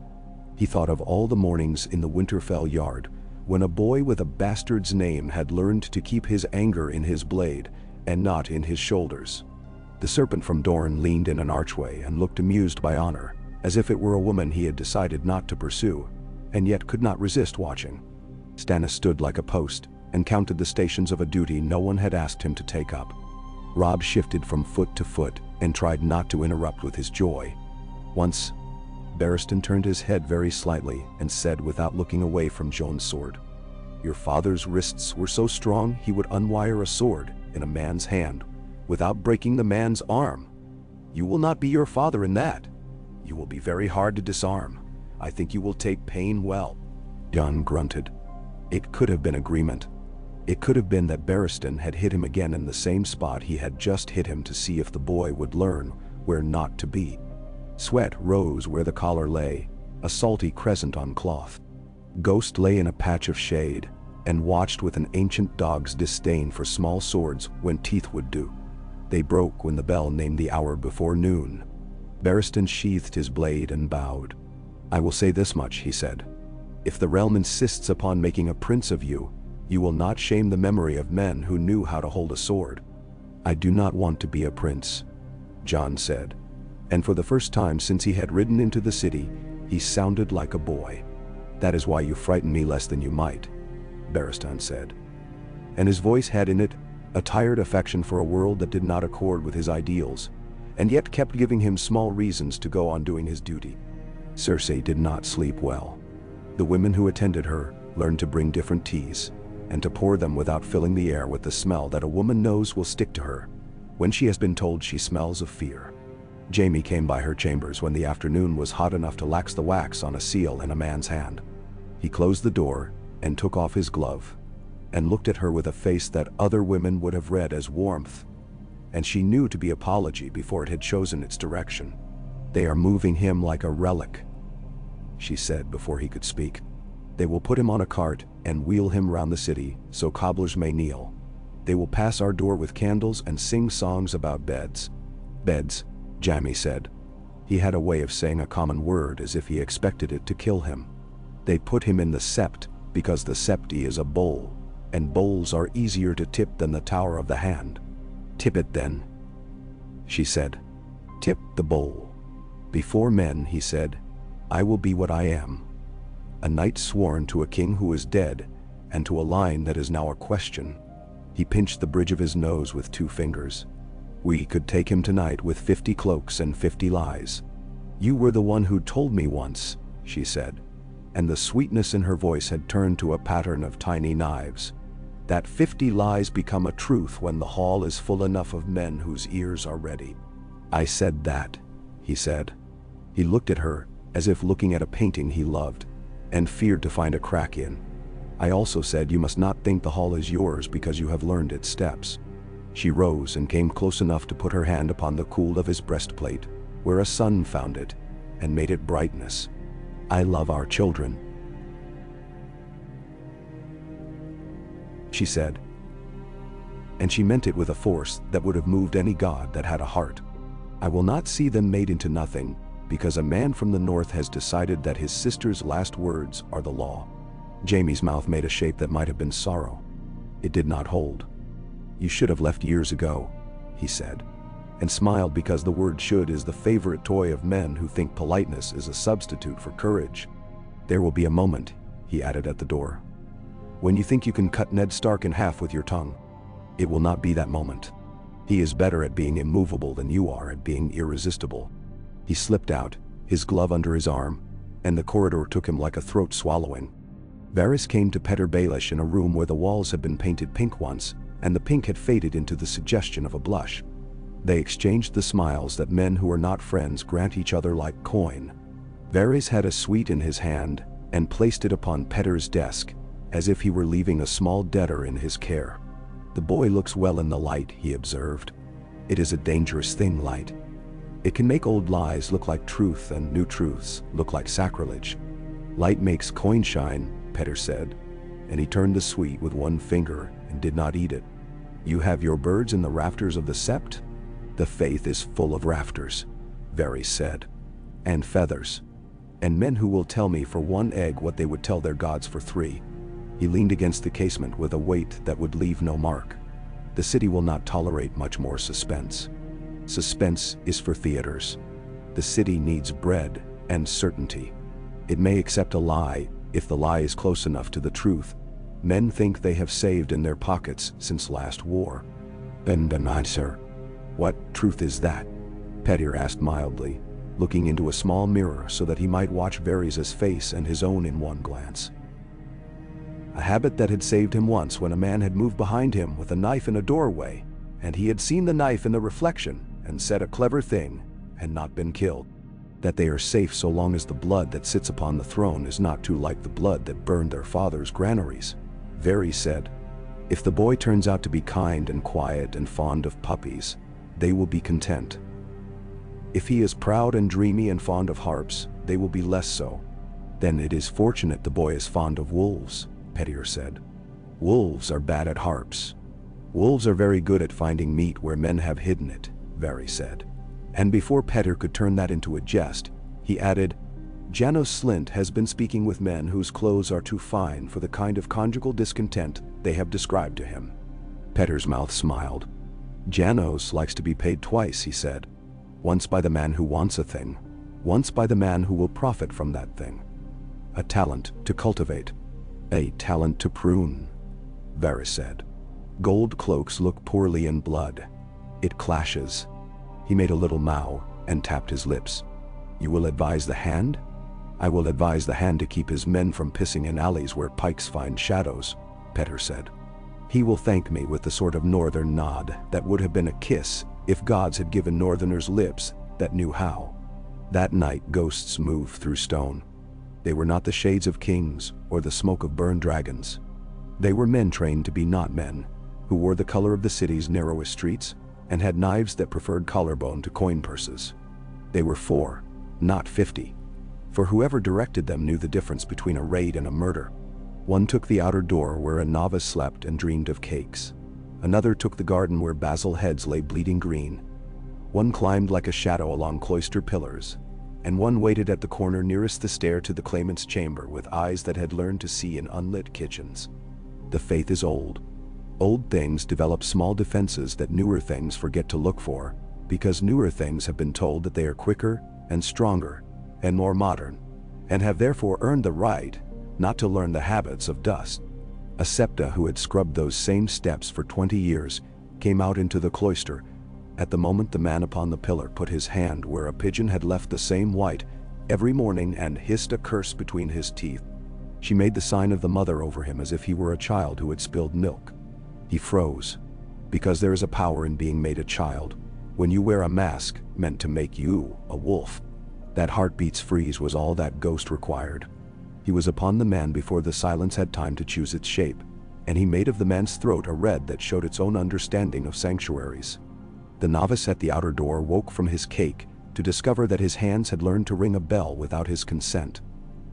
He thought of all the mornings in the Winterfell yard when a boy with a bastard's name had learned to keep his anger in his blade and not in his shoulders. The serpent from Dorne leaned in an archway and looked amused by honor, as if it were a woman he had decided not to pursue, and yet could not resist watching. Stannis stood like a post and counted the stations of a duty no one had asked him to take up. Robb shifted from foot to foot and tried not to interrupt with his joy. Once, Barristan turned his head very slightly and said without looking away from Jon's sword, "Your father's wrists were so strong he would unwire a sword in a man's hand without breaking the man's arm. You will not be your father in that. You will be very hard to disarm. I think you will take pain well." Jon grunted. It could have been agreement. It could have been that Barristan had hit him again in the same spot he had just hit him to see if the boy would learn where not to be. Sweat rose where the collar lay, a salty crescent on cloth. Ghost lay in a patch of shade and watched with an ancient dog's disdain for small swords when teeth would do. They broke when the bell named the hour before noon. Barristan sheathed his blade and bowed. "I will say this much," he said. "If the realm insists upon making a prince of you, you will not shame the memory of men who knew how to hold a sword." "I do not want to be a prince," Jon said. And for the first time since he had ridden into the city, he sounded like a boy. "That is why you frighten me less than you might," Barristan said. And his voice had in it a tired affection for a world that did not accord with his ideals, and yet kept giving him small reasons to go on doing his duty. Cersei did not sleep well. The women who attended her learned to bring different teas, and to pour them without filling the air with the smell that a woman knows will stick to her when she has been told she smells of fear. Jaime came by her chambers when the afternoon was hot enough to lax the wax on a seal in a man's hand. He closed the door and took off his glove, and looked at her with a face that other women would have read as warmth, and she knew to be apology before it had chosen its direction. "They are moving him like a relic," she said before he could speak. "They will put him on a cart and wheel him round the city so cobblers may kneel. They will pass our door with candles and sing songs about beds." "Beds," Jaime said. He had a way of saying a common word as if he expected it to kill him. "They put him in the sept because the septi is a bowl, and bowls are easier to tip than the tower of the hand." "Tip it then," she said. "Tip the bowl." "Before men," he said, "I will be what I am. A knight sworn to a king who is dead, and to a line that is now a question." He pinched the bridge of his nose with 2 fingers. "We could take him tonight with 50 cloaks and 50 lies." "You were the one who told me once," she said, and the sweetness in her voice had turned to a pattern of tiny knives, "that 50 lies become a truth when the hall is full enough of men whose ears are ready." "I said that," he said. He looked at her as if looking at a painting he loved, and feared to find a crack in. "I also said you must not think the hall is yours because you have learned its steps." She rose and came close enough to put her hand upon the cool of his breastplate, where a sun found it, and made it brightness. "I love our children," she said. And she meant it with a force that would have moved any god that had a heart. "I will not see them made into nothing, because a man from the north has decided that his sister's last words are the law." Jaime's mouth made a shape that might have been sorrow. It did not hold. "You should have left years ago," he said, and smiled because the word should is the favorite toy of men who think politeness is a substitute for courage. There will be a moment, he added at the door, when you think you can cut Ned Stark in half with your tongue. It will not be that moment. He is better at being immovable than you are at being irresistible. He slipped out, his glove under his arm, and the corridor took him like a throat swallowing. Varys came to Petyr Baelish in a room where the walls had been painted pink once, and the pink had faded into the suggestion of a blush. They exchanged the smiles that men who are not friends grant each other like coin. Varys had a sweet in his hand, and placed it upon Petyr's desk, as if he were leaving a small debtor in his care. "The boy looks well in the light," he observed. "It is a dangerous thing, light. It can make old lies look like truth and new truths look like sacrilege." "Light makes coin shine," Petyr said, and he turned the sweet with one finger and did not eat it. "You have your birds in the rafters of the sept?" "The faith is full of rafters," Varys said, "and feathers, and men who will tell me for one egg what they would tell their gods for three." He leaned against the casement with a weight that would leave no mark. "The city will not tolerate much more suspense. Suspense is for theaters. The city needs bread and certainty. It may accept a lie if the lie is close enough to the truth. Men think they have saved in their pockets since last war." "Ben sir. What truth is that?" Petyr asked mildly, looking into a small mirror so that he might watch Varys' face and his own in one glance. "A habit that had saved him once when a man had moved behind him with a knife in a doorway, and he had seen the knife in the reflection and said a clever thing and not been killed. That they are safe so long as the blood that sits upon the throne is not too like the blood that burned their fathers' granaries," Varys said. "If the boy turns out to be kind and quiet and fond of puppies, they will be content. If he is proud and dreamy and fond of harps, they will be less so. Then it is fortunate the boy is fond of wolves," Petyr said. "Wolves are bad at harps. Wolves are very good at finding meat where men have hidden it," Varys said. And before Petyr could turn that into a jest, he added, "Janos Slynt has been speaking with men whose clothes are too fine for the kind of conjugal discontent they have described to him." Petyr's mouth smiled. "Janos likes to be paid twice," he said. "Once by the man who wants a thing, once by the man who will profit from that thing. A talent to cultivate, a talent to prune," Varys said. "Gold cloaks look poorly in blood. It clashes." He made a little mow and tapped his lips. "You will advise the hand?" "I will advise the hand to keep his men from pissing in alleys where pikes find shadows," Petyr said. "He will thank me with the sort of northern nod that would have been a kiss if gods had given northerners lips that knew how." That night ghosts moved through stone. They were not the shades of kings or the smoke of burned dragons. They were men trained to be not men, who wore the color of the city's narrowest streets and had knives that preferred collarbone to coin purses. They were 4, not 50, for whoever directed them knew the difference between a raid and a murder. One took the outer door where a novice slept and dreamed of cakes. Another took the garden where basil heads lay bleeding green. One climbed like a shadow along cloister pillars, and one waited at the corner nearest the stair to the claimant's chamber with eyes that had learned to see in unlit kitchens. The faith is old. Old things develop small defenses that newer things forget to look for, because newer things have been told that they are quicker and stronger and more modern, and have therefore earned the right not to learn the habits of dust. A septa who had scrubbed those same steps for 20 years came out into the cloister at the moment the man upon the pillar put his hand where a pigeon had left the same white every morning and hissed a curse between his teeth. She made the sign of the mother over him as if he were a child who had spilled milk. He froze, because there is a power in being made a child, when you wear a mask meant to make you a wolf. That heartbeat's freeze was all that ghost required. He was upon the man before the silence had time to choose its shape, and he made of the man's throat a red that showed its own understanding of sanctuaries. The novice at the outer door woke from his cake to discover that his hands had learned to ring a bell without his consent.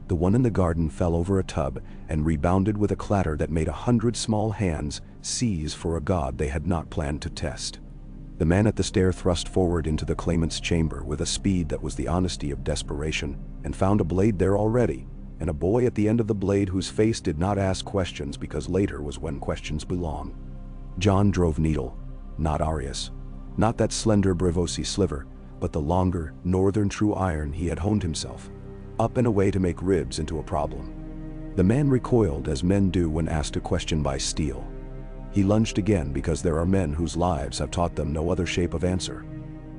The one in the garden fell over a tub and rebounded with a clatter that made 100 small hands seize for a god they had not planned to test. The man at the stair thrust forward into the claimant's chamber with a speed that was the honesty of desperation, and found a blade there already, and a boy at the end of the blade whose face did not ask questions because later was when questions belong. Jon drove Needle, not Arius. Not that slender Brevosi sliver, but the longer, northern true iron he had honed himself, up and away to make ribs into a problem. The man recoiled as men do when asked a question by steel. He lunged again because there are men whose lives have taught them no other shape of answer.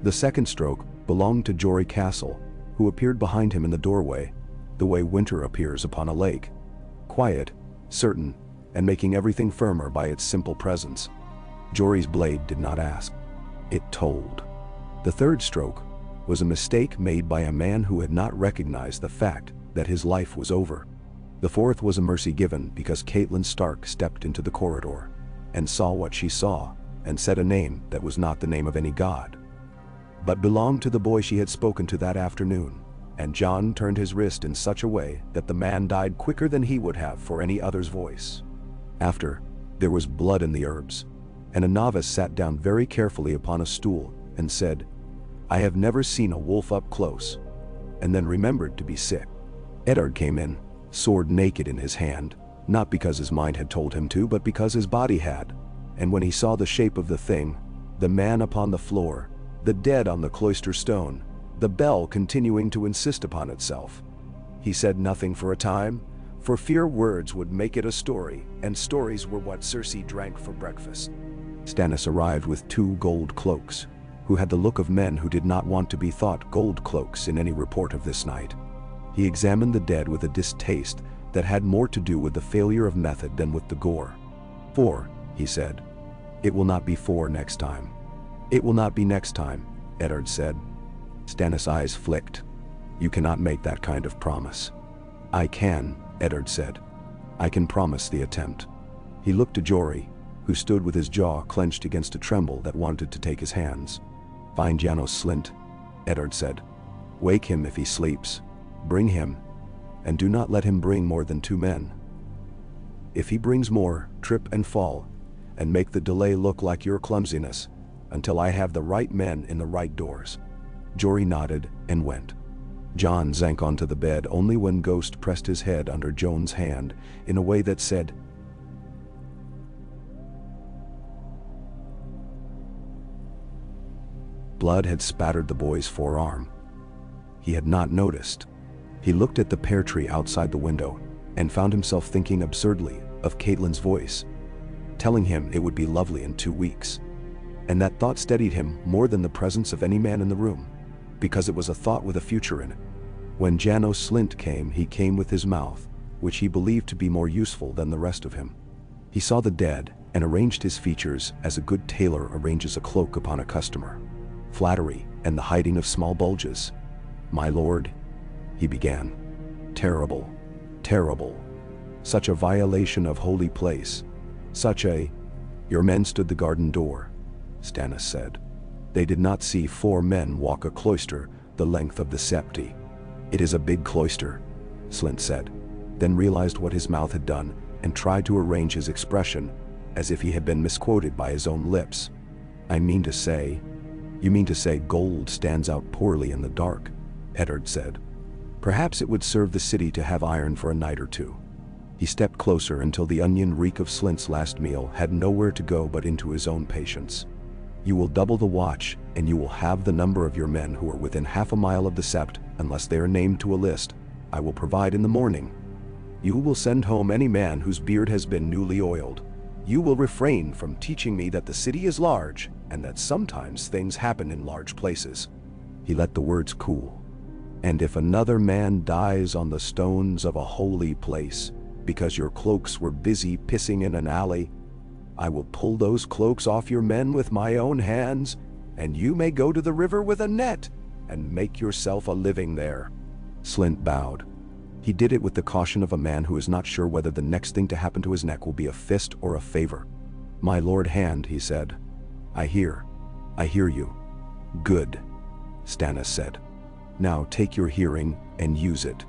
The second stroke belonged to Jory Castle, who appeared behind him in the doorway, the way winter appears upon a lake. Quiet, certain, and making everything firmer by its simple presence. Jory's blade did not ask. It told. The third stroke was a mistake made by a man who had not recognized the fact that his life was over. The fourth was a mercy given because Catelyn Stark stepped into the corridor and saw what she saw and said a name that was not the name of any god, but belonged to the boy she had spoken to that afternoon, and Jon turned his wrist in such a way that the man died quicker than he would have for any other's voice. After, there was blood in the herbs, and a novice sat down very carefully upon a stool and said, "I have never seen a wolf up close," and then remembered to be sick. Eddard came in, sword naked in his hand, not because his mind had told him to, but because his body had, and when he saw the shape of the thing, the man upon the floor, the dead on the cloister stone, the bell continuing to insist upon itself, he said nothing for a time, for fear words would make it a story, and stories were what Cersei drank for breakfast. Stannis arrived with 2 gold cloaks, who had the look of men who did not want to be thought gold cloaks in any report of this night. He examined the dead with a distaste that had more to do with the failure of method than with the gore. "4," he said. "It will not be 4 next time." "It will not be next time," Eddard said. Stannis' eyes flicked. "You cannot make that kind of promise." "I can," Eddard said. "I can promise the attempt." He looked to Jory, who stood with his jaw clenched against a tremble that wanted to take his hands. "Find Janos Slynt," Eddard said. "Wake him if he sleeps. Bring him, and do not let him bring more than 2 men. If he brings more, trip and fall, and make the delay look like your clumsiness, until I have the right men in the right doors." Jory nodded and went. Jon sank onto the bed only when Ghost pressed his head under Jon's hand in a way that said, blood had spattered the boy's forearm. He had not noticed. He looked at the pear tree outside the window and found himself thinking absurdly of Catelyn's voice, telling him it would be lovely in 2 weeks. And that thought steadied him more than the presence of any man in the room, because it was a thought with a future in it. When Janos Slynt came, he came with his mouth, which he believed to be more useful than the rest of him. He saw the dead and arranged his features as a good tailor arranges a cloak upon a customer. Flattery and the hiding of small bulges. "My lord," he began. "Terrible, terrible. Such a violation of holy place. Such a—" "Your men stood the garden door," Stannis said. "They did not see 4 men walk a cloister the length of the septi." "It is a big cloister," Slynt said, then realized what his mouth had done and tried to arrange his expression as if he had been misquoted by his own lips. "I mean to say—" "You mean to say gold stands out poorly in the dark," Eddard said. "Perhaps it would serve the city to have iron for a night or 2. He stepped closer until the onion reek of Slynt's last meal had nowhere to go but into his own patience. "You will double the watch, and you will have the number of your men who are within half a mile of the sept, unless they are named to a list. I will provide in the morning. You will send home any man whose beard has been newly oiled. You will refrain from teaching me that the city is large, and that sometimes things happen in large places." He let the words cool. "And if another man dies on the stones of a holy place, because your cloaks were busy pissing in an alley, I will pull those cloaks off your men with my own hands, and you may go to the river with a net, and make yourself a living there." Slynt bowed. He did it with the caution of a man who is not sure whether the next thing to happen to his neck will be a fist or a favor. "My lord hand," he said. I hear you." "Good," Stannis said. "Now take your hearing and use it."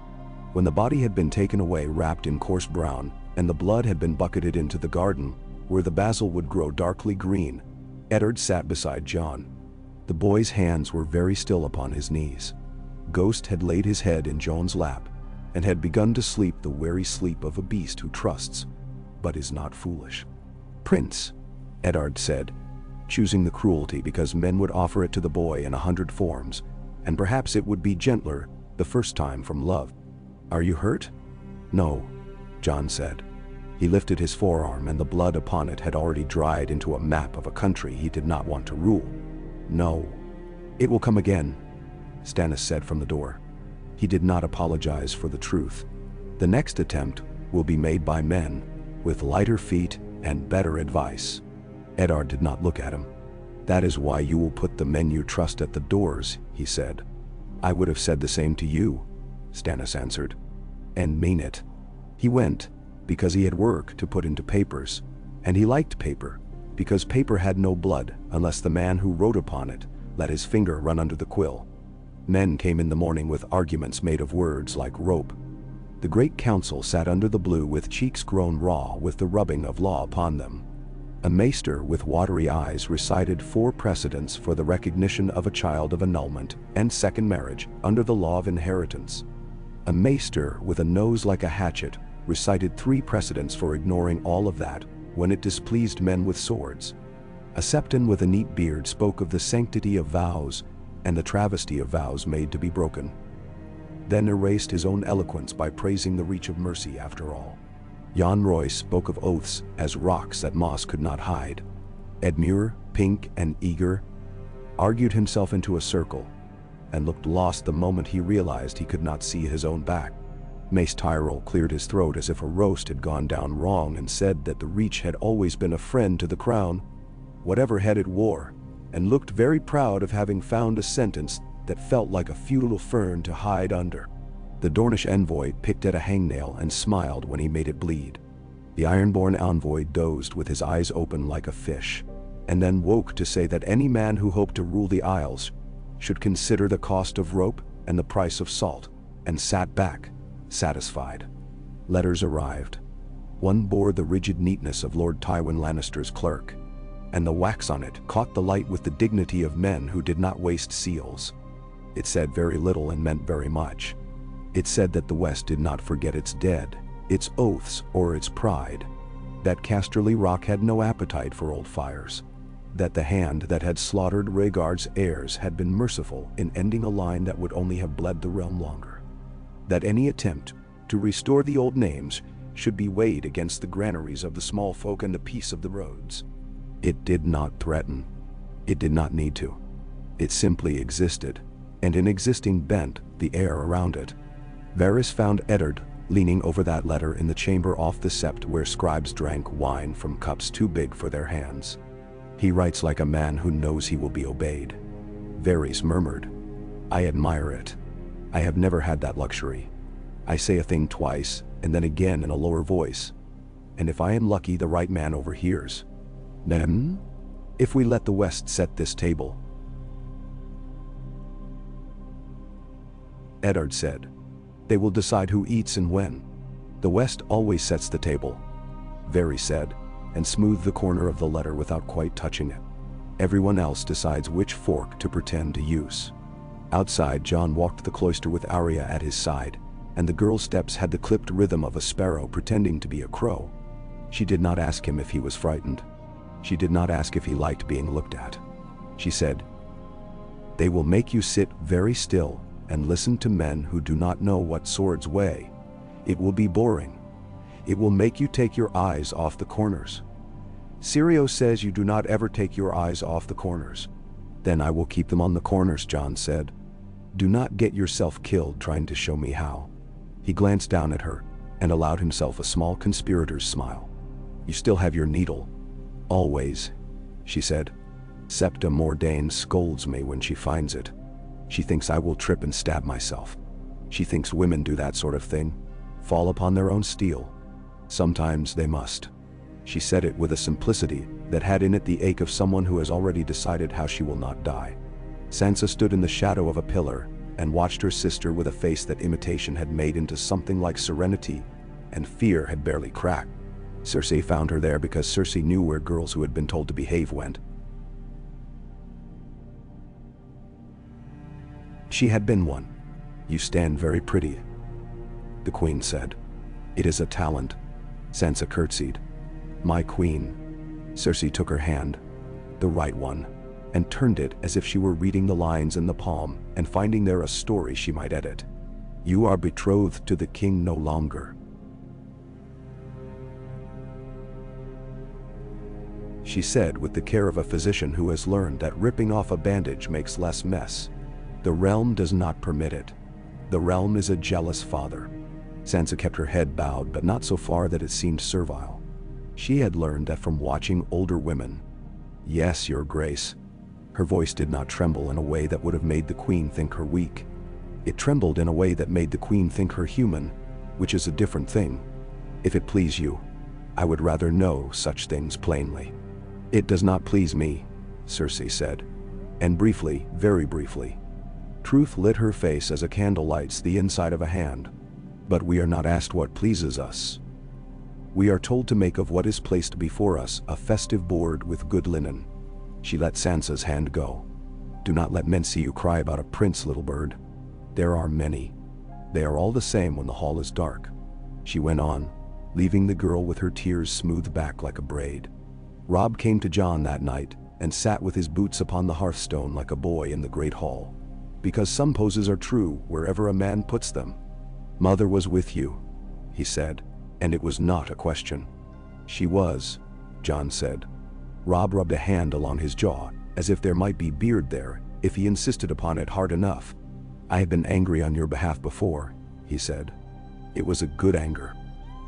When the body had been taken away wrapped in coarse brown, and the blood had been bucketed into the garden, where the basil would grow darkly green, Eddard sat beside Jon. The boy's hands were very still upon his knees. Ghost had laid his head in Jon's lap, and had begun to sleep the weary sleep of a beast who trusts, but is not foolish. "Prince," Eddard said, choosing the cruelty because men would offer it to the boy in 100 forms, and perhaps it would be gentler the first time from love. "Are you hurt?" "No," Jon said. He lifted his forearm and the blood upon it had already dried into a map of a country he did not want to rule. "No. It will come again," Stannis said from the door. He did not apologize for the truth. "The next attempt will be made by men, with lighter feet and better advice." Eddard did not look at him. "That is why you will put the men you trust at the doors," he said. "I would have said the same to you," Stannis answered. "And mean it." He went, because he had work to put into papers, and he liked paper, because paper had no blood unless the man who wrote upon it let his finger run under the quill. Men came in the morning with arguments made of words like rope. The great council sat under the blue with cheeks grown raw with the rubbing of law upon them. A maester with watery eyes recited 4 precedents for the recognition of a child of annulment and second marriage under the law of inheritance. A maester with a nose like a hatchet recited 3 precedents for ignoring all of that when it displeased men with swords. A septon with a neat beard spoke of the sanctity of vows and the travesty of vows made to be broken, then erased his own eloquence by praising the reach of mercy after all. Jon Royce spoke of oaths as rocks that moss could not hide. Edmure, pink and eager, argued himself into a circle and looked lost the moment he realized he could not see his own back. Mace Tyrell cleared his throat as if a roast had gone down wrong and said that the Reach had always been a friend to the crown, whatever head it wore, and looked very proud of having found a sentence that felt like a feudal fern to hide under. The Dornish envoy picked at a hangnail and smiled when he made it bleed. The Ironborn envoy dozed with his eyes open like a fish, and then woke to say that any man who hoped to rule the Isles should consider the cost of rope and the price of salt, and sat back, satisfied. Letters arrived. One bore the rigid neatness of Lord Tywin Lannister's clerk, and the wax on it caught the light with the dignity of men who did not waste seals. It said very little and meant very much. It said that the West did not forget its dead, its oaths, or its pride. That Casterly Rock had no appetite for old fires. That the hand that had slaughtered Rhaegar's heirs had been merciful in ending a line that would only have bled the realm longer. That any attempt to restore the old names should be weighed against the granaries of the small folk and the peace of the roads. It did not threaten. It did not need to. It simply existed, and in existing bent the air around it. Varys found Eddard leaning over that letter in the chamber off the sept where scribes drank wine from cups too big for their hands. "He writes like a man who knows he will be obeyed," Varys murmured. "I admire it. I have never had that luxury. I say a thing twice, and then again in a lower voice. And if I am lucky, the right man overhears. Then, if we let the West set this table," Eddard said, "they will decide who eats and when. The West always sets the table," Varys said, and smoothed the corner of the letter without quite touching it. "Everyone else decides which fork to pretend to use." Outside, Jon walked the cloister with Arya at his side, and the girl's steps had the clipped rhythm of a sparrow pretending to be a crow. She did not ask him if he was frightened. She did not ask if he liked being looked at. She said, "They will make you sit very still and listen to men who do not know what swords weigh. It will be boring. It will make you take your eyes off the corners. Syrio says you do not ever take your eyes off the corners. Then I will keep them on the corners," Jon said. "Do not get yourself killed trying to show me how." He glanced down at her and allowed himself a small conspirator's smile. "You still have your needle." "Always," she said. "Septa Mordain scolds me when she finds it. She thinks I will trip and stab myself. She thinks women do that sort of thing, fall upon their own steel. Sometimes they must." She said it with a simplicity that had in it the ache of someone who has already decided how she will not die. Sansa stood in the shadow of a pillar and watched her sister with a face that imitation had made into something like serenity, and fear had barely cracked. Cersei found her there because Cersei knew where girls who had been told to behave went. She had been one. "You stand very pretty," the queen said. "It is a talent." Sansa curtsied. "My queen." Cersei took her hand. the right one, and turned it as if she were reading the lines in the palm and finding there a story she might edit. You are betrothed to the king no longer. She said with the care of a physician who has learned that ripping off a bandage makes less mess. The realm does not permit it. The realm is a jealous father. Sansa kept her head bowed, but not so far that it seemed servile. She had learned that from watching older women. Yes, your grace. Her voice did not tremble in a way that would have made the queen think her weak. It trembled in a way that made the queen think her human, which is a different thing. If it please you, I would rather know such things plainly. It does not please me, Cersei said. And briefly, very briefly. Truth lit her face as a candle lights the inside of a hand. But we are not asked what pleases us. We are told to make of what is placed before us a festive board with good linen. She let Sansa's hand go. Do not let men see you cry about a prince, little bird. There are many. They are all the same when the hall is dark. She went on, leaving the girl with her tears smoothed back like a braid. Robb came to Jon that night and sat with his boots upon the hearthstone like a boy in the great hall. Because some poses are true wherever a man puts them. Mother was with you, he said, and it was not a question. She was, Jon said. Robb rubbed a hand along his jaw, as if there might be beard there, if he insisted upon it hard enough. I have been angry on your behalf before, he said. It was a good anger.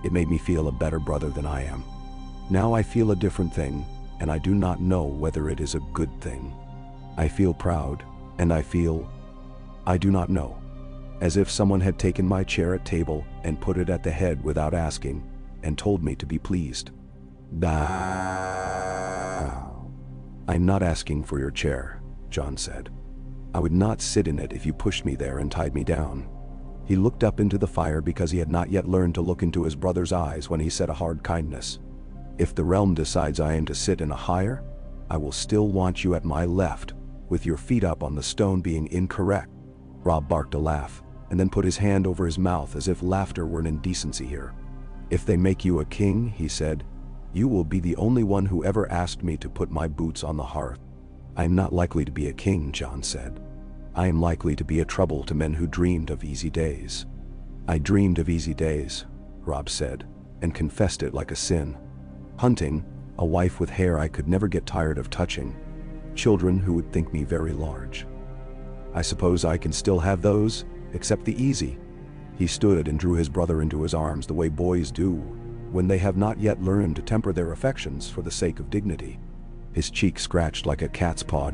It made me feel a better brother than I am. Now I feel a different thing, and I do not know whether it is a good thing. I feel proud, and I do not know. As if someone had taken my chair at table and put it at the head without asking, and told me to be pleased. I'm not asking for your chair, Jon said. I would not sit in it if you pushed me there and tied me down. He looked up into the fire because he had not yet learned to look into his brother's eyes when he said a hard kindness. If the realm decides I am to sit in a higher, I will still want you at my left, with your feet up on the stone being incorrect. Robb barked a laugh, and then put his hand over his mouth as if laughter were an indecency here. If they make you a king, he said, you will be the only one who ever asked me to put my boots on the hearth. I am not likely to be a king, Jon said. I am likely to be a trouble to men who dreamed of easy days. I dreamed of easy days, Robb said, and confessed it like a sin. Hunting, a wife with hair I could never get tired of touching, children who would think me very large. I suppose I can still have those, except the easy. He stood and drew his brother into his arms the way boys do, when they have not yet learned to temper their affections for the sake of dignity. His cheek scratched like a cat's paw.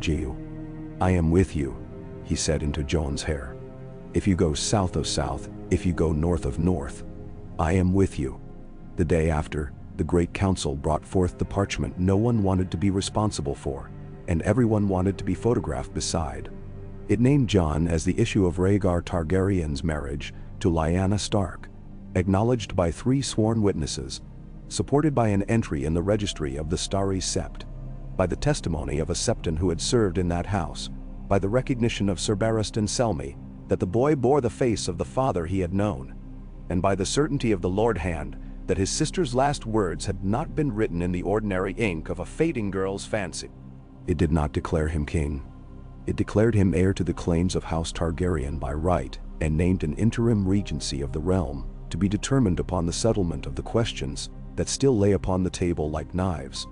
I am with you, he said into Jon's hair. If you go south of south, if you go north of north, I am with you. The day after, the great council brought forth the parchment no one wanted to be responsible for, and everyone wanted to be photographed beside. It named Jon as the issue of Rhaegar Targaryen's marriage to Lyanna Stark, acknowledged by 3 sworn witnesses, supported by an entry in the registry of the Starry Sept, by the testimony of a Septon who had served in that house, by the recognition of Sir Barristan Selmy that the boy bore the face of the father he had known, and by the certainty of the Lord Hand that his sister's last words had not been written in the ordinary ink of a fading girl's fancy. It did not declare him king. It declared him heir to the claims of House Targaryen by right, and named an interim regency of the realm to be determined upon the settlement of the questions that still lay upon the table like knives.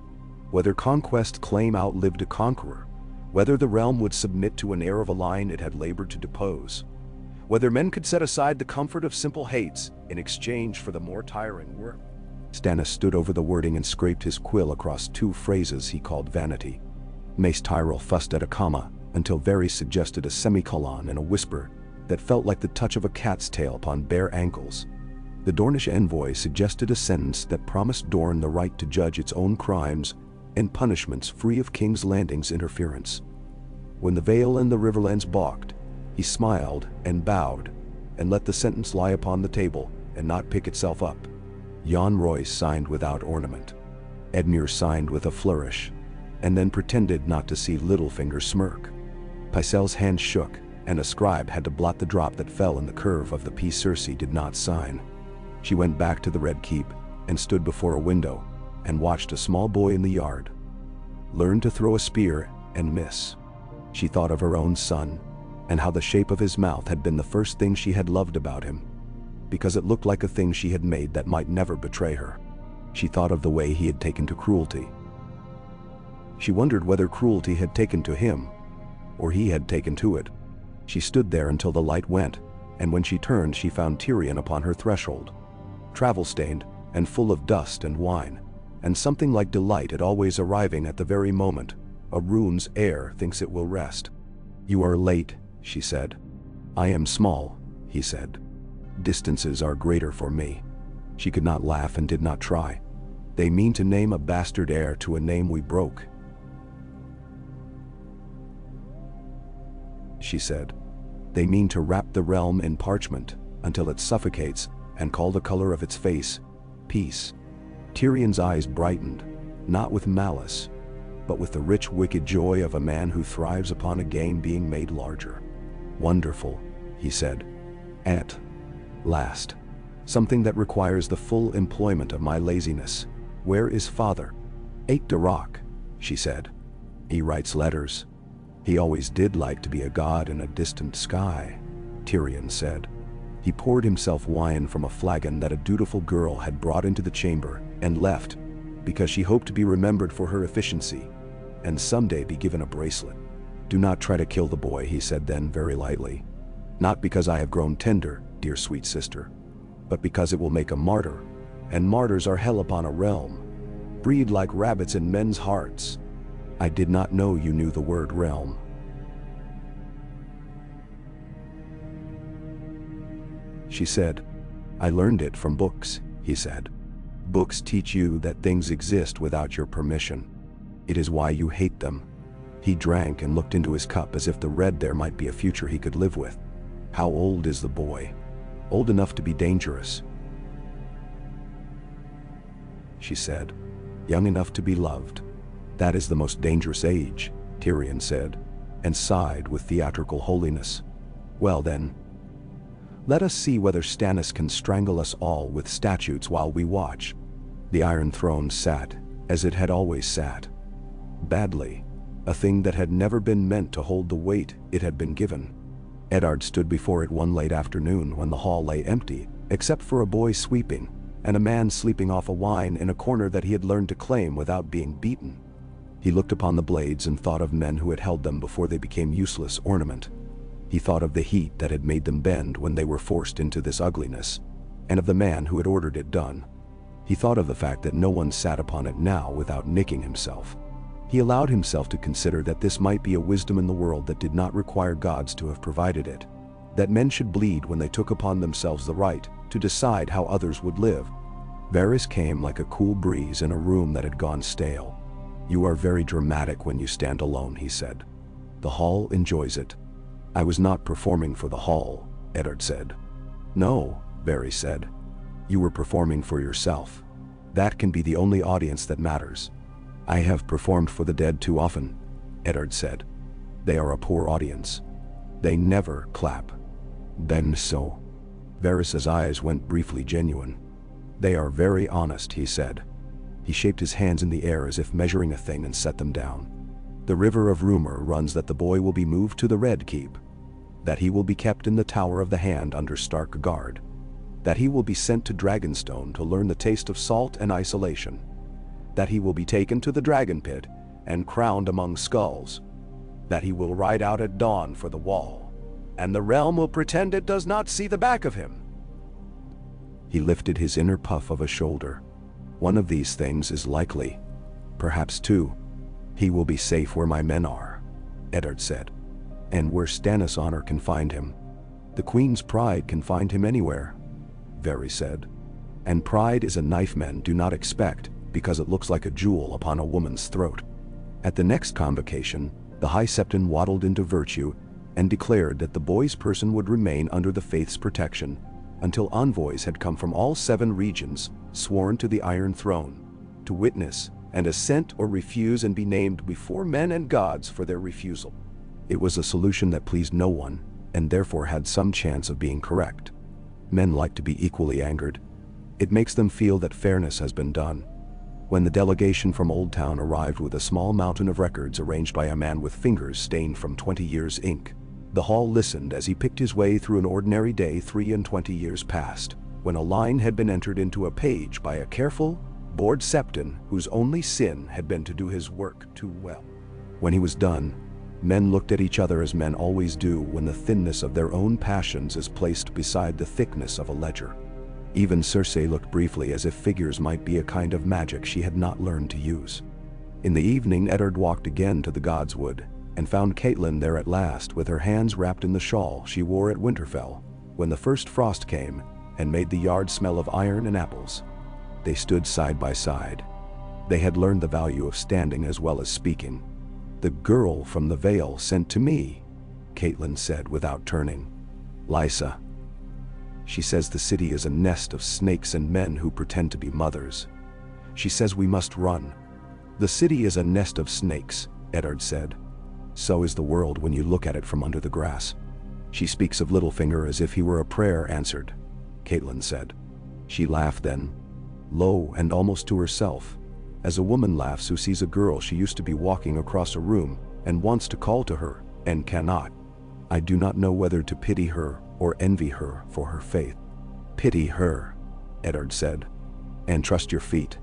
Whether conquest claim outlived a conqueror, whether the realm would submit to an heir of a line it had labored to depose, whether men could set aside the comfort of simple hates in exchange for the more tiring work. Stannis stood over the wording and scraped his quill across 2 phrases he called vanity. Mace Tyrell fussed at a comma until Varys suggested a semicolon in a whisper that felt like the touch of a cat's tail upon bare ankles. The Dornish envoy suggested a sentence that promised Dorne the right to judge its own crimes and punishments free of King's Landing's interference. When the Vale and the Riverlands balked, he smiled and bowed and let the sentence lie upon the table and not pick itself up. Jon Royce signed without ornament. Edmure signed with a flourish, and then pretended not to see Littlefinger smirk. Pycelle's hand shook, and a scribe had to blot the drop that fell in the curve of the P. Cersei did not sign. She went back to the Red Keep and stood before a window and watched a small boy in the yard. learn to throw a spear and miss. She thought of her own son, and how the shape of his mouth had been the first thing she had loved about him, because it looked like a thing she had made that might never betray her. She thought of the way he had taken to cruelty. She wondered whether cruelty had taken to him, or he had taken to it. She stood there until the light went, and when she turned she found Targaryen upon her threshold, travel-stained and full of dust and wine, and something like delight at always arriving at the very moment a room's air thinks it will rest. "You are late," she said. "I am small," he said. "Distances are greater for me." She could not laugh and did not try. "They mean to name a bastard heir to a name we broke," she said. "They mean to wrap the realm in parchment until it suffocates and call the color of its face peace." Tyrion's eyes brightened, not with malice, but with the rich wicked joy of a man who thrives upon a game being made larger. "Wonderful," he said. "At last. Something that requires the full employment of my laziness. Where is father?" "Ate the rock," she said. "He writes letters." "He always did like to be a god in a distant sky," Targaryen said. He poured himself wine from a flagon that a dutiful girl had brought into the chamber and left, because she hoped to be remembered for her efficiency, and someday be given a bracelet. "Do not try to kill the boy," he said then very lightly. "Not because I have grown tender, dear sweet sister, but because it will make a martyr, and martyrs are hell upon a realm, breed like rabbits in men's hearts." "I did not know you knew the word realm," she said. "I learned it from books," he said. "Books teach you that things exist without your permission. It is why you hate them." He drank and looked into his cup as if the red there might be a future he could live with. "How old is the boy?" "Old enough to be dangerous," she said. "Young enough to be loved." "That is the most dangerous age," Targaryen said, and sighed with theatrical holiness. "Well then, let us see whether Stannis can strangle us all with statutes while we watch." The Iron Throne sat, as it had always sat. Badly, a thing that had never been meant to hold the weight it had been given. Eddard stood before it one late afternoon when the hall lay empty, except for a boy sweeping, and a man sleeping off a wine in a corner that he had learned to claim without being beaten. He looked upon the blades and thought of men who had held them before they became useless ornament. He thought of the heat that had made them bend when they were forced into this ugliness, and of the man who had ordered it done. He thought of the fact that no one sat upon it now without nicking himself. He allowed himself to consider that this might be a wisdom in the world that did not require gods to have provided it, that men should bleed when they took upon themselves the right to decide how others would live. Varys came like a cool breeze in a room that had gone stale. "You are very dramatic when you stand alone," he said. "The hall enjoys it." "I was not performing for the hall," Eddard said. "No," Varys said. "You were performing for yourself. That can be the only audience that matters." "I have performed for the dead too often," Eddard said. "They are a poor audience. They never clap." "Then so." Varys's eyes went briefly genuine. "They are very honest," he said. He shaped his hands in the air as if measuring a thing and set them down. "The river of rumor runs that the boy will be moved to the Red Keep, that he will be kept in the Tower of the Hand under Stark guard, that he will be sent to Dragonstone to learn the taste of salt and isolation, that he will be taken to the Dragon Pit and crowned among skulls, that he will ride out at dawn for the Wall, and the realm will pretend it does not see the back of him." He lifted his inner puff of a shoulder. "One of these things is likely. Perhaps two. He will be safe where my men are," Eddard said. "And where Stannis' honor can find him. The Queen's pride can find him anywhere," Varys said. "And pride is a knife men do not expect, because it looks like a jewel upon a woman's throat." At the next convocation, the High Septon waddled into virtue and declared that the boy's person would remain under the faith's protection until envoys had come from all 7 regions, sworn to the Iron Throne, to witness and assent or refuse and be named before men and gods for their refusal. It was a solution that pleased no one, and therefore had some chance of being correct. Men like to be equally angered. It makes them feel that fairness has been done. When the delegation from Old Town arrived with a small mountain of records arranged by a man with fingers stained from 20 years' ink, the hall listened as he picked his way through an ordinary day 23 years past, when a line had been entered into a page by a careful, bored septon whose only sin had been to do his work too well. When he was done, men looked at each other as men always do when the thinness of their own passions is placed beside the thickness of a ledger. Even Cersei looked briefly as if figures might be a kind of magic she had not learned to use. In the evening, Eddard walked again to the Godswood and found Catelyn there at last with her hands wrapped in the shawl she wore at Winterfell when the first frost came and made the yard smell of iron and apples. They stood side by side. They had learned the value of standing as well as speaking. "The girl from the Vale sent to me," Catelyn said without turning. "Lysa. She says the city is a nest of snakes and men who pretend to be mothers. She says we must run." "The city is a nest of snakes," Eddard said. "So is the world when you look at it from under the grass." "She speaks of Littlefinger as if he were a prayer answered," Catelyn said. She laughed then, low and almost to herself, as a woman laughs who sees a girl she used to be walking across a room and wants to call to her and cannot. "I do not know whether to pity her or envy her for her faith." "Pity her," Eddard said, "and trust your feet."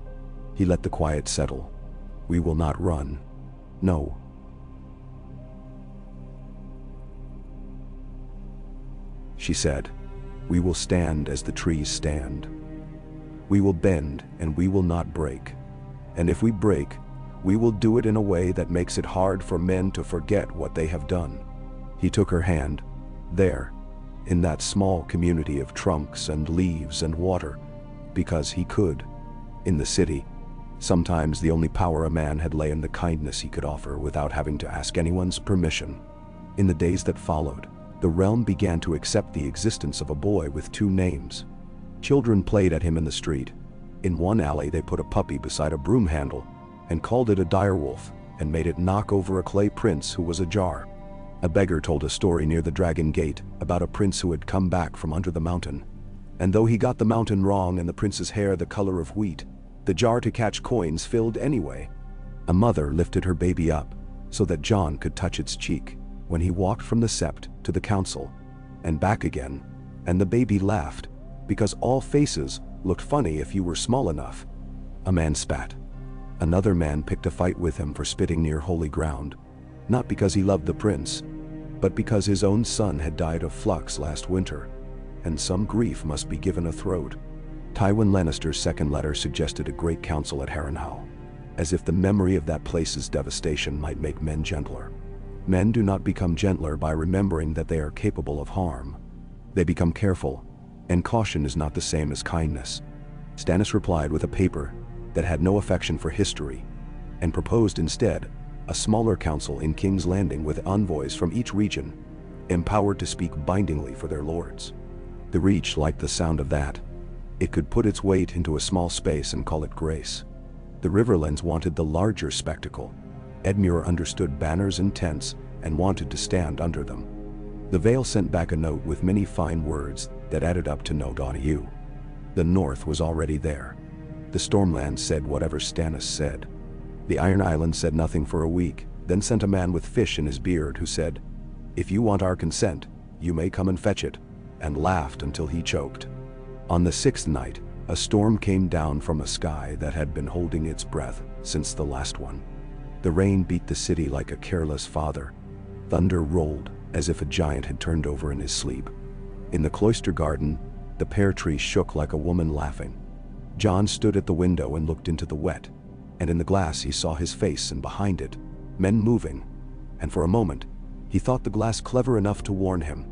He let the quiet settle. "We will not run. No." She said, "We will stand as the trees stand. We will bend and we will not break. And if we break, we will do it in a way that makes it hard for men to forget what they have done." He took her hand. There, in that small community of trunks and leaves and water, because he could. In the city, sometimes the only power a man had lay in the kindness he could offer without having to ask anyone's permission. In the days that followed, the realm began to accept the existence of a boy with two names. Children played at him in the street. In one alley they put a puppy beside a broom handle and called it a direwolf and made it knock over a clay prince who was ajar. A beggar told a story near the Dragon Gate about a prince who had come back from under the mountain. And though he got the mountain wrong and the prince's hair the color of wheat, the jar to catch coins filled anyway. A mother lifted her baby up so that Jon could touch its cheek when he walked from the sept to the council and back again, and the baby laughed because all faces looked funny if you were small enough. A man spat. Another man picked a fight with him for spitting near holy ground, not because he loved the prince, but because his own son had died of flux last winter, and some grief must be given a throat. Tywin Lannister's second letter suggested a great council at Harrenhal, as if the memory of that place's devastation might make men gentler. Men do not become gentler by remembering that they are capable of harm. They become careful, and caution is not the same as kindness. Stannis replied with a paper that had no affection for history, and proposed instead a smaller council in King's Landing with envoys from each region, empowered to speak bindingly for their lords. The Reach liked the sound of that. It could put its weight into a small space and call it grace. The Riverlands wanted the larger spectacle. Edmure understood banners and tents and wanted to stand under them. The Vale sent back a note with many fine words that added up to no.eu. The North was already there. The Stormlands said whatever Stannis said. The Iron Islands said nothing for a week, then sent a man with fish in his beard who said, "If you want our consent, you may come and fetch it," and laughed until he choked. On the sixth night, a storm came down from a sky that had been holding its breath since the last one. The rain beat the city like a careless father. Thunder rolled as if a giant had turned over in his sleep. In the cloister garden, the pear tree shook like a woman laughing. Jon stood at the window and looked into the wet, and in the glass he saw his face and behind it, men moving, and for a moment, he thought the glass clever enough to warn him.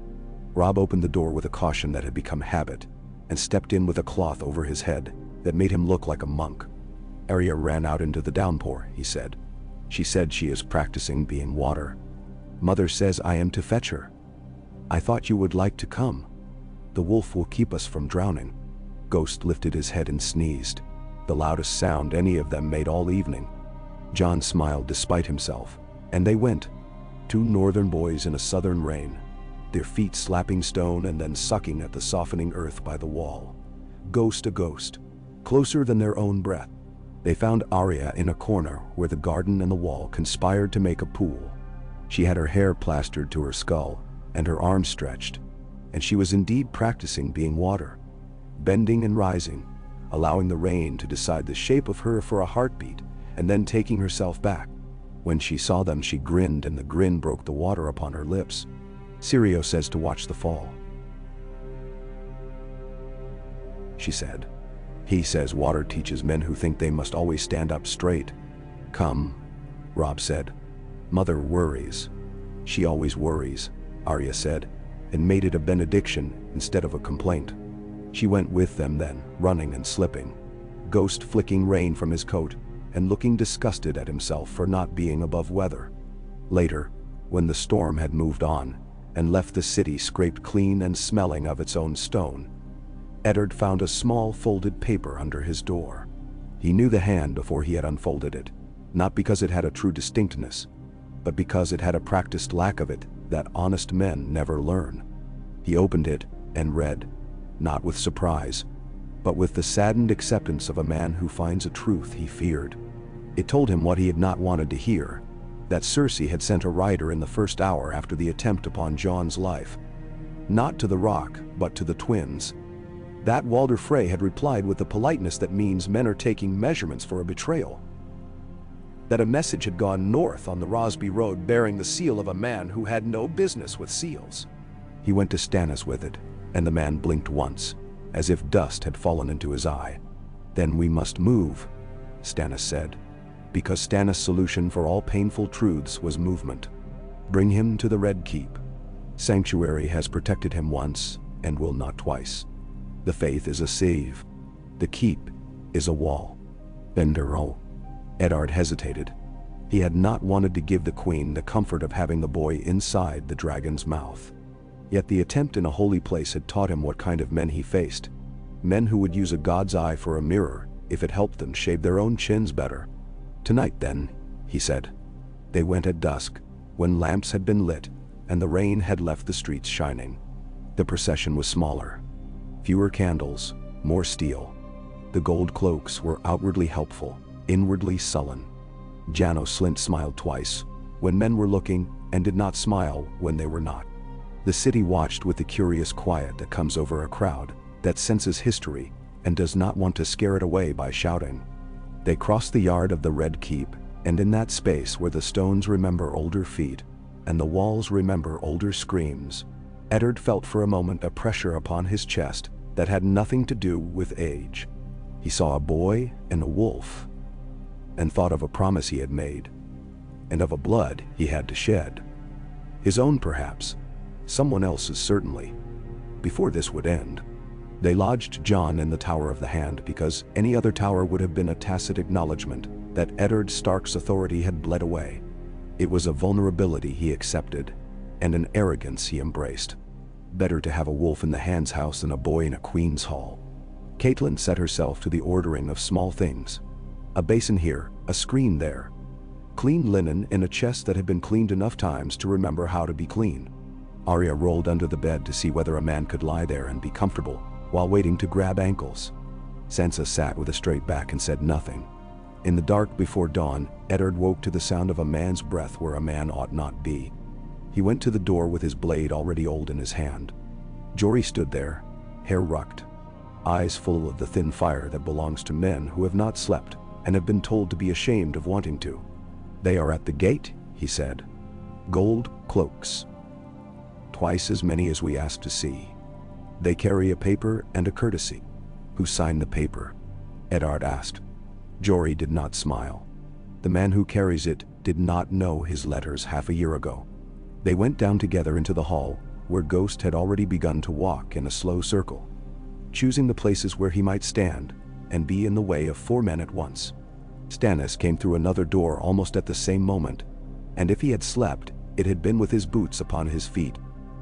Robb opened the door with a caution that had become habit, and stepped in with a cloth over his head that made him look like a monk. "Arya ran out into the downpour," he said. "She said she is practicing being water. Mother says I am to fetch her. I thought you would like to come. The wolf will keep us from drowning." Ghost lifted his head and sneezed, the loudest sound any of them made all evening. Jon smiled despite himself, and they went. Two northern boys in a southern rain, their feet slapping stone and then sucking at the softening earth by the wall. Ghost a ghost, closer than their own breath. They found Arya in a corner where the garden and the wall conspired to make a pool. She had her hair plastered to her skull and her arms stretched, and she was indeed practicing being water, bending and rising, allowing the rain to decide the shape of her for a heartbeat, and then taking herself back. When she saw them, she grinned, and the grin broke the water upon her lips. "Syrio says to watch the fall," she said. "He says water teaches men who think they must always stand up straight." "Come," Robb said. "Mother worries." "She always worries," Arya said, and made it a benediction instead of a complaint. She went with them then, running and slipping, Ghost flicking rain from his coat and looking disgusted at himself for not being above weather. Later, when the storm had moved on and left the city scraped clean and smelling of its own stone, Eddard found a small folded paper under his door. He knew the hand before he had unfolded it, not because it had a true distinctness, but because it had a practiced lack of it that honest men never learn. He opened it and read, not with surprise, but with the saddened acceptance of a man who finds a truth he feared. It told him what he had not wanted to hear, that Cersei had sent a rider in the first hour after the attempt upon Jon's life. Not to the Rock, but to the twins. That Walder Frey had replied with the politeness that means men are taking measurements for a betrayal. That a message had gone north on the Rosby Road bearing the seal of a man who had no business with seals. He went to Stannis with it, and the man blinked once, as if dust had fallen into his eye. "Then we must move," Stannis said, because Stannis' solution for all painful truths was movement. "Bring him to the Red Keep. Sanctuary has protected him once and will not twice. The faith is a sieve. The keep is a wall." "Bender." Eddard hesitated. He had not wanted to give the queen the comfort of having the boy inside the dragon's mouth. Yet the attempt in a holy place had taught him what kind of men he faced. Men who would use a god's eye for a mirror if it helped them shave their own chins better. "Tonight then," he said. They went at dusk, when lamps had been lit and the rain had left the streets shining. The procession was smaller. Fewer candles, more steel. The gold cloaks were outwardly helpful, inwardly sullen. Janos Slynt smiled twice, when men were looking, and did not smile when they were not. The city watched with the curious quiet that comes over a crowd that senses history and does not want to scare it away by shouting. They crossed the yard of the Red Keep, and in that space where the stones remember older feet and the walls remember older screams, Eddard felt for a moment a pressure upon his chest that had nothing to do with age. He saw a boy and a wolf, and thought of a promise he had made, and of a blood he had to shed. His own perhaps, someone else's certainly, before this would end. They lodged Jon in the Tower of the Hand because any other tower would have been a tacit acknowledgement that Eddard Stark's authority had bled away. It was a vulnerability he accepted, and an arrogance he embraced. Better to have a wolf in the Hand's house than a boy in a queen's hall. Catelyn set herself to the ordering of small things. A basin here, a screen there. Clean linen in a chest that had been cleaned enough times to remember how to be clean. Arya rolled under the bed to see whether a man could lie there and be comfortable while waiting to grab ankles. Sansa sat with a straight back and said nothing. In the dark before dawn, Eddard woke to the sound of a man's breath where a man ought not be. He went to the door with his blade already old in his hand. Jory stood there, hair rucked, eyes full of the thin fire that belongs to men who have not slept and have been told to be ashamed of wanting to. "They are at the gate," he said. "Gold cloaks. Twice as many as we asked to see. They carry a paper and a courtesy." "Who signed the paper?" Eddard asked. Jory did not smile. "The man who carries it did not know his letters half a year ago." They went down together into the hall, where Ghost had already begun to walk in a slow circle, choosing the places where he might stand and be in the way of 4 men at once. Stannis came through another door almost at the same moment, and if he had slept, it had been with his boots upon his feet.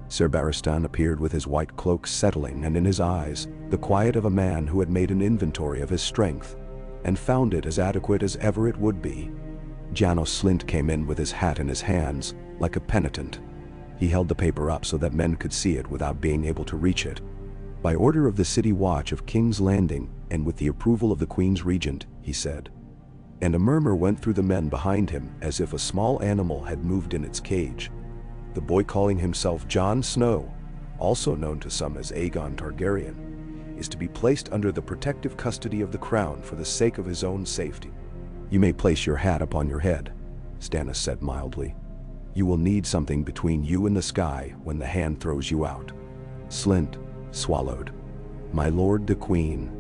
Ser Barristan appeared with his white cloak settling, and in his eyes the quiet of a man who had made an inventory of his strength and found it as adequate as ever it would be. Janos Slynt came in with his hat in his hands, like a penitent. He held the paper up so that men could see it without being able to reach it. "By order of the City Watch of King's Landing, and with the approval of the Queen's Regent," he said, and a murmur went through the men behind him as if a small animal had moved in its cage. The boy, calling himself Jon Snow, also known to some as Aegon Targaryen, is to be placed under the protective custody of the crown for the sake of his own safety. You may place your hat upon your head, Stannis said mildly. You will need something between you and the sky when the hand throws you out. Slynt swallowed. My lord the queen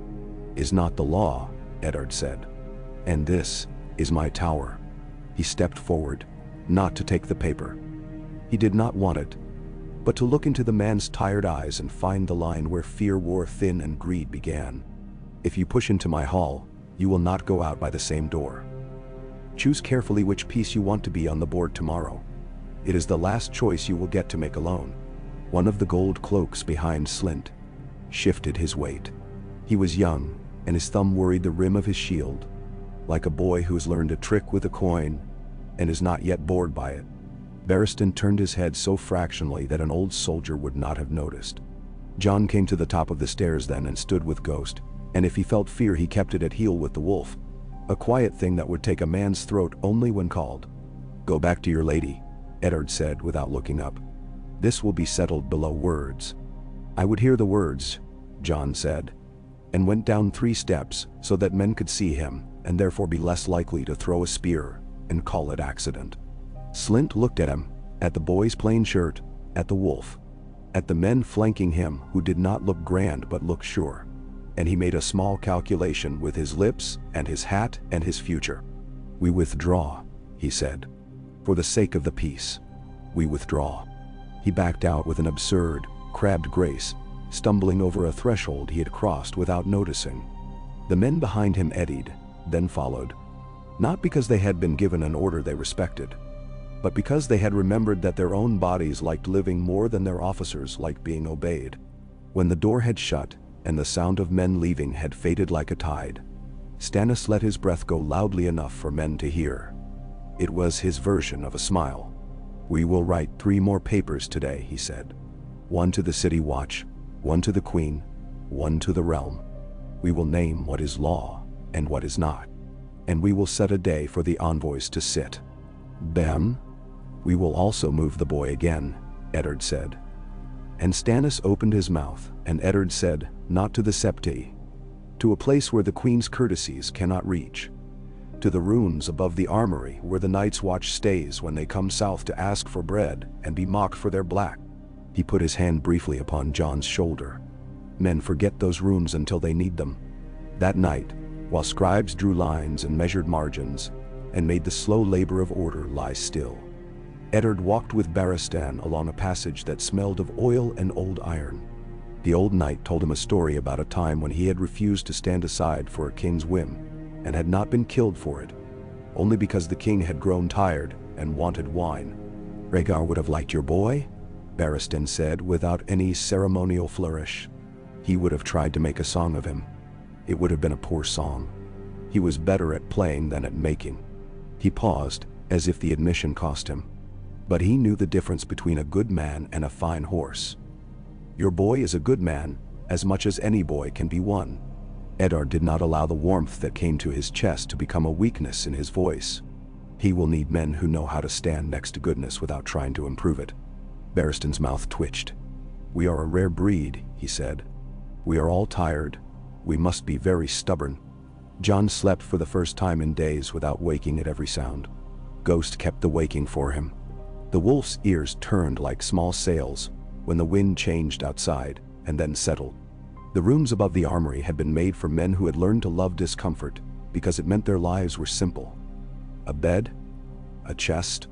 is not the law, Eddard said. And this is my tower. He stepped forward, not to take the paper. He did not want it, but to look into the man's tired eyes and find the line where fear wore thin and greed began. If you push into my hall, you will not go out by the same door. Choose carefully which piece you want to be on the board tomorrow. It is the last choice you will get to make alone. One of the gold cloaks behind Slynt shifted his weight. He was young, and his thumb worried the rim of his shield, like a boy who has learned a trick with a coin and is not yet bored by it. Barristan turned his head so fractionally that an old soldier would not have noticed. Jon came to the top of the stairs then and stood with Ghost, and if he felt fear he kept it at heel with the wolf, a quiet thing that would take a man's throat only when called. Go back to your lady, Eddard said without looking up. This will be settled below words. I would hear the words, Jon said, and went down 3 steps so that men could see him and therefore be less likely to throw a spear and call it accident. Slynt looked at him, at the boy's plain shirt, at the wolf, at the men flanking him who did not look grand but looked sure, and he made a small calculation with his lips and his hat and his future. We withdraw, he said. For the sake of the peace, we withdraw. He backed out with an absurd, crabbed grace, stumbling over a threshold he had crossed without noticing. The men behind him eddied, then followed, not because they had been given an order they respected, but because they had remembered that their own bodies liked living more than their officers liked being obeyed. When the door had shut and the sound of men leaving had faded like a tide, Stannis let his breath go loudly enough for men to hear. It was his version of a smile. We will write 3 more papers today, he said. 1 to the city watch, 1 to the queen, 1 to the realm. We will name what is law and what is not, and we will set a day for the envoys to sit. Then, we will also move the boy again, Eddard said. And Stannis opened his mouth, and Eddard said, not to the Septi, to a place where the queen's courtesies cannot reach, to the ruins above the armory where the Night's Watch stays when they come south to ask for bread and be mocked for their black. He put his hand briefly upon Jon's shoulder. Men forget those runes until they need them. That night, while scribes drew lines and measured margins, and made the slow labor of order lie still, Eddard walked with Barristan along a passage that smelled of oil and old iron. The old knight told him a story about a time when he had refused to stand aside for a king's whim, and had not been killed for it, only because the king had grown tired and wanted wine. Rhaegar would have liked your boy, Barristan said without any ceremonial flourish. He would have tried to make a song of him. It would have been a poor song. He was better at playing than at making. He paused, as if the admission cost him. But he knew the difference between a good man and a fine horse. Your boy is a good man, as much as any boy can be one. Eddard did not allow the warmth that came to his chest to become a weakness in his voice. He will need men who know how to stand next to goodness without trying to improve it. Barristan's mouth twitched. We are a rare breed, he said. We are all tired. We must be very stubborn. Jon slept for the first time in days without waking at every sound. Ghost kept the waking for him. The wolf's ears turned like small sails when the wind changed outside and then settled. The rooms above the armory had been made for men who had learned to love discomfort because it meant their lives were simple. A bed, a chest,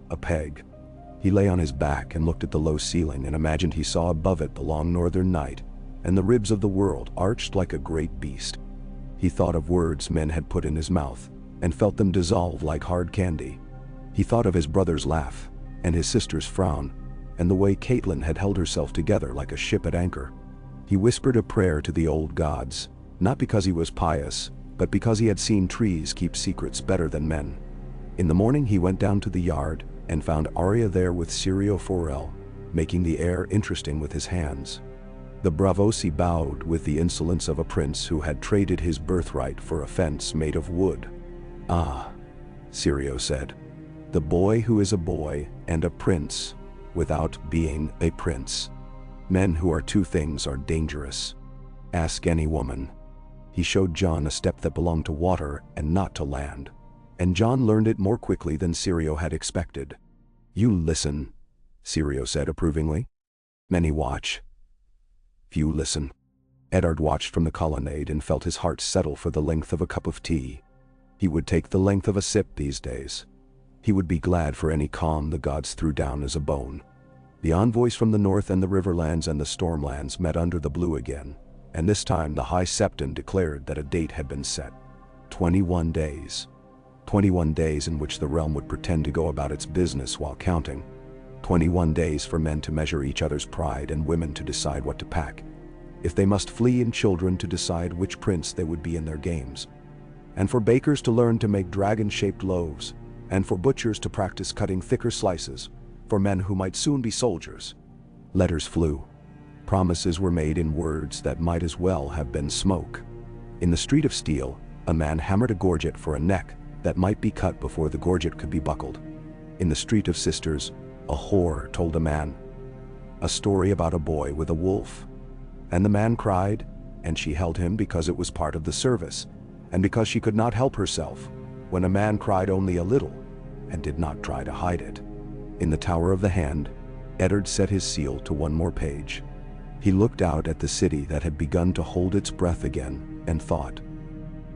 a peg. He lay on his back and looked at the low ceiling and imagined he saw above it the long northern night and the ribs of the world arched like a great beast. He thought of words men had put in his mouth and felt them dissolve like hard candy. He thought of his brother's laugh and his sister's frown and the way Catelyn had held herself together like a ship at anchor. He whispered a prayer to the old gods, not because he was pious, but because he had seen trees keep secrets better than men. In the morning he went down to the yard and found Arya there with Syrio Forel, making the air interesting with his hands. The Bravosi bowed with the insolence of a prince who had traded his birthright for a fence made of wood. Ah, Sirio said. The boy who is a boy and a prince without being a prince. Men who are two things are dangerous. Ask any woman. He showed John a step that belonged to water and not to land. And John learned it more quickly than Sirio had expected. You listen, Sirio said approvingly. Many watch. Few listen. Eddard watched from the colonnade and felt his heart settle for the length of a cup of tea. He would take the length of a sip these days. He would be glad for any calm the gods threw down as a bone. The envoys from the north and the riverlands and the stormlands met under the blue again, and this time the High Septon declared that a date had been set. 21 days. 21 days in which the realm would pretend to go about its business while counting. 21 days for men to measure each other's pride and women to decide what to pack. If they must flee, and children to decide which prince they would be in their games. And for bakers to learn to make dragon-shaped loaves, and for butchers to practice cutting thicker slices, for men who might soon be soldiers. Letters flew. Promises were made in words that might as well have been smoke. In the street of steel, a man hammered a gorget for a neck that might be cut before the gorget could be buckled. In the street of sisters, a whore told a man a story about a boy with a wolf. And the man cried, and she held him because it was part of the service, and because she could not help herself, when a man cried only a little, and did not try to hide it. In the Tower of the Hand, Eddard set his seal to one more page. He looked out at the city that had begun to hold its breath again, and thought,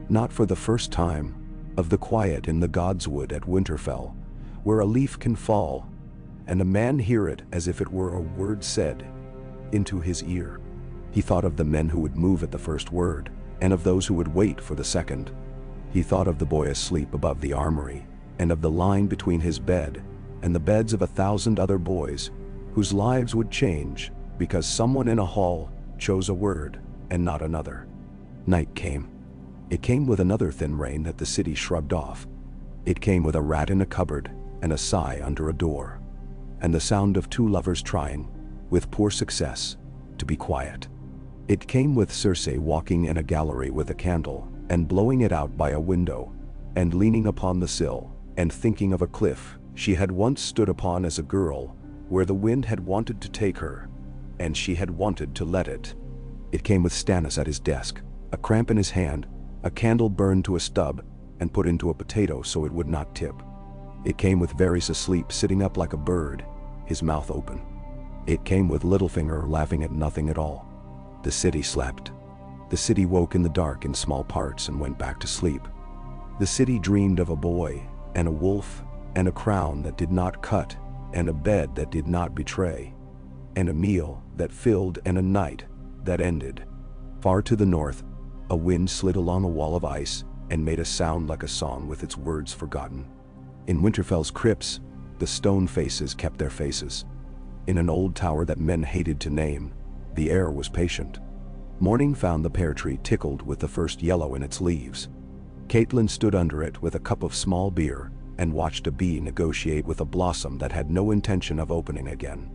not for the first time, of the quiet in the Godswood at Winterfell, where a leaf can fall, and a man hear it as if it were a word said into his ear. He thought of the men who would move at the first word, and of those who would wait for the second. He thought of the boy asleep above the armory, and of the line between his bed and the beds of 1,000 other boys, whose lives would change because someone in a hall chose a word and not another. Night came. It came with another thin rain that the city shrugged off. It came with a rat in a cupboard and a sigh under a door, and the sound of two lovers trying, with poor success, to be quiet. It came with Cersei walking in a gallery with a candle and blowing it out by a window, and leaning upon the sill, and thinking of a cliff she had once stood upon as a girl, where the wind had wanted to take her, and she had wanted to let it. It came with Stannis at his desk, a cramp in his hand, a candle burned to a stub, and put into a potato so it would not tip. It came with Varys asleep, sitting up like a bird, his mouth open. It came with Littlefinger laughing at nothing at all. The city slept. The city woke in the dark in small parts and went back to sleep. The city dreamed of a boy, and a wolf, and a crown that did not cut, and a bed that did not betray, and a meal that filled and a night that ended. Far to the north, a wind slid along a wall of ice and made a sound like a song with its words forgotten. In Winterfell's crypts, the stone faces kept their faces. In an old tower that men hated to name, the air was patient. Morning found the pear tree tickled with the first yellow in its leaves. Catelyn stood under it with a cup of small beer and watched a bee negotiate with a blossom that had no intention of opening again.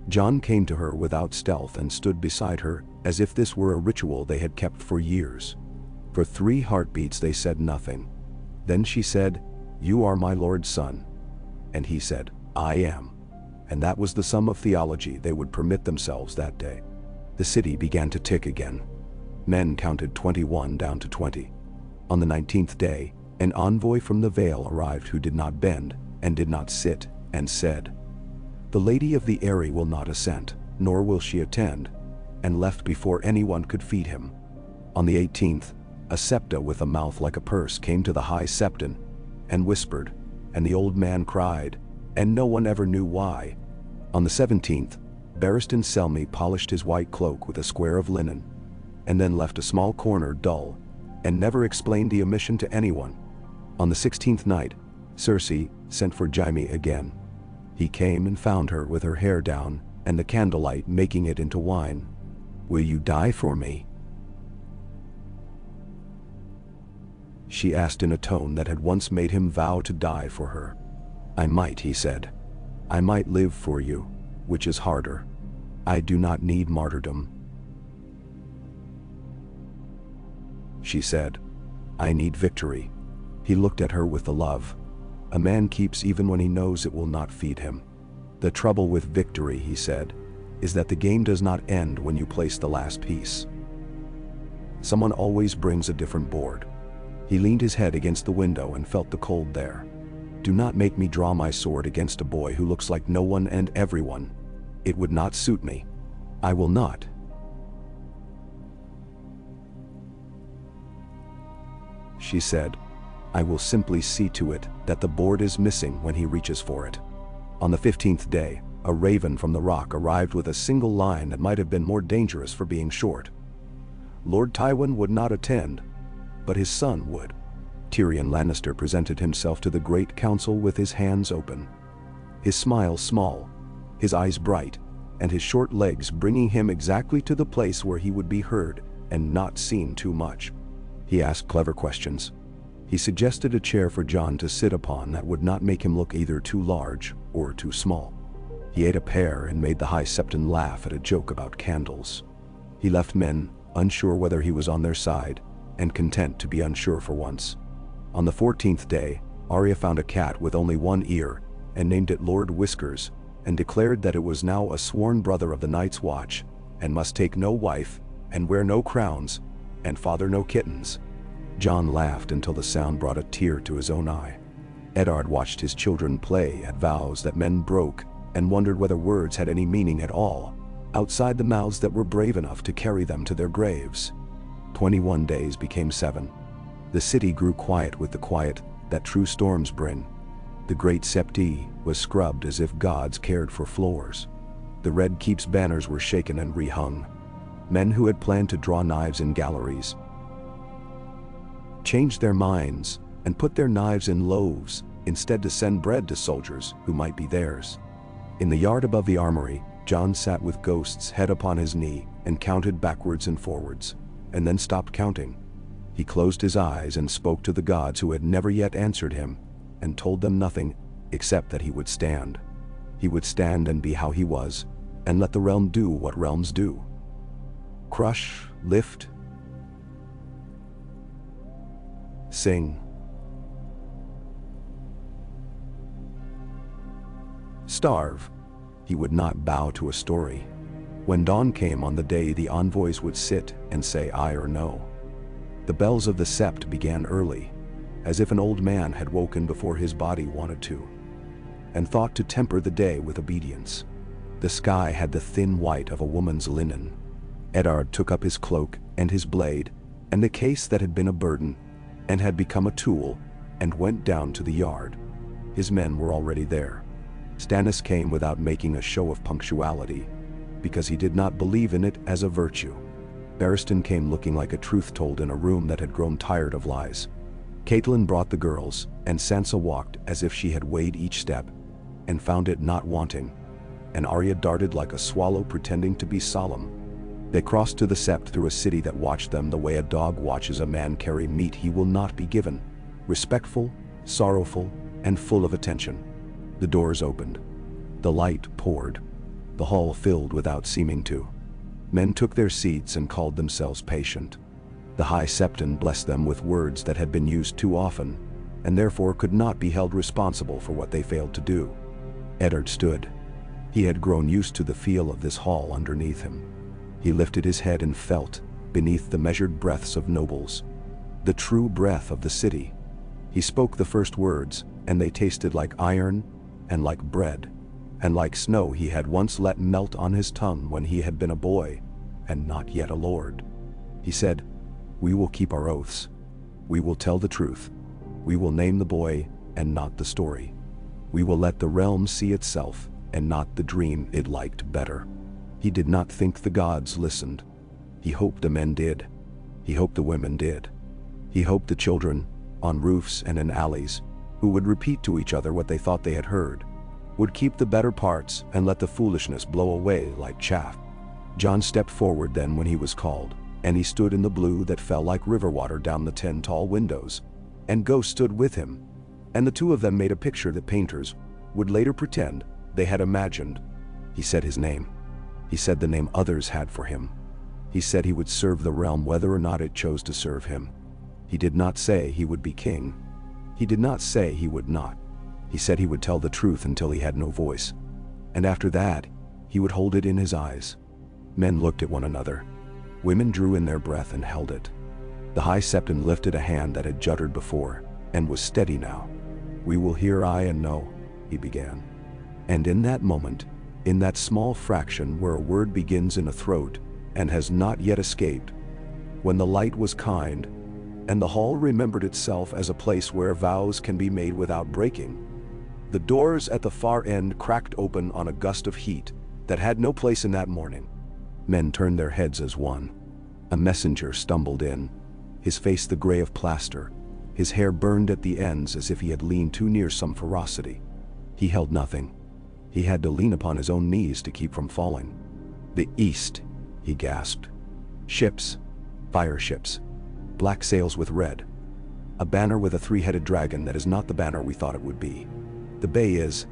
Jon came to her without stealth and stood beside her as if this were a ritual they had kept for years. For 3 heartbeats they said nothing. Then she said, "You are my lord's son." And he said, "I am." And that was the sum of theology they would permit themselves that day. The city began to tick again. Men counted 21 down to 20. On the 19th day, an envoy from the Vale arrived who did not bend, and did not sit, and said, "The Lady of the Eyrie will not assent, nor will she attend," and left before anyone could feed him. On the 18th, a septa with a mouth like a purse came to the High Septon, and whispered, and the old man cried, and no one ever knew why. On the 17th, Barristan Selmy polished his white cloak with a square of linen, and then left a small corner dull, and never explained the omission to anyone. On the 16th night, Cersei sent for Jaime again. He came and found her with her hair down, and the candlelight making it into wine. "Will you die for me?" she asked in a tone that had once made him vow to die for her. "I might," he said. "I might live for you, which is harder. I do not need martyrdom." She said, "I need victory." He looked at her with the love a man keeps even when he knows it will not feed him. The trouble with victory, he said, is that the game does not end when you place the last piece. Someone always brings a different board. He leaned his head against the window and felt the cold there. Do not make me draw my sword against a boy who looks like no one and everyone. It would not suit me. I will not. She said, I will simply see to it that the board is missing when he reaches for it. On the 15th day, a raven from the rock arrived with a single line that might have been more dangerous for being short. Lord Tywin would not attend, but his son would. Tyrion Lannister presented himself to the great council with his hands open, his smile small, his eyes bright, and his short legs bringing him exactly to the place where he would be heard and not seen too much. He asked clever questions. He suggested a chair for Jon to sit upon that would not make him look either too large or too small. He ate a pear and made the High Septon laugh at a joke about candles. He left men unsure whether he was on their side and content to be unsure for once. On the 14th day, Arya found a cat with only one ear and named it Lord Whiskers and declared that it was now a sworn brother of the Night's Watch and must take no wife and wear no crowns and father no kittens. Jon laughed until the sound brought a tear to his own eye. Eddard watched his children play at vows that men broke and wondered whether words had any meaning at all, outside the mouths that were brave enough to carry them to their graves. 21 days became 7. The city grew quiet with the quiet that true storms bring. The great septi was scrubbed as if gods cared for floors. The Red Keep's banners were shaken and rehung. Men who had planned to draw knives in galleries changed their minds and put their knives in loaves instead to send bread to soldiers who might be theirs. In the yard above the armory, Jon sat with Ghost's head upon his knee and counted backwards and forwards, and then stopped counting. He closed his eyes and spoke to the gods who had never yet answered him, and told them nothing except that he would stand. He would stand and be how he was, and let the realm do what realms do. Crush, lift, sing, starve. He would not bow to a story. When dawn came on the day, the envoys would sit and say aye or no. The bells of the sept began early, as if an old man had woken before his body wanted to, and thought to temper the day with obedience. The sky had the thin white of a woman's linen. Eddard took up his cloak and his blade, and the case that had been a burden, and had become a tool, and went down to the yard. His men were already there. Stannis came without making a show of punctuality, because he did not believe in it as a virtue. Barristan came looking like a truth told in a room that had grown tired of lies. Catelyn brought the girls, and Sansa walked as if she had weighed each step, and found it not wanting. And Arya darted like a swallow pretending to be solemn. They crossed to the sept through a city that watched them the way a dog watches a man carry meat he will not be given, respectful, sorrowful, and full of attention. The doors opened. The light poured. The hall filled without seeming to. Men took their seats and called themselves patient. The High Septon blessed them with words that had been used too often, and therefore could not be held responsible for what they failed to do. Eddard stood. He had grown used to the feel of this hall underneath him. He lifted his head and felt, beneath the measured breaths of nobles, the true breath of the city. He spoke the first words, and they tasted like iron, and like bread, and like snow he had once let melt on his tongue when he had been a boy, and not yet a lord. He said, "We will keep our oaths. We will tell the truth. We will name the boy, and not the story. We will let the realm see itself, and not the dream it liked better." He did not think the gods listened. He hoped the men did. He hoped the women did. He hoped the children, on roofs and in alleys, who would repeat to each other what they thought they had heard, would keep the better parts and let the foolishness blow away like chaff. Jon stepped forward then when he was called, and he stood in the blue that fell like river water down the 10 tall windows, and Ghost stood with him, and the two of them made a picture that painters would later pretend they had imagined. He said his name. He said the name others had for him. He said he would serve the realm whether or not it chose to serve him. He did not say he would be king. He did not say he would not. He said he would tell the truth until he had no voice. And after that, he would hold it in his eyes. Men looked at one another. Women drew in their breath and held it. The High Septon lifted a hand that had juddered before, and was steady now. "We will hear aye and no," he began. And in that moment, in that small fraction where a word begins in a throat and has not yet escaped, when the light was kind, and the hall remembered itself as a place where vows can be made without breaking, the doors at the far end cracked open on a gust of heat that had no place in that morning. Men turned their heads as one. A messenger stumbled in, his face the gray of plaster, his hair burned at the ends as if he had leaned too near some ferocity. He held nothing. He had to lean upon his own knees to keep from falling. "The East," he gasped. "Ships, fire ships, black sails with red. A banner with a three-headed dragon that is not the banner we thought it would be. The bay is—"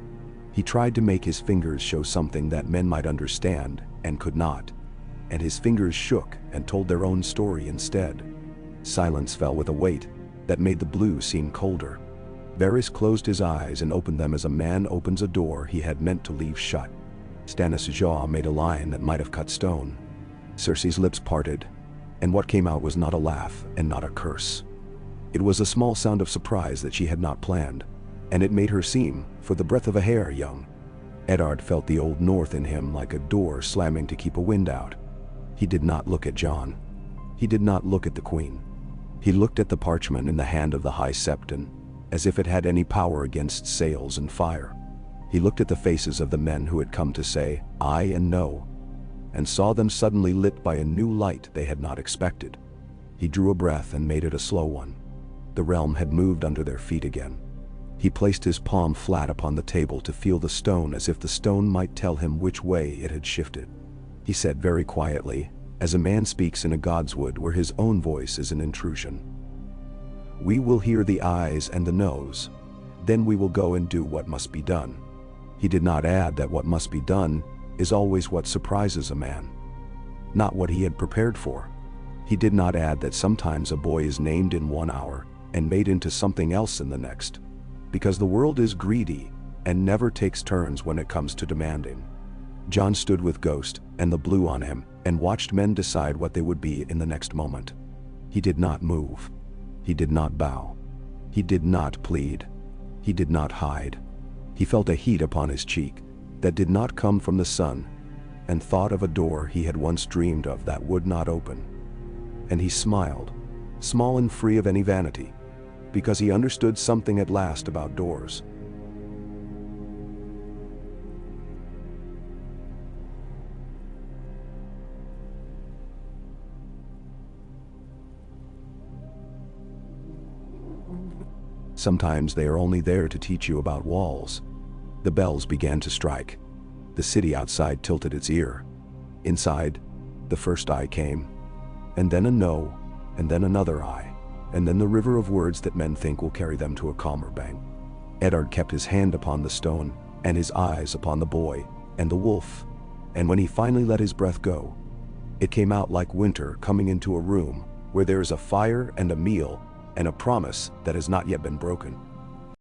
He tried to make his fingers show something that men might understand, and could not. And his fingers shook and told their own story instead. Silence fell with a weight that made the blue seem colder. Varys closed his eyes and opened them as a man opens a door he had meant to leave shut. Stannis' jaw made a line that might have cut stone. Cersei's lips parted, and what came out was not a laugh and not a curse. It was a small sound of surprise that she had not planned, and it made her seem, for the breadth of a hair, young. Eddard felt the Old North in him like a door slamming to keep a wind out. He did not look at Jon. He did not look at the Queen. He looked at the parchment in the hand of the High Septon, as if it had any power against sails and fire. He looked at the faces of the men who had come to say aye and no, and saw them suddenly lit by a new light they had not expected. He drew a breath and made it a slow one. The realm had moved under their feet again. He placed his palm flat upon the table to feel the stone as if the stone might tell him which way it had shifted. He said very quietly, as a man speaks in a godswood where his own voice is an intrusion, "We will hear the ayes and the noes. Then we will go and do what must be done." He did not add that what must be done is always what surprises a man, not what he had prepared for. He did not add that sometimes a boy is named in 1 hour and made into something else in the next, because the world is greedy and never takes turns when it comes to demanding. Jon stood with Ghost and the blue on him and watched men decide what they would be in the next moment. He did not move. He did not bow. He did not plead. He did not hide. He felt a heat upon his cheek that did not come from the sun, and thought of a door he had once dreamed of that would not open. And he smiled, small and free of any vanity, because he understood something at last about doors. Sometimes they are only there to teach you about walls. The bells began to strike. The city outside tilted its ear. Inside, the first eye came, and then a no, and then another eye, and then the river of words that men think will carry them to a calmer bank. Eddard kept his hand upon the stone, and his eyes upon the boy, and the wolf, and when he finally let his breath go, it came out like winter coming into a room where there is a fire and a meal, and a promise that has not yet been broken.